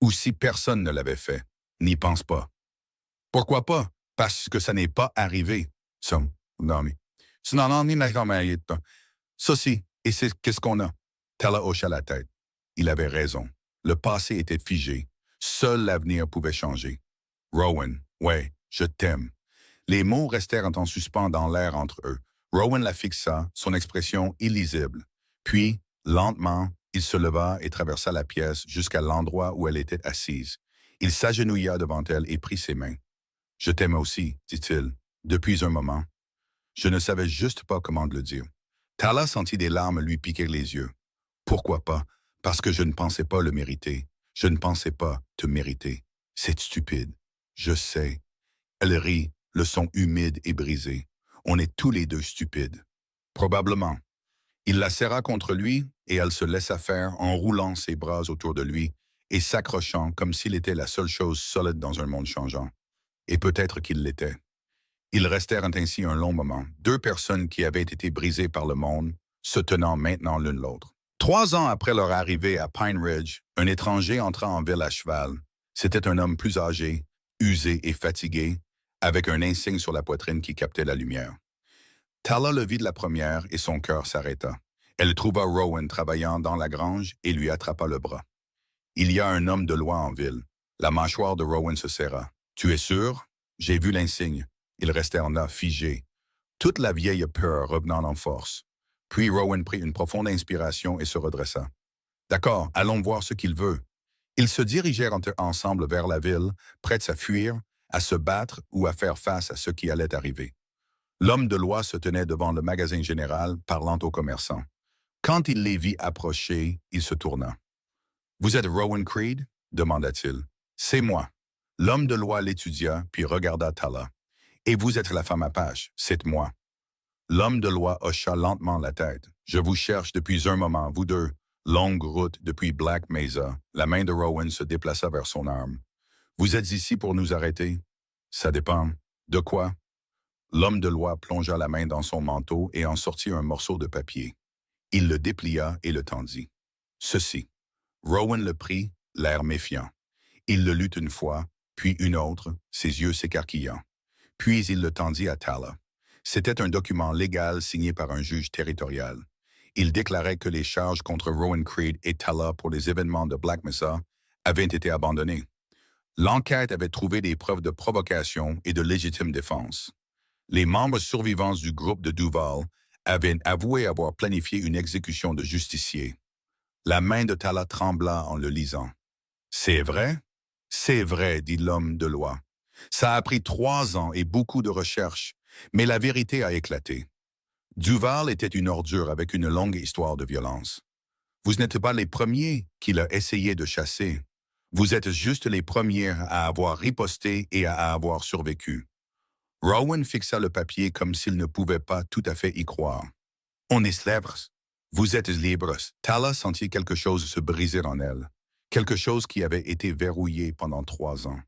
ou si personne ne l'avait fait. N'y pense pas. » « Pourquoi pas? Parce que ça n'est pas arrivé. » « Ça, non, mais... Ceci, et c'est qu'est-ce qu'on a? » Tala hocha la tête. Il avait raison. Le passé était figé. Seul l'avenir pouvait changer. « Rowan, ouais, je t'aime. » Les mots restèrent en suspens dans l'air entre eux. Rowan la fixa, son expression illisible. Puis, lentement, il se leva et traversa la pièce jusqu'à l'endroit où elle était assise. Il s'agenouilla devant elle et prit ses mains. « Je t'aime aussi, dit-il, depuis un moment. » Je ne savais juste pas comment le dire. Tala sentit des larmes lui piquer les yeux. « Pourquoi pas? Parce que je ne pensais pas le mériter. Je ne pensais pas te mériter. C'est stupide. Je sais. » Elle rit, le son humide et brisé. « On est tous les deux stupides. » Probablement. Il la serra contre lui et elle se laissa faire en roulant ses bras autour de lui et s'accrochant comme s'il était la seule chose solide dans un monde changeant. Et peut-être qu'il l'était. Ils restèrent ainsi un long moment, 2 personnes qui avaient été brisées par le monde, se tenant maintenant l'une l'autre. 3 ans après leur arrivée à Pine Ridge, un étranger entra en ville à cheval. C'était un homme plus âgé, usé et fatigué, avec un insigne sur la poitrine qui captait la lumière. Tala le vit de la première et son cœur s'arrêta. Elle trouva Rowan travaillant dans la grange et lui attrapa le bras. « Il y a un homme de loi en ville. » La mâchoire de Rowan se serra. « Tu es sûr? J'ai vu l'insigne. » Ils restèrent là, figés, toute la vieille peur revenant en force. Puis Rowan prit une profonde inspiration et se redressa. « D'accord, allons voir ce qu'il veut. » Ils se dirigèrent ensemble vers la ville, prêts à fuir, à se battre ou à faire face à ce qui allait arriver. L'homme de loi se tenait devant le magasin général, parlant aux commerçants. Quand il les vit approcher, il se tourna. « Vous êtes Rowan Creed? » demanda-t-il. C'est moi. L'homme de loi l'étudia, puis regarda Tala. Et vous êtes la femme Apache, c'est moi. L'homme de loi hocha lentement la tête. Je vous cherche depuis un moment, vous deux. Longue route depuis Black Mesa. La main de Rowan se déplaça vers son arme. Vous êtes ici pour nous arrêter? Ça dépend. De quoi? L'homme de loi plongea la main dans son manteau et en sortit un morceau de papier. Il le déplia et le tendit. Ceci. Rowan le prit, l'air méfiant. Il le lut une fois, puis une autre, ses yeux s'écarquillant. Puis il le tendit à Tala. C'était un document légal signé par un juge territorial. Il déclarait que les charges contre Rowan Creed et Tala pour les événements de Black Mesa avaient été abandonnées. L'enquête avait trouvé des preuves de provocation et de légitime défense. Les membres survivants du groupe de Duval avaient avoué avoir planifié une exécution de justicier. La main de Tala trembla en le lisant. « C'est vrai? » « C'est vrai, dit l'homme de loi. Ça a pris 3 ans et beaucoup de recherches, mais la vérité a éclaté. Duval était une ordure avec une longue histoire de violence. Vous n'êtes pas les premiers qu'il a essayé de chasser. Vous êtes juste les premiers à avoir riposté et à avoir survécu. » Rowan fixa le papier comme s'il ne pouvait pas tout à fait y croire. « On est libres. Vous êtes libres. » Tala sentit quelque chose se briser en elle. Quelque chose qui avait été verrouillé pendant 3 ans.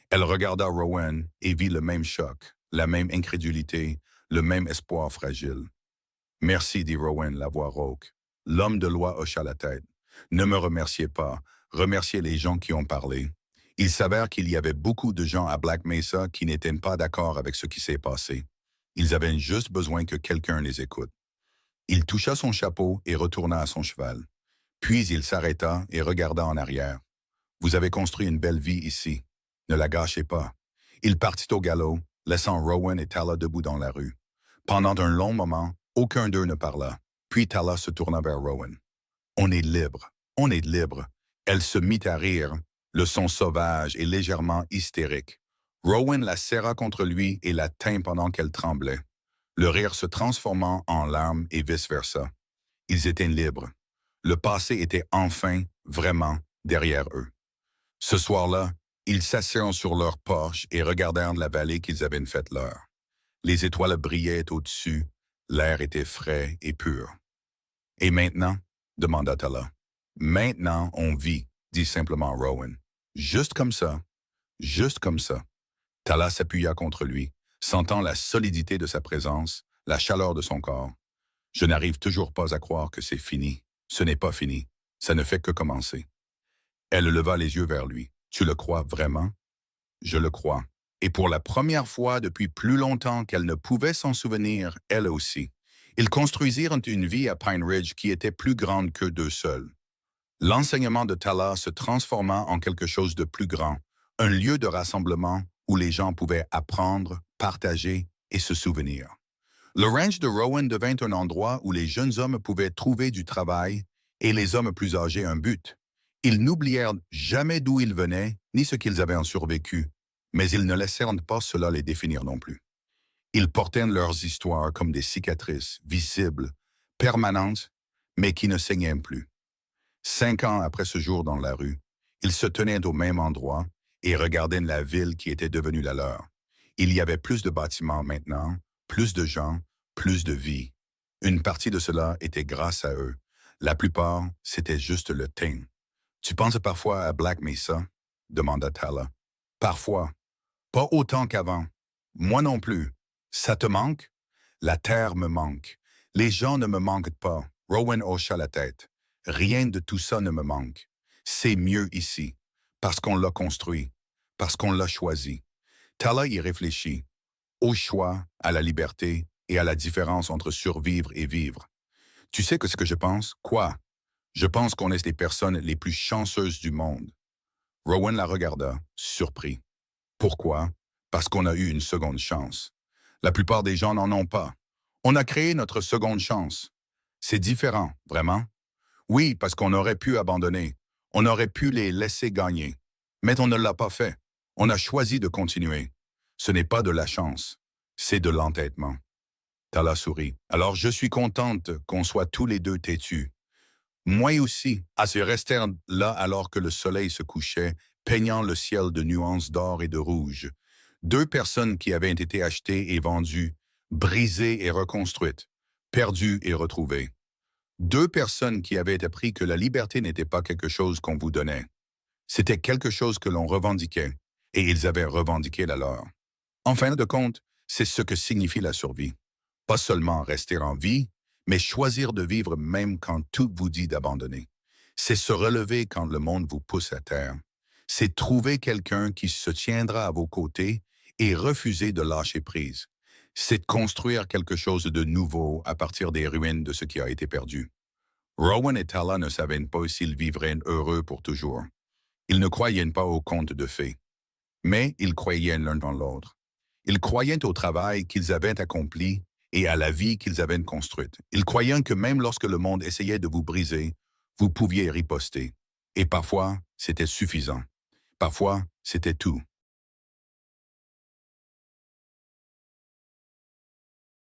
Elle regarda Rowan et vit le même choc, la même incrédulité, le même espoir fragile. « Merci, dit Rowan, la voix rauque. L'homme de loi hocha la tête. « Ne me remerciez pas, remerciez les gens qui ont parlé. Il s'avère qu'il y avait beaucoup de gens à Black Mesa qui n'étaient pas d'accord avec ce qui s'est passé. Ils avaient juste besoin que quelqu'un les écoute. » Il toucha son chapeau et retourna à son cheval. Puis il s'arrêta et regarda en arrière. « Vous avez construit une belle vie ici. Ne la gâchez pas. » Il partit au galop, laissant Rowan et Tala debout dans la rue. Pendant un long moment, aucun d'eux ne parla. Puis Tala se tourna vers Rowan. « On est libre. On est libre. » Elle se mit à rire, le son sauvage et légèrement hystérique. Rowan la serra contre lui et la tint pendant qu'elle tremblait, le rire se transformant en larmes et vice-versa. Ils étaient libres. Le passé était enfin, vraiment, derrière eux. Ce soir-là, ils s'assirent sur leur porche et regardèrent la vallée qu'ils avaient faite leur. Les étoiles brillaient au-dessus, l'air était frais et pur. « Et maintenant? » demanda Tala. « Maintenant, on vit, » dit simplement Rowan. « Juste comme ça. Juste comme ça. » Tala s'appuya contre lui, sentant la solidité de sa présence, la chaleur de son corps. « Je n'arrive toujours pas à croire que c'est fini. Ce n'est pas fini. Ça ne fait que commencer. » Elle leva les yeux vers lui. « Tu le crois vraiment? » « Je le crois. » Et pour la première fois depuis plus longtemps qu'elle ne pouvait s'en souvenir, elle aussi. Ils construisirent une vie à Pine Ridge qui était plus grande qu'eux deux seuls. L'enseignement de Tala se transforma en quelque chose de plus grand, un lieu de rassemblement où les gens pouvaient apprendre, partager et se souvenir. Le ranch de Rowan devint un endroit où les jeunes hommes pouvaient trouver du travail et les hommes plus âgés un but. Ils n'oublièrent jamais d'où ils venaient ni ce qu'ils avaient en survécu, mais ils ne laissèrent pas cela les définir non plus. Ils portaient leurs histoires comme des cicatrices, visibles, permanentes, mais qui ne saignaient plus. 5 ans après ce jour dans la rue, ils se tenaient au même endroit et regardaient la ville qui était devenue la leur. Il y avait plus de bâtiments maintenant, plus de gens, plus de vie. Une partie de cela était grâce à eux. La plupart, c'était juste le teint. « Tu penses parfois à Black Mesa? » demanda Tala. « Parfois. Pas autant qu'avant. Moi non plus. Ça te manque? » « La terre me manque. Les gens ne me manquent pas. » Rowan hocha la tête. « Rien de tout ça ne me manque. C'est mieux ici, parce qu'on l'a construit, parce qu'on l'a choisi. » Tala y réfléchit. Au choix, à la liberté et à la différence entre survivre et vivre. « Tu sais ce que je pense? Quoi? Je pense qu'on est les personnes les plus chanceuses du monde. » Rowan la regarda, surpris. « Pourquoi? Parce qu'on a eu une seconde chance. La plupart des gens n'en ont pas. On a créé notre seconde chance. C'est différent, vraiment? Oui, parce qu'on aurait pu abandonner. On aurait pu les laisser gagner. Mais on ne l'a pas fait. On a choisi de continuer. Ce n'est pas de la chance. C'est de l'entêtement. » Tala sourit. « Alors je suis contente qu'on soit tous les deux têtus. » Moi aussi, à se rester là alors que le soleil se couchait, peignant le ciel de nuances d'or et de rouge. Deux personnes qui avaient été achetées et vendues, brisées et reconstruites, perdues et retrouvées. Deux personnes qui avaient appris que la liberté n'était pas quelque chose qu'on vous donnait. C'était quelque chose que l'on revendiquait, et ils avaient revendiqué la leur. En fin de compte, c'est ce que signifie la survie. Pas seulement rester en vie, mais choisir de vivre même quand tout vous dit d'abandonner. C'est se relever quand le monde vous pousse à terre. C'est trouver quelqu'un qui se tiendra à vos côtés et refuser de lâcher prise. C'est de construire quelque chose de nouveau à partir des ruines de ce qui a été perdu. Rowan et Tala ne savaient pas s'ils vivraient heureux pour toujours. Ils ne croyaient pas aux contes de fées, mais ils croyaient l'un dans l'autre. Ils croyaient au travail qu'ils avaient accompli et à la vie qu'ils avaient construite. Ils croyaient que même lorsque le monde essayait de vous briser, vous pouviez riposter. Et parfois, c'était suffisant. Parfois, c'était tout.